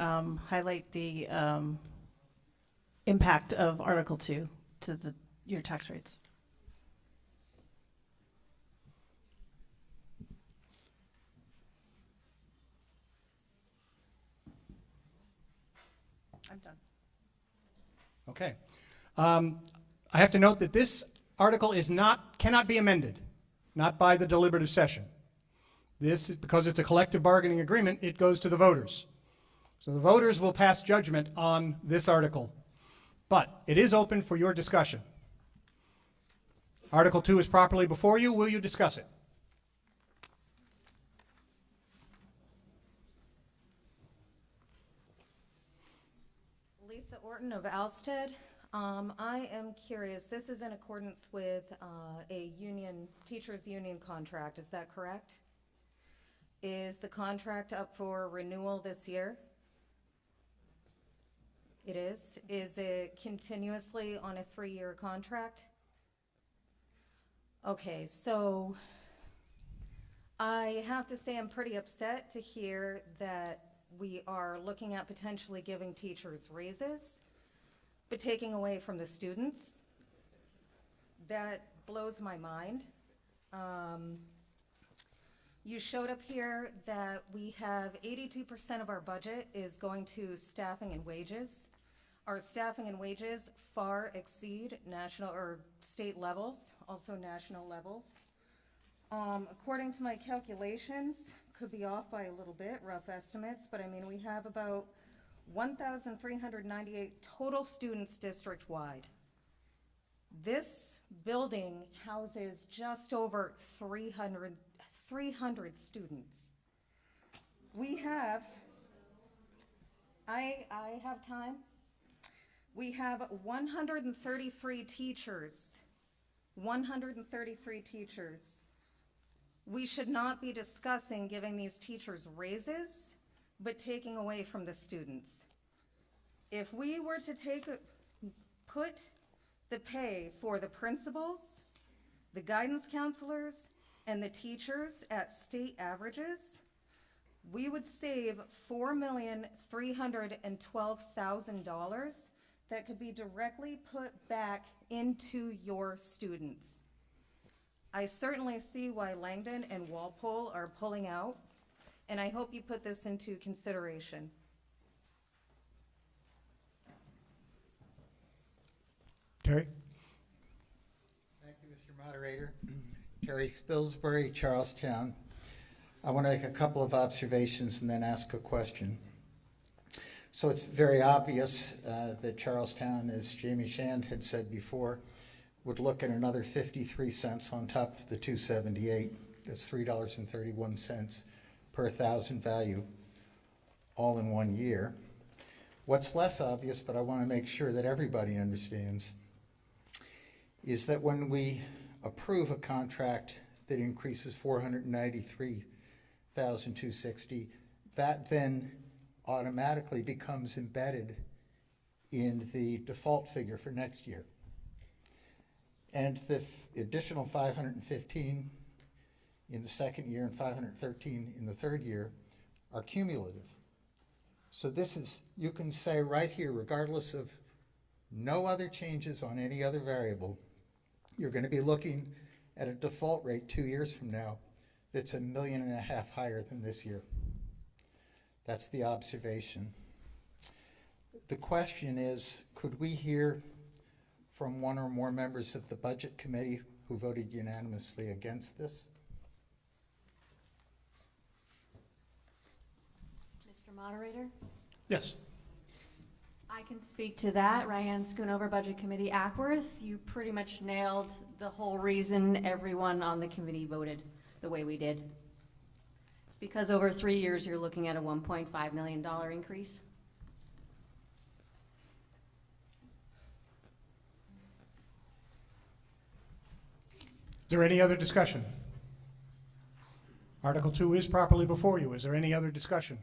highlight the impact of Article 2 to your tax rates. I'm done. Okay. I have to note that this article cannot be amended, not by the deliberative session. This is because it's a collective bargaining agreement, it goes to the voters. So the voters will pass judgment on this article. But it is open for your discussion. Article 2 is properly before you. Will you discuss it? Lisa Orton of Alsted. I am curious, this is in accordance with a teachers union contract, is that correct? Is the contract up for renewal this year? It is. Is it continuously on a 3-year contract? Okay, so I have to say I'm pretty upset to hear that we are looking at potentially giving teachers raises, but taking away from the students. That blows my mind. You showed up here that we have 82% of our budget is going to staffing and wages. Our staffing and wages far exceed national or state levels, also national levels. According to my calculations, could be off by a little bit, rough estimates, but I mean, we have about 1,398 total students district-wide. This building houses just over 300 students. We have, I have time. We have 133 teachers. 133 teachers. We should not be discussing giving these teachers raises, but taking away from the students. If we were to put the pay for the principals, the guidance counselors, and the teachers at state averages, we would save $4,312,000 that could be directly put back into your students. I certainly see why Langdon and Walpole are pulling out, and I hope you put this into consideration. Terry? Thank you, Mr. Moderator. Terry Spilsbury, Charlestown. I want to make a couple of observations and then ask a question. So it's very obvious that Charlestown, as Jamie Shand had said before, would look at another 53 cents on top of the 278. That's $3.31 per thousand value, all in 1 year. What's less obvious, but I want to make sure that everybody understands, is that when we approve a contract that increases $493,260, that then automatically becomes embedded in the default figure for next year. And the additional 515 in the second year and 513 in the third year are cumulative. So this is, you can say right here, regardless of no other changes on any other variable, you're going to be looking at a default rate 2 years from now that's $1.5 million higher than this year. That's the observation. The question is, could we hear from one or more members of the Budget Committee who voted unanimously against this? Mr. Moderator? Yes. I can speak to that. Ryan Schoonover, Budget Committee, Ackworth. You pretty much nailed the whole reason everyone on the committee voted the way we did. Because over 3 years, you're looking at a $1.5 million increase. Is there any other discussion? Article 2 is properly before you. Is there any other discussion?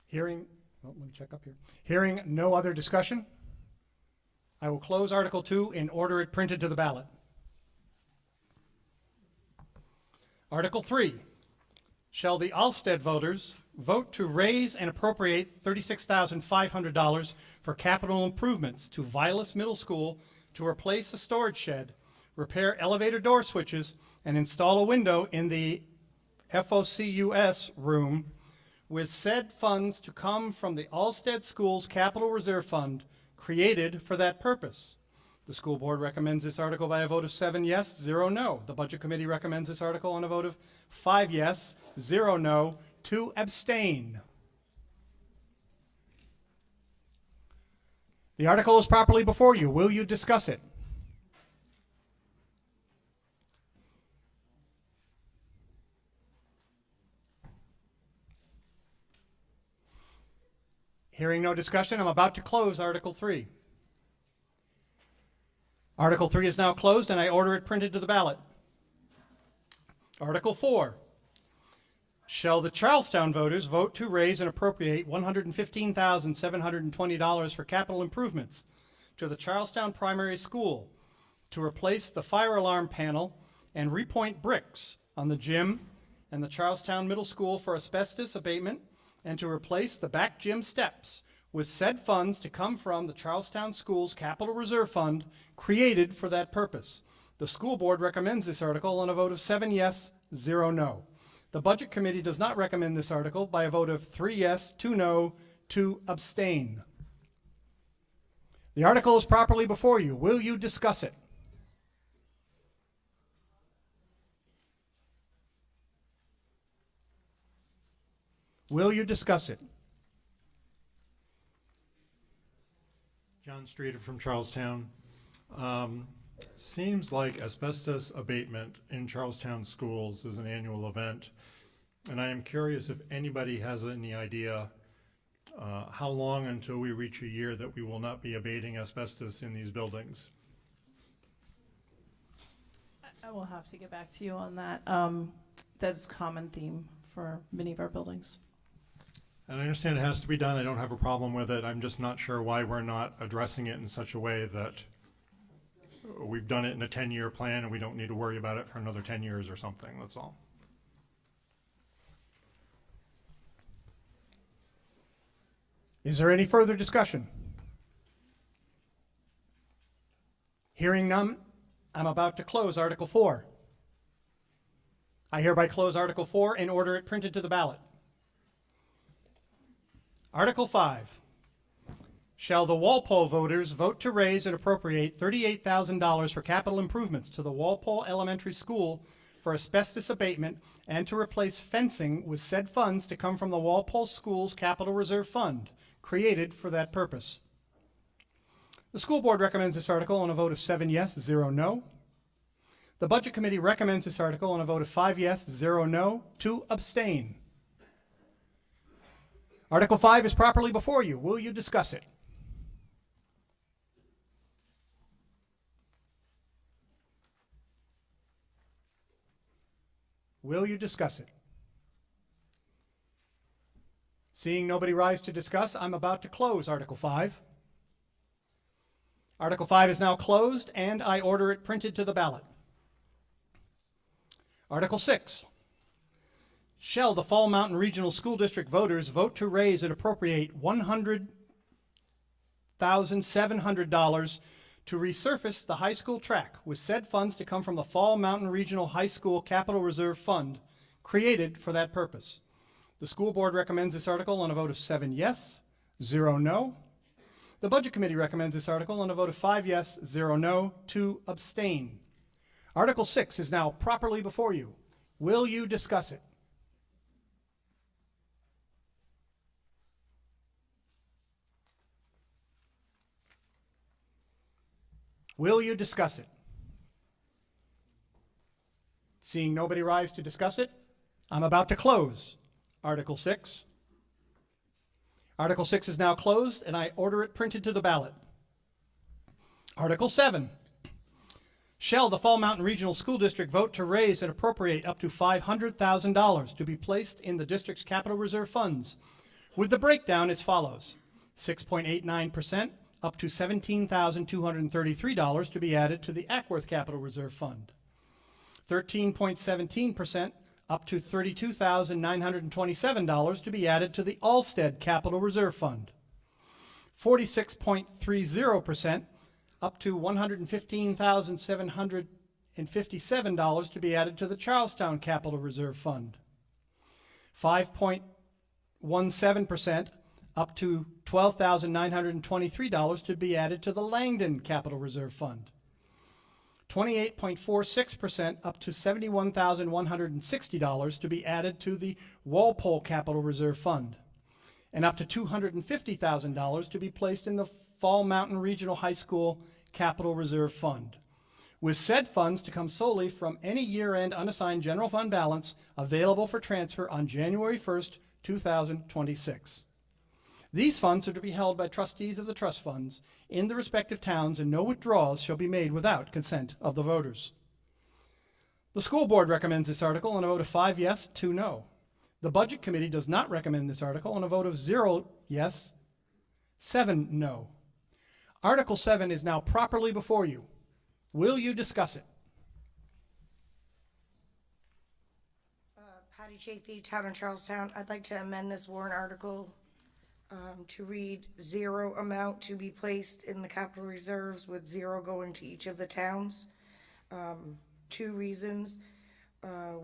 Hearing, oh, let me check up here. Hearing no other discussion, I will close Article 2 and order it printed to the ballot. Article 3, shall the Alstead voters vote to raise and appropriate $36,500 for capital improvements to Vilas Middle School to replace a storage shed, repair elevator door switches, and install a window in the FOCUS room, with said funds to come from the Alstead Schools Capital Reserve Fund created for that purpose. The school board recommends this article by a vote of 7 yes, 0 no. The Budget Committee recommends this article on a vote of 5 yes, 0 no, 2 abstain. The article is properly before you. Will you discuss it? Hearing no discussion, I'm about to close Article 3. Article 3 is now closed, and I order it printed to the ballot. Article 4. Shall the Charlestown voters vote to raise and appropriate $115,720 for capital improvements to the Charlestown Primary School to replace the fire alarm panel and repoint bricks on the gym and the Charlestown Middle School for asbestos abatement, and to replace the back gym steps with said funds to come from the Charlestown Schools Capital Reserve Fund created for that purpose. The school board recommends this article on a vote of 7 yes, 0 no. The Budget Committee does not recommend this article by a vote of 3 yes, 2 no, 2 abstain. The article is properly before you. Will you discuss it? Will you discuss it? John Streeter from Charlestown. Seems like asbestos abatement in Charlestown schools is an annual event, and I am curious if anybody has any idea how long until we reach a year that we will not be abating asbestos in these buildings. I will have to get back to you on that. That is a common theme for many of our buildings. And I understand it has to be done. I don't have a problem with it. I'm just not sure why we're not addressing it in such a way that we've done it in a 10-year plan and we don't need to worry about it for another 10 years or something. That's all. Is there any further discussion? Hearing none, I'm about to close Article 4. I hereby close Article 4 and order it printed to the ballot. Article 5. Shall the Walpole voters vote to raise and appropriate $38,000 for capital improvements to the Walpole Elementary School for asbestos abatement and to replace fencing with said funds to come from the Walpole Schools Capital Reserve Fund, created for that purpose? The school board recommends this article on a vote of 7 yes, 0 no. The Budget Committee recommends this article on a vote of 5 yes, 0 no, 2 abstain. Article 5 is properly before you. Will you discuss it? Will you discuss it? Seeing nobody rise to discuss, I'm about to close Article 5. Article 5 is now closed, and I order it printed to the ballot. Article 6. Shall the Fall Mountain Regional School District voters vote to raise and appropriate $100,700 to resurface the high school track with said funds to come from the Fall Mountain Regional High School Capital Reserve Fund, created for that purpose? The school board recommends this article on a vote of 7 yes, 0 no. The Budget Committee recommends this article on a vote of 5 yes, 0 no, 2 abstain. Article 6 is now properly before you. Will you discuss it? Will you discuss it? Seeing nobody rise to discuss it, I'm about to close Article 6. Article 6 is now closed, and I order it printed to the ballot. Article 7. Shall the Fall Mountain Regional School District vote to raise and appropriate up to $500,000 to be placed in the district's capital reserve funds, with the breakdown as follows: 6.89% up to $17,233 to be added to the Ackworth Capital Reserve Fund, 13.17% up to $32,927 to be added to the Allstead Capital Reserve Fund, 46.30% up to $115,757 to be added to the Charlestown Capital Reserve Fund, 5.17% up to $12,923 to be added to the Langdon Capital Reserve Fund, 28.46% up to $71,160 to be added to the Walpole Capital Reserve Fund, and up to $250,000 to be placed in the Fall Mountain Regional High School Capital Reserve Fund, with said funds to come solely from any year-end unassigned general fund balance available for transfer on January 1st, 2026. These funds are to be held by trustees of the trust funds in the respective towns, and no withdrawals shall be made without consent of the voters. The school board recommends this article on a vote of 5 yes, 2 no. The Budget Committee does not recommend this article on a vote of 0 yes, 7 no. Article 7 is now properly before you. Will you discuss it? Patty Chafee, Town of Charlestown. I'd like to amend this warrant article to read 0 amount to be placed in the capital reserves with 0 going to each of the towns. 2 reasons.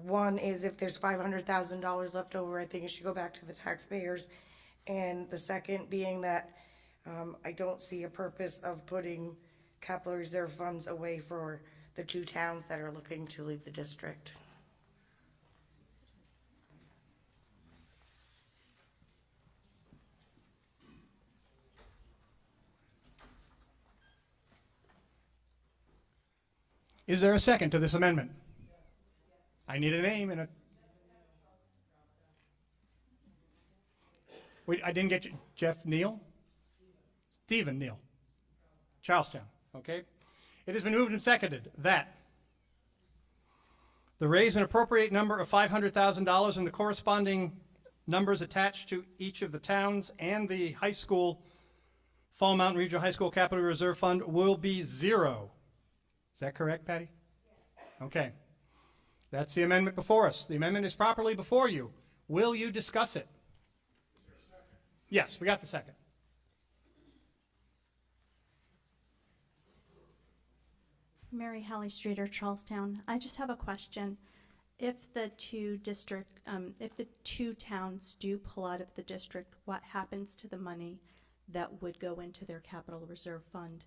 One is if there's $500,000 left over, I think it should go back to the taxpayers. And the second being that I don't see a purpose of putting capital reserve funds away for the 2 towns that are looking to leave the district. Is there a second to this amendment? I need a name and a... Wait, I didn't get you. Jeff Neal? Stephen Neal. Charlestown, okay? It has been moved and seconded that the raise and appropriate number of $500,000 and the corresponding numbers attached to each of the towns and the high school, Fall Mountain Regional High School Capital Reserve Fund will be 0. Is that correct, Patty? Okay. That's the amendment before us. The amendment is properly before you. Will you discuss it? Yes, we got the second. Mary Hallie Streeter, Charlestown. I just have a question. If the two towns do pull out of the district, what happens to the money that would go into their capital reserve fund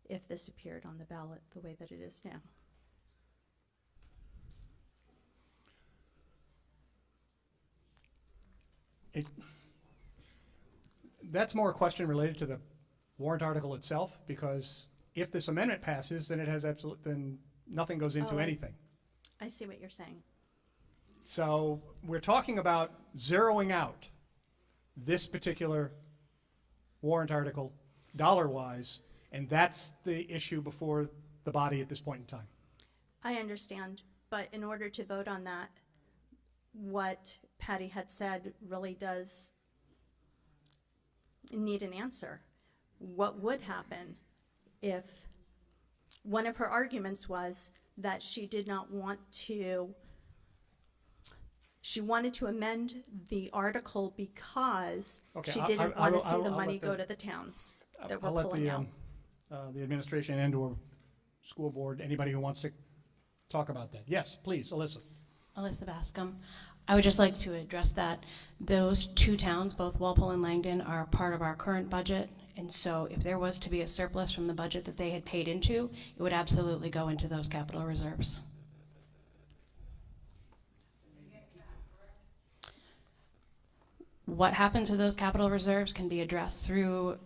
if this appeared on the ballot the way that it is now? That's more a question related to the warrant article itself, because if this amendment passes, then it has then nothing goes into anything. I see what you're saying. So we're talking about zeroing out this particular warrant article dollar-wise, and that's the issue before the body at this point in time. I understand, but in order to vote on that, what Patty had said really does need an answer. What would happen if one of her arguments was that she did not want to, she wanted to amend the article because she didn't want to see the money go to the towns that were pulling out. The administration and or school board, anybody who wants to talk about that. Yes, please, Alyssa. Alyssa Bascom. I would just like to address that. Those 2 towns, both Walpole and Langdon, are part of our current budget, and so if there was to be a surplus from the budget that they had paid into, it would absolutely go into those capital reserves. What happens to those capital reserves can be addressed through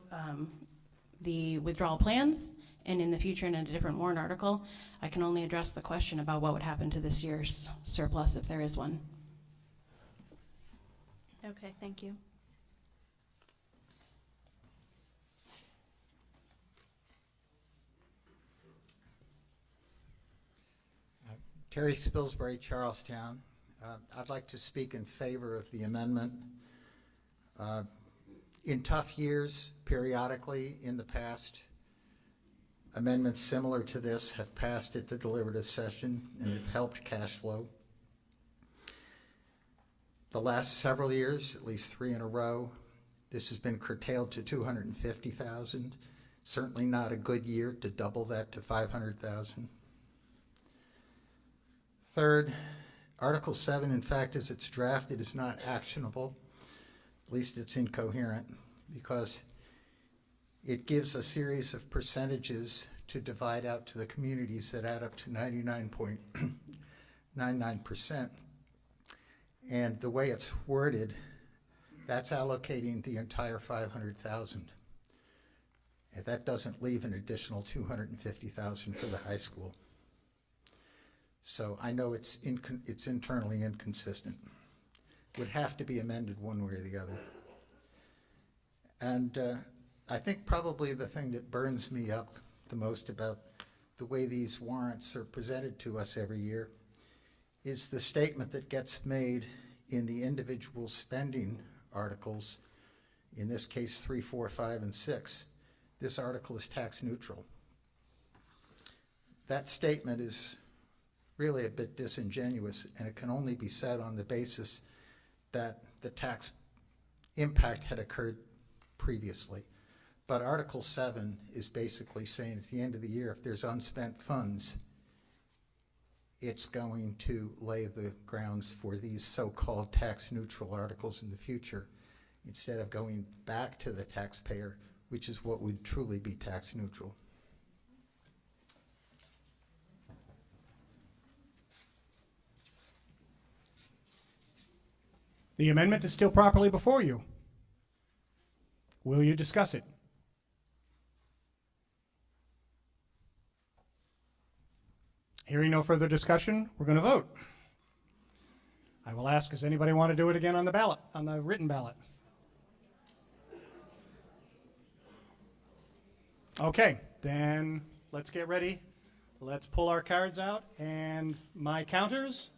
the withdrawal plans, and in the future in a different warrant article. I can only address the question about what would happen to this year's surplus if there is one. Okay, thank you. Terry Spilsbury, Charlestown. I'd like to speak in favor of the amendment. In tough years, periodically in the past, amendments similar to this have passed at the deliberative session and have helped cash flow. The last several years, at least 3 in a row, this has been curtailed to $250,000. Certainly not a good year to double that to $500,000. Third, Article 7, in fact, as it's drafted, is not actionable. At least it's incoherent, because it gives a series of percentages to divide out to the communities that add up to 99.99%. And the way it's worded, that's allocating the entire $500,000. And that doesn't leave an additional $250,000 for the high school. So I know it's internally inconsistent. Would have to be amended one way or the other. And I think probably the thing that burns me up the most about the way these warrants are presented to us every year is the statement that gets made in the individual spending articles, in this case 3, 4, 5, and 6, this article is tax neutral. That statement is really a bit disingenuous, and it can only be said on the basis that the tax impact had occurred previously. But Article 7 is basically saying at the end of the year, if there's unspent funds, it's going to lay the grounds for these so-called tax neutral articles in the future, instead of going back to the taxpayer, which is what would truly be tax neutral. The amendment is still properly before you. Will you discuss it? Hearing no further discussion, we're going to vote. I will ask, does anybody want to do it again on the ballot, on the written ballot? Okay, then let's get ready. Let's pull our cards out and my counters.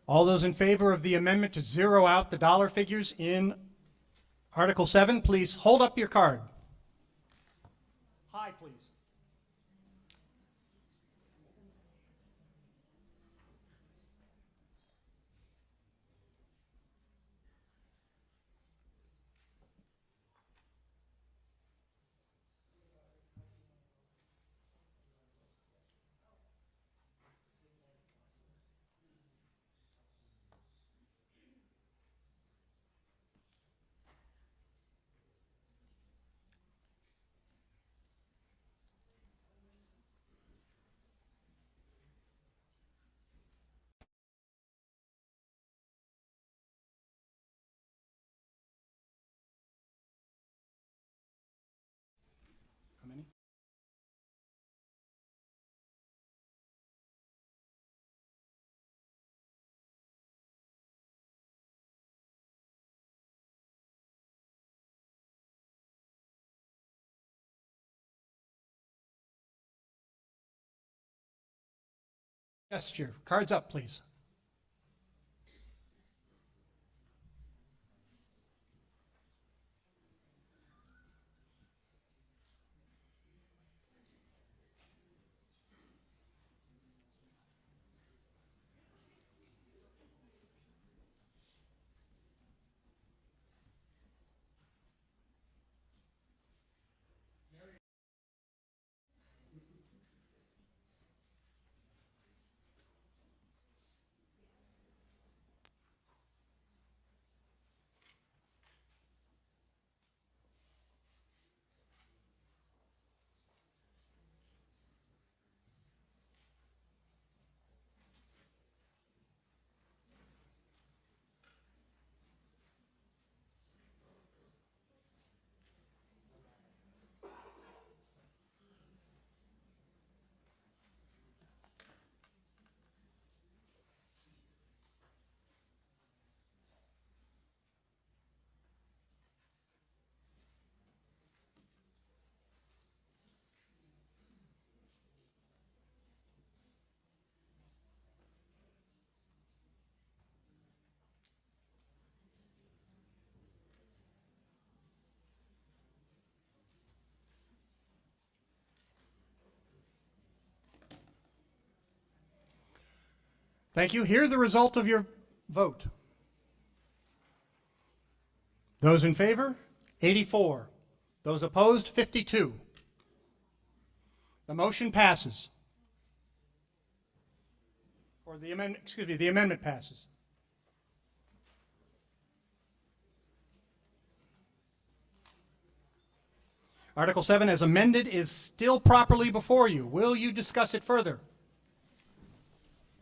All those in favor of the amendment to zero out the dollar figures in Article 7, please hold up your card. High, please. How many? Gesture. Cards up, please. Thank you. Here's the result of your vote. Those in favor, 84. Those opposed, 52. The motion passes. Or the amendment, excuse me, the amendment passes. Article 7 as amended is still properly before you. Will you discuss it further?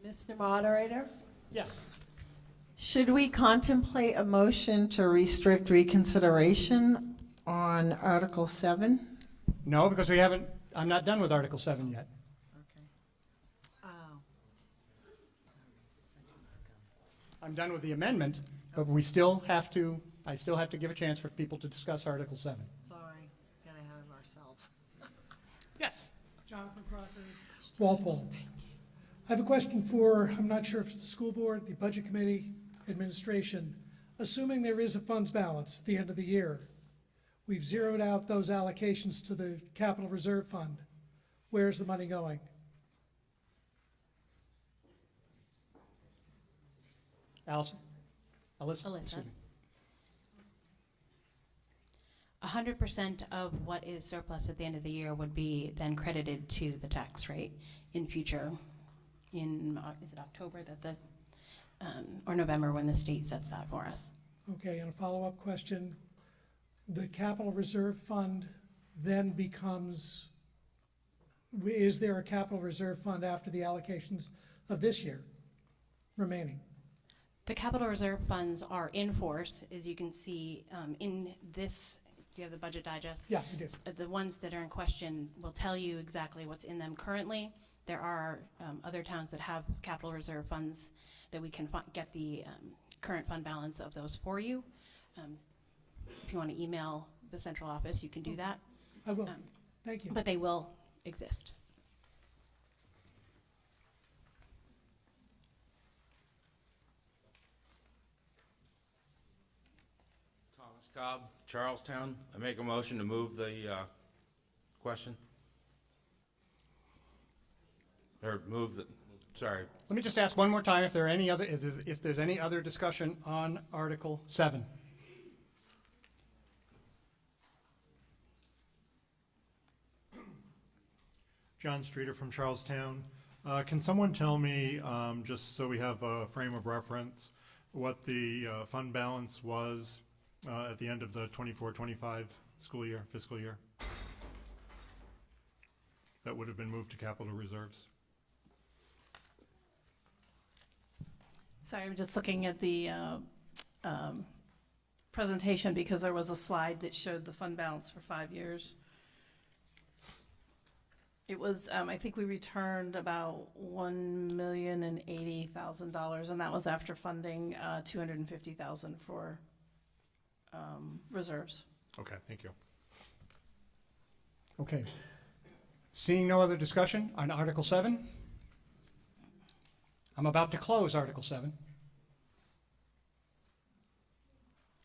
Mr. Moderator? Yes. Should we contemplate a motion to restrict reconsideration on Article 7? No, because I'm not done with Article 7 yet. I'm done with the amendment, but I still have to give a chance for people to discuss Article 7. Sorry, got ahead of ourselves. Yes. Jonathan Crocker, Walpole. I have a question for, I'm not sure if it's the school board, the budget committee, administration. Assuming there is a funds balance at the end of the year, we've zeroed out those allocations to the capital reserve fund. Where's the money going? Allison? Alyssa? Alyssa. Excuse me. 100% of what is surplus at the end of the year would be then credited to the tax rate in future, is it October that or November when the state sets that for us. Okay, and a follow-up question. The capital reserve fund then becomes, is there a capital reserve fund after the allocations of this year remaining? The capital reserve funds are in force, as you can see in this. Do you have the budget digest? Yeah, I do. The ones that are in question will tell you exactly what's in them currently. There are other towns that have capital reserve funds that we can get the current fund balance of those for you. If you want to email the central office, you can do that. I will. Thank you. But they will exist. Thomas Cobb, Charlestown. I make a motion to move the question. Or move the, sorry. Let me just ask one more time if there are any other, if there's any other discussion on Article 7. John Streeter from Charlestown. Can someone tell me, just so we have a frame of reference, what the fund balance was at the end of the 24-25 school year, fiscal year? That would have been moved to capital reserves. Sorry, I'm just looking at the presentation because there was a slide that showed the fund balance for 5 years. It was, I think we returned about $1,080,000, and that was after funding $250,000 for reserves. Okay, thank you. Okay. Seeing no other discussion on Article 7, I'm about to close Article 7.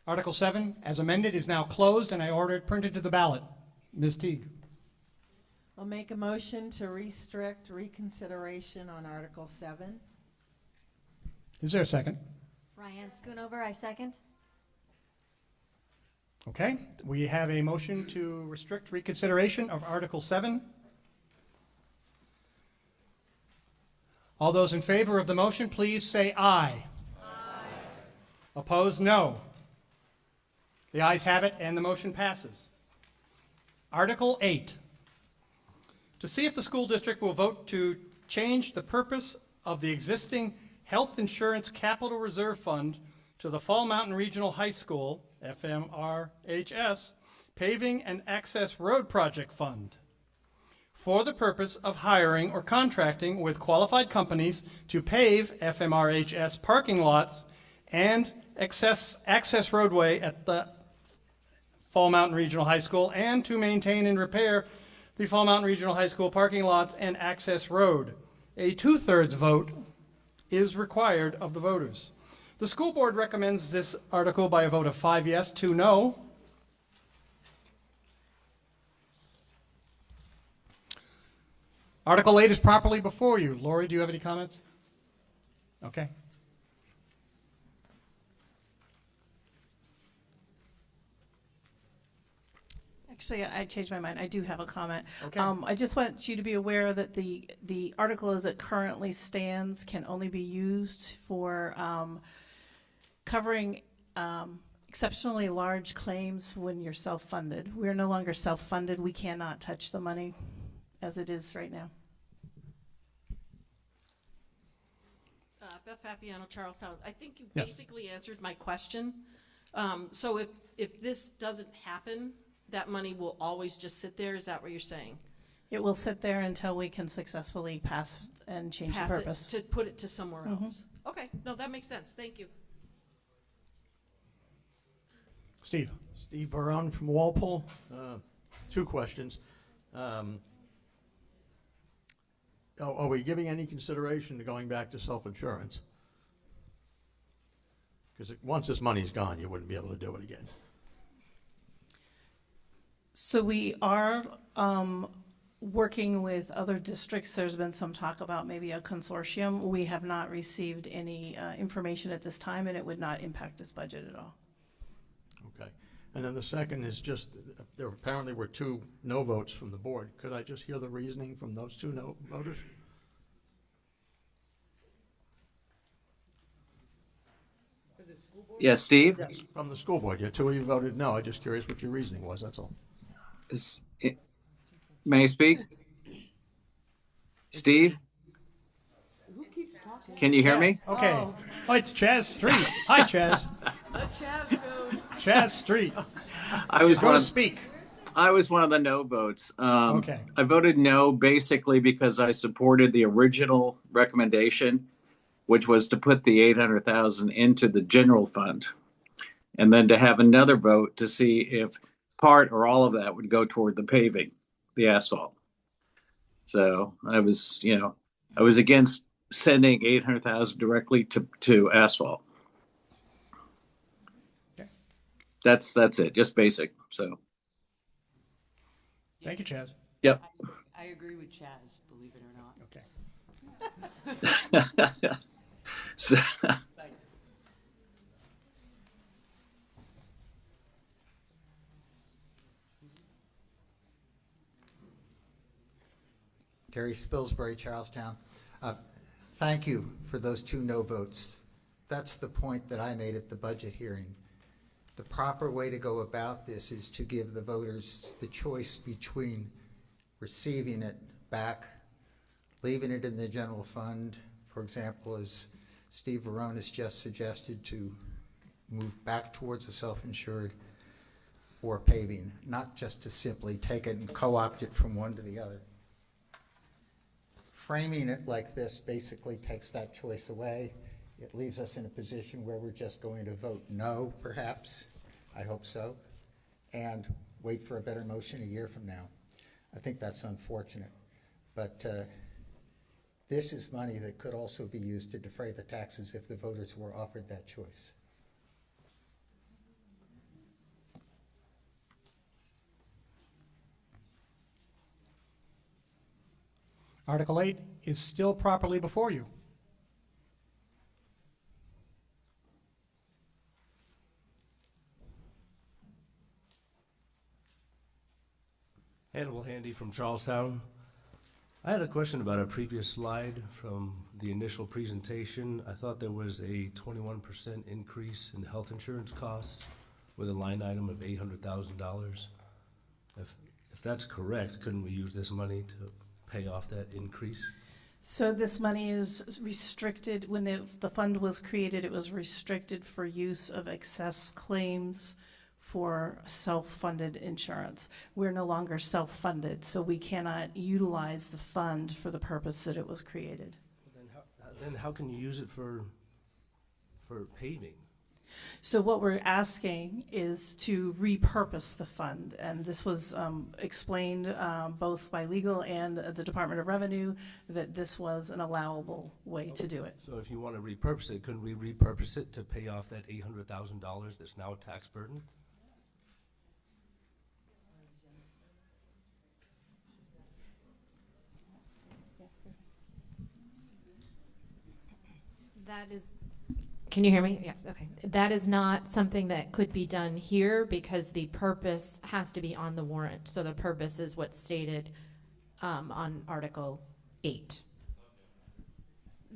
Article 7, as amended, is now closed, and I order it printed to the ballot. Ms. Teague. I'll make a motion to restrict reconsideration on Article 7. Is there a second? Ryan Schoonover, I second. Okay. We have a motion to restrict reconsideration of Article 7. All those in favor of the motion, please say aye. Aye. Opposed, no. The ayes have it, and the motion passes. Article 8. To see if the school district will vote to change the purpose of the existing Health Insurance Capital Reserve Fund to the Fall Mountain Regional High School, FMRHS, Paving and Access Road Project Fund, for the purpose of hiring or contracting with qualified companies to pave FMRHS parking lots and access roadway at the Fall Mountain Regional High School, and to maintain and repair the Fall Mountain Regional High School parking lots and access road. A 2/3 vote is required of the voters. The school board recommends this article by a vote of 5 yes, 2 no. Article 8 is properly before you. Lori, do you have any comments? Okay. Actually, I changed my mind. I do have a comment. Okay. I just want you to be aware that the article as it currently stands can only be used for covering exceptionally large claims when you're self-funded. We are no longer self-funded. We cannot touch the money as it is right now. Beth Fapiano, Charlestown. I think you Yes. basically answered my question. So if this doesn't happen, that money will always just sit there? Is that what you're saying? It will sit there until we can successfully pass and change the Pass purpose. it to put it to somewhere Mhm. else? Okay, no, that makes sense. Thank you. Steve. Steve Varone from Walpole. Two questions. Are we giving any consideration to going back to self-insurance? Because once this money's gone, you wouldn't be able to do it again. So we are working with other districts. There's been some talk about maybe a consortium. We have not received any information at this time, and it would not impact this budget at all. Okay. And then the second is just, there apparently were 2 no votes from the board. Could I just hear the reasoning from those 2 no voters? Yes, Steve? Yes, from the school board. 2 of you voted no. I'm just curious what your reasoning was, that's all. May I speak? Steve? Who keeps talking? Can you hear me? Okay. Oh, it's Chaz Street. Hi, Chaz. Let Chaz go. Chaz Street. I was Go one to of, speak. I was one of the no votes. Okay. I voted no basically because I supported the original recommendation, which was to put the 800,000 into the general fund, and then to have another vote to see if part or all of that would go toward the paving, the asphalt. So I was against sending 800,000 directly to asphalt. Okay. That's it, just basic. So. Thank you, Chaz. Yep. I agree with Chaz, believe it or not. Okay. So, Terry Spilsbury, Charlestown. Thank you for those 2 no votes. That's the point that I made at the budget hearing. The proper way to go about this is to give the voters the choice between receiving it back, leaving it in the general fund, for example, as Steve Varone has just suggested, to move back towards a self-insured, or paving, not just to simply take it and co-opt it from one to the other. Framing it like this basically takes that choice away. It leaves us in a position where we're just going to vote no, perhaps, I hope so, and wait for a better motion a year from now. I think that's unfortunate. But this is money that could also be used to defray the taxes if the voters were offered that choice. Article 8 is still properly before you. Hannibal Handy from Charlestown. I had a question about a previous slide from the initial presentation. I thought there was a 21% increase in health insurance costs with a line item of $800,000. If that's correct, couldn't we use this money to pay off that increase? So this money is restricted. When the fund was created, it was restricted for use of excess claims for self-funded insurance. We're no longer self-funded, so we cannot utilize the fund for the purpose that it was created. Then how can you use it for paving? So what we're asking is to repurpose the fund, and this was explained both by legal and the Department of Revenue that this was an allowable way to do it. So if you want to repurpose it, couldn't we repurpose it to pay off that $800,000 that's now a tax burden? That is, can you hear me? Yeah, okay. That is not something that could be done here because the purpose has to be on the warrant. So the purpose is what's stated on Article 8.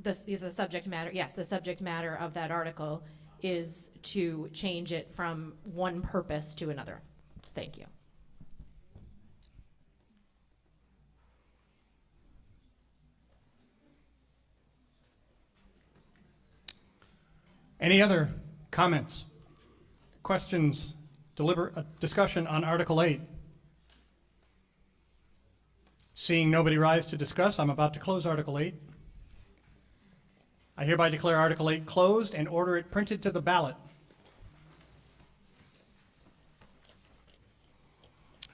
This is the subject matter. Yes, the subject matter of that article is to change it from one purpose to another. Thank you. Any other comments, questions discussion on Article 8? Seeing nobody rise to discuss, I'm about to close Article 8. I hereby declare Article 8 closed and order it printed to the ballot.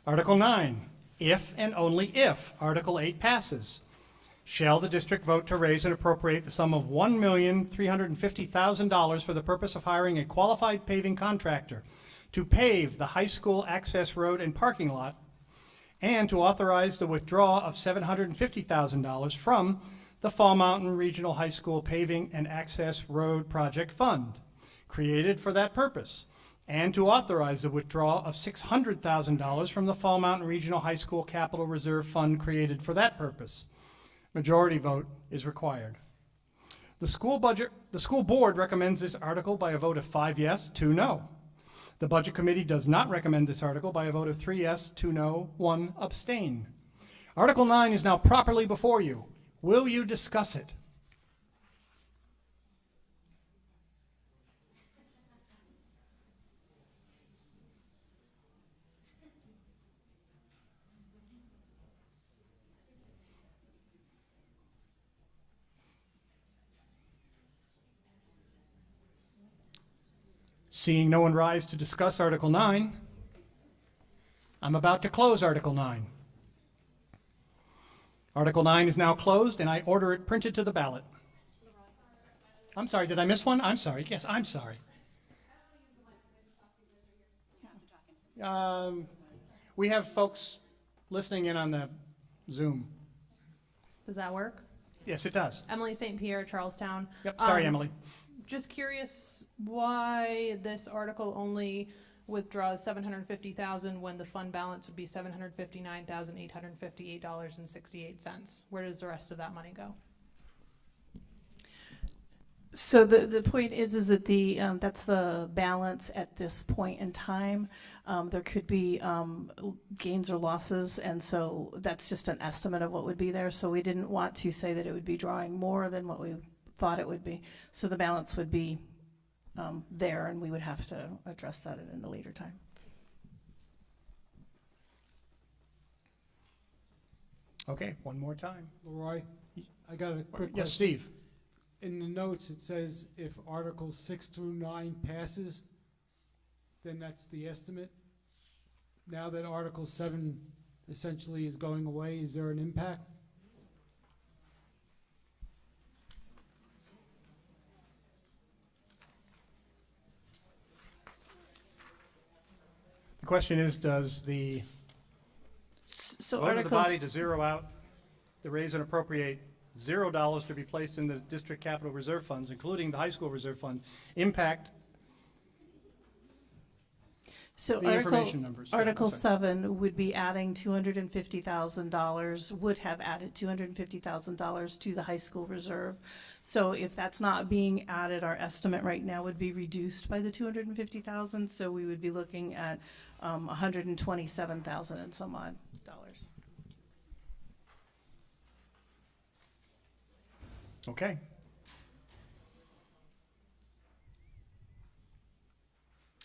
Article 9, if and only if Article 8 passes, shall the district vote to raise and appropriate the sum of $1,350,000 for the purpose of hiring a qualified paving contractor to pave the high school access road and parking lot, and to authorize the withdrawal of $750,000 from the Fall Mountain Regional High School Paving and Access Road Project Fund, created for that purpose, and to authorize the withdrawal of $600,000 from the Fall Mountain Regional High School Capital Reserve Fund, created for that purpose. Majority vote is required. The school board recommends this article by a vote of 5 yes, 2 no. The Budget Committee does not recommend this article by a vote of 3 yes, 2 no, 1 abstain. Article 9 is now properly before you. Will you discuss it? Seeing no one rise to discuss Article 9, I'm about to close Article 9. Article 9 is now closed, and I order it printed to the ballot. I'm sorry, did I miss one? I'm sorry. Yes, I'm sorry. We have folks listening in on the Zoom. Does that work? Yes, it does. Emily St. Pierre, Charlestown. Yep, sorry, Emily. Just curious why this article only withdraws $750,000 when the fund balance would be $759,858.68. Where does the rest of that money go? So the point is that that's the balance at this point in time. There could be gains or losses, and so that's just an estimate of what would be there. So we didn't want to say that it would be drawing more than what we thought it would be. So the balance would be there, and we would have to address that at a later time. Okay, one more time. Leroy, I got a quick question. Yes, Steve. In the notes, it says if Articles 6 through 9 passes, then that's the estimate. Now that Article 7 essentially is going away, is there an impact? The question is, does the vote of the body to zero out the raise and appropriate $0 to be placed in the district capital reserve funds, including the high school reserve fund, impact So the information numbers? Article 7 would be adding $250,000, would have added $250,000 to the high school reserve. So if that's not being added, our estimate right now would be reduced by the $250,000. So we would be looking at $127,000 and some odd dollars. Okay.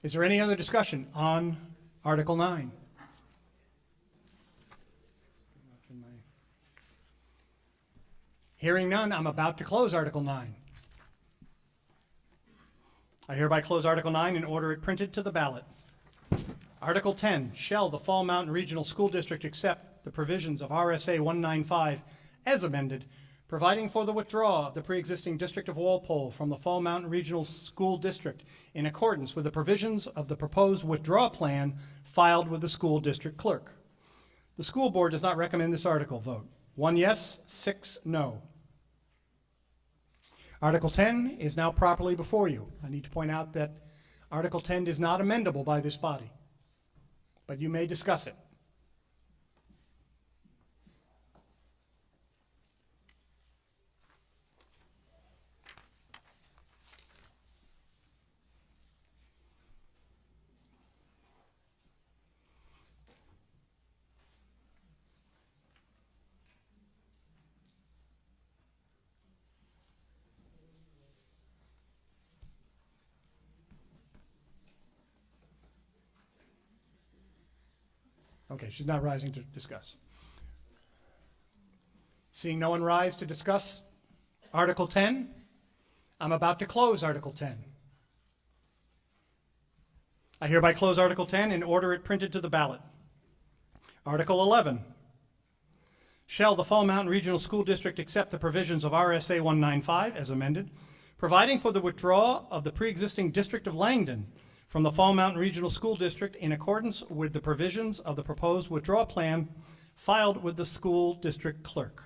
Is there any other discussion on Article 9? Hearing none, I'm about to close Article 9. I hereby close Article 9 and order it printed to the ballot. Article 10, shall the Fall Mountain Regional School District accept the provisions of RSA 195 as amended, providing for the withdrawal of the pre-existing District of Walpole from the Fall Mountain Regional School District in accordance with the provisions of the proposed withdrawal plan filed with the school district clerk. The school board does not recommend this article. Vote 1 yes, 6 no. Article 10 is now properly before you. I need to point out that Article 10 is not amendable by this body, but you may discuss it. Okay, she's not rising to discuss. Seeing no one rise to discuss Article 10, I'm about to close Article 10. I hereby close Article 10 and order it printed to the ballot. Article 11. Shall the Fall Mountain Regional School District accept the provisions of RSA 195 as amended, providing for the withdrawal of the pre-existing District of Langdon from the Fall Mountain Regional School District in accordance with the provisions of the proposed withdrawal plan filed with the school district clerk?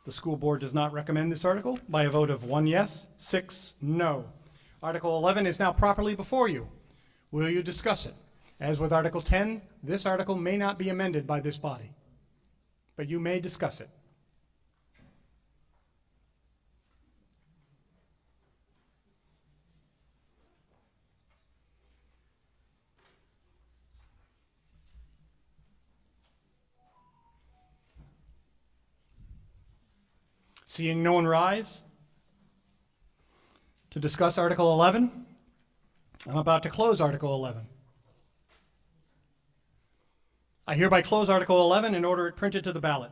The school board does not recommend this article by a vote of 1 yes, 6 no. Article 11 is now properly before you. Will you discuss it? As with Article 10, this article may not be amended by this body, but you may discuss it. Seeing no one rise to discuss Article 11, I'm about to close Article 11. I hereby close Article 11 and order it printed to the ballot.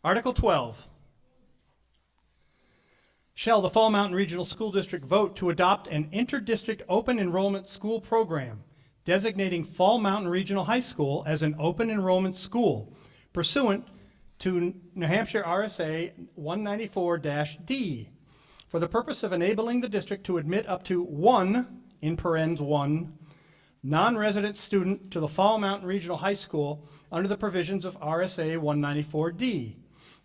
Article 12. Shall the Fall Mountain Regional School District vote to adopt an interdistrict open enrollment school program designating Fall Mountain Regional High School as an open enrollment school pursuant to New Hampshire RSA 194-D for the purpose of enabling the district to admit up to one, in parens one, non-resident student to the Fall Mountain Regional High School under the provisions of RSA 194-D,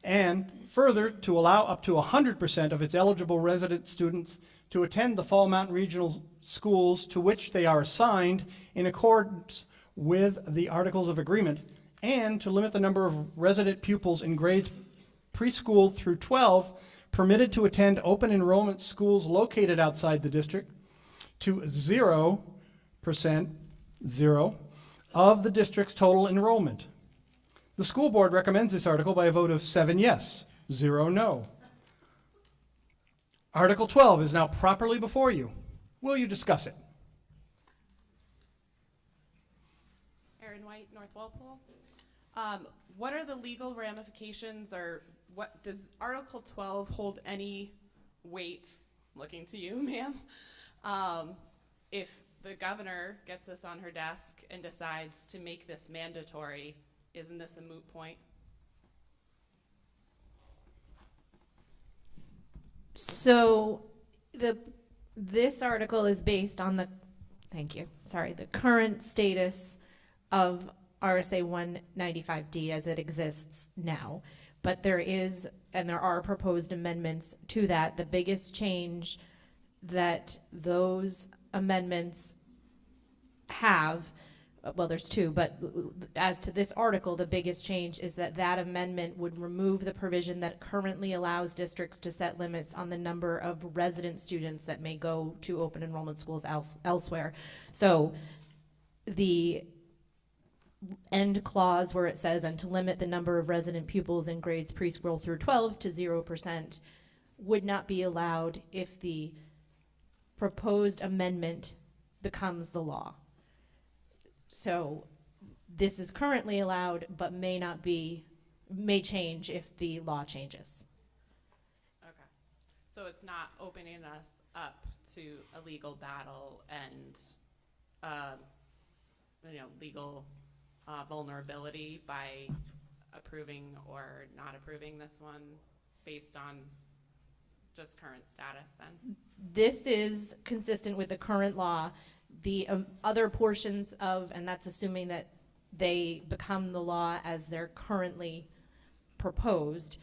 and further to allow up to 100% of its eligible resident students to attend the Fall Mountain Regional schools to which they are assigned in accordance with the Articles of Agreement, and to limit the number of resident pupils in grades preschool through 12 permitted to attend open enrollment schools located outside the district to 0% of the district's total enrollment. The school board recommends this article by a vote of 7 yes, 0 no. Article 12 is now properly before you. Will you discuss it? Erin White, North Walpole. What are the legal ramifications, or what does Article 12 hold any weight, looking to you, ma'am, if the governor gets this on her desk and decides to make this mandatory? Isn't this a moot point? So this article is based on the current status of RSA 195D as it exists now. But there are proposed amendments to that. The biggest change that those amendments have, well, there's two, but as to this article, the biggest change is that amendment would remove the provision that currently allows districts to set limits on the number of resident students that may go to open enrollment schools elsewhere. So the end clause where it says, and to limit the number of resident pupils in grades preschool through 12 to 0% would not be allowed if the proposed amendment becomes the law. So this is currently allowed, but may change if the law changes. Okay. So it's not opening us up to a legal battle and, legal vulnerability by approving or not approving this one based on just current status then? This is consistent with the current law. The other portions of, and that's assuming that they become the law as they're currently proposed,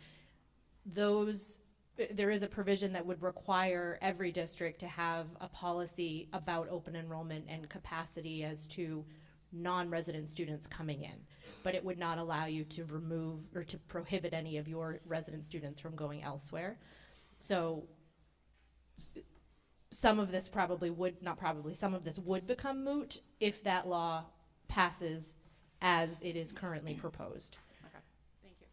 there is a provision that would require every district to have a policy about open enrollment and capacity as to non-resident students coming in, but it would not allow you to remove or to prohibit any of your resident students from going elsewhere. So some of this would become moot if that law passes as it is currently proposed. Okay, thank you.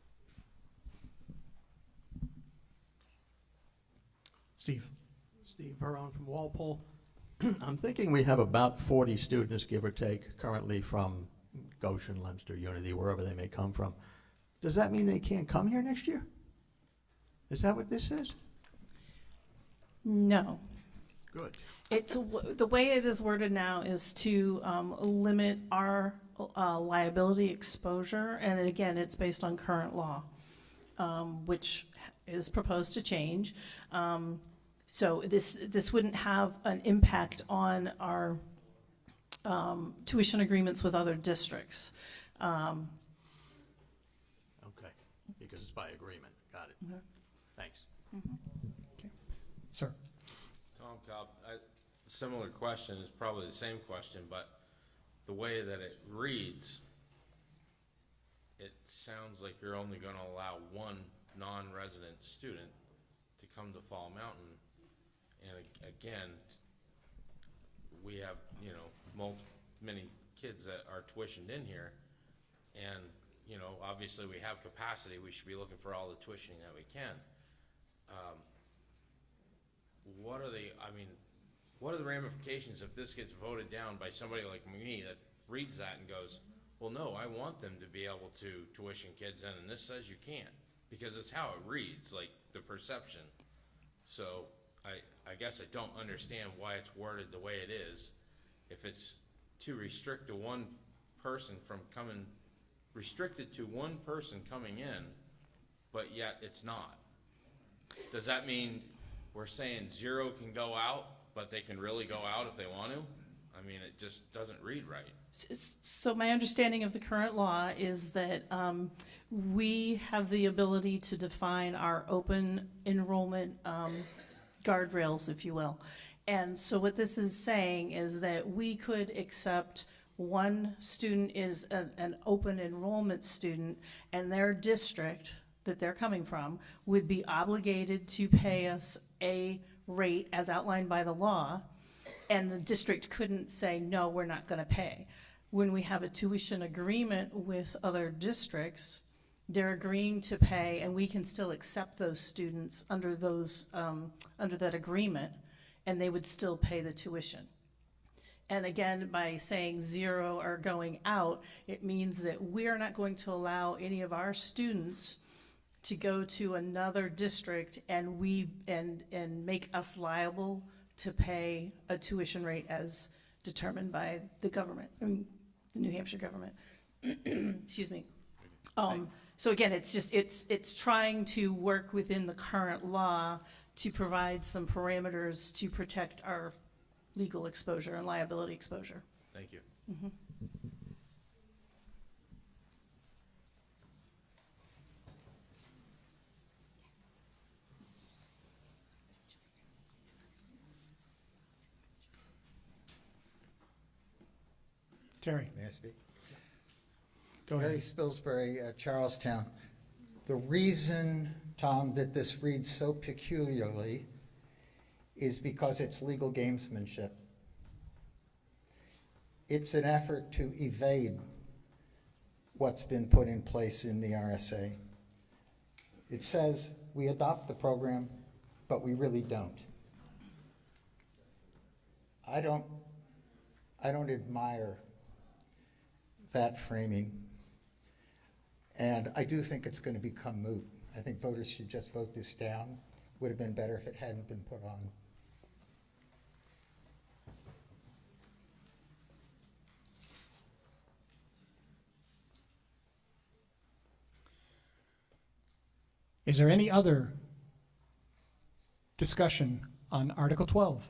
Steve Verone from Walpole. I'm thinking we have about 40 students, give or take, currently from Goshen, Leominster, Unity, wherever they may come from, does that mean they can't come here next year? Is that what this is? No. Good. It's, the way it is worded now is to limit our liability exposure, and again, it's based on current law, which is proposed to change. So this wouldn't have an impact on our tuition agreements with other districts. Okay, because it's by agreement. Got it. Mm-hmm. Thanks. Okay. Sir. Tom Cobb, similar question is probably the same question, but the way that it reads, it sounds like you're only going to allow one non-resident student to come to Fall Mountain. And again, we have, you know, many kids that are tuitioned in here, and, you know, obviously we have capacity. We should be looking for all the tuitioning that we can. What are the ramifications if this gets voted down by somebody like me that reads that and goes, well, no, I want them to be able to tuition kids in, and this says you can't, because it's how it reads, like the perception. So I guess I don't understand why it's worded the way it is. If it's to restrict to one person from coming, restricted to one person coming in, but yet it's not. Does that mean we're saying 0 can go out, but they can really go out if they want to? I mean, it just doesn't read right. So my understanding of the current law is that we have the ability to define our open enrollment guardrails, if you will. And so what this is saying is that we could accept one student is an open enrollment student, and their district that they're coming from would be obligated to pay us a rate as outlined by the law, and the district couldn't say, no, we're not going to pay. When we have a tuition agreement with other districts, they're agreeing to pay, and we can still accept those students under those under that agreement, and they would still pay the tuition. And again, by saying 0 are going out, it means that we're not going to allow any of our students to go to another district and make us liable to pay a tuition rate as determined by the government, the New Hampshire government. Excuse me. So again, it's trying to work within the current law to provide some parameters to protect our legal exposure and liability exposure. Thank you. Mm-hmm. Terry. May I speak? Go ahead. Terry Spilsbury, Charlestown. The reason, Tom, that this reads so peculiarly is because it's legal gamesmanship. It's an effort to evade what's been put in place in the RSA. It says we adopt the program, but we really don't. I don't admire that framing, and I do think it's going to become moot. I think voters should just vote this down. Would have been better if it hadn't been put on. Is there any other discussion on Article 12?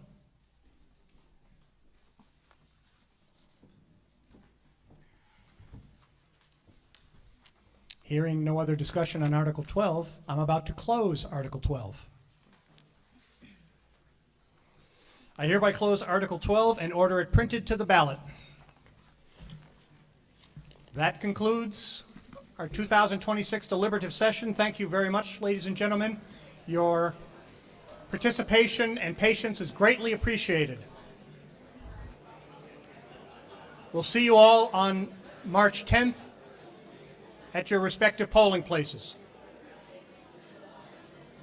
Hearing no other discussion on Article 12, I'm about to close Article 12. I hereby close Article 12 and order it printed to the ballot. That concludes our 2026 deliberative session. Thank you very much, ladies and gentlemen. Your participation and patience is greatly appreciated. We'll see you all on March 10th at your respective polling places.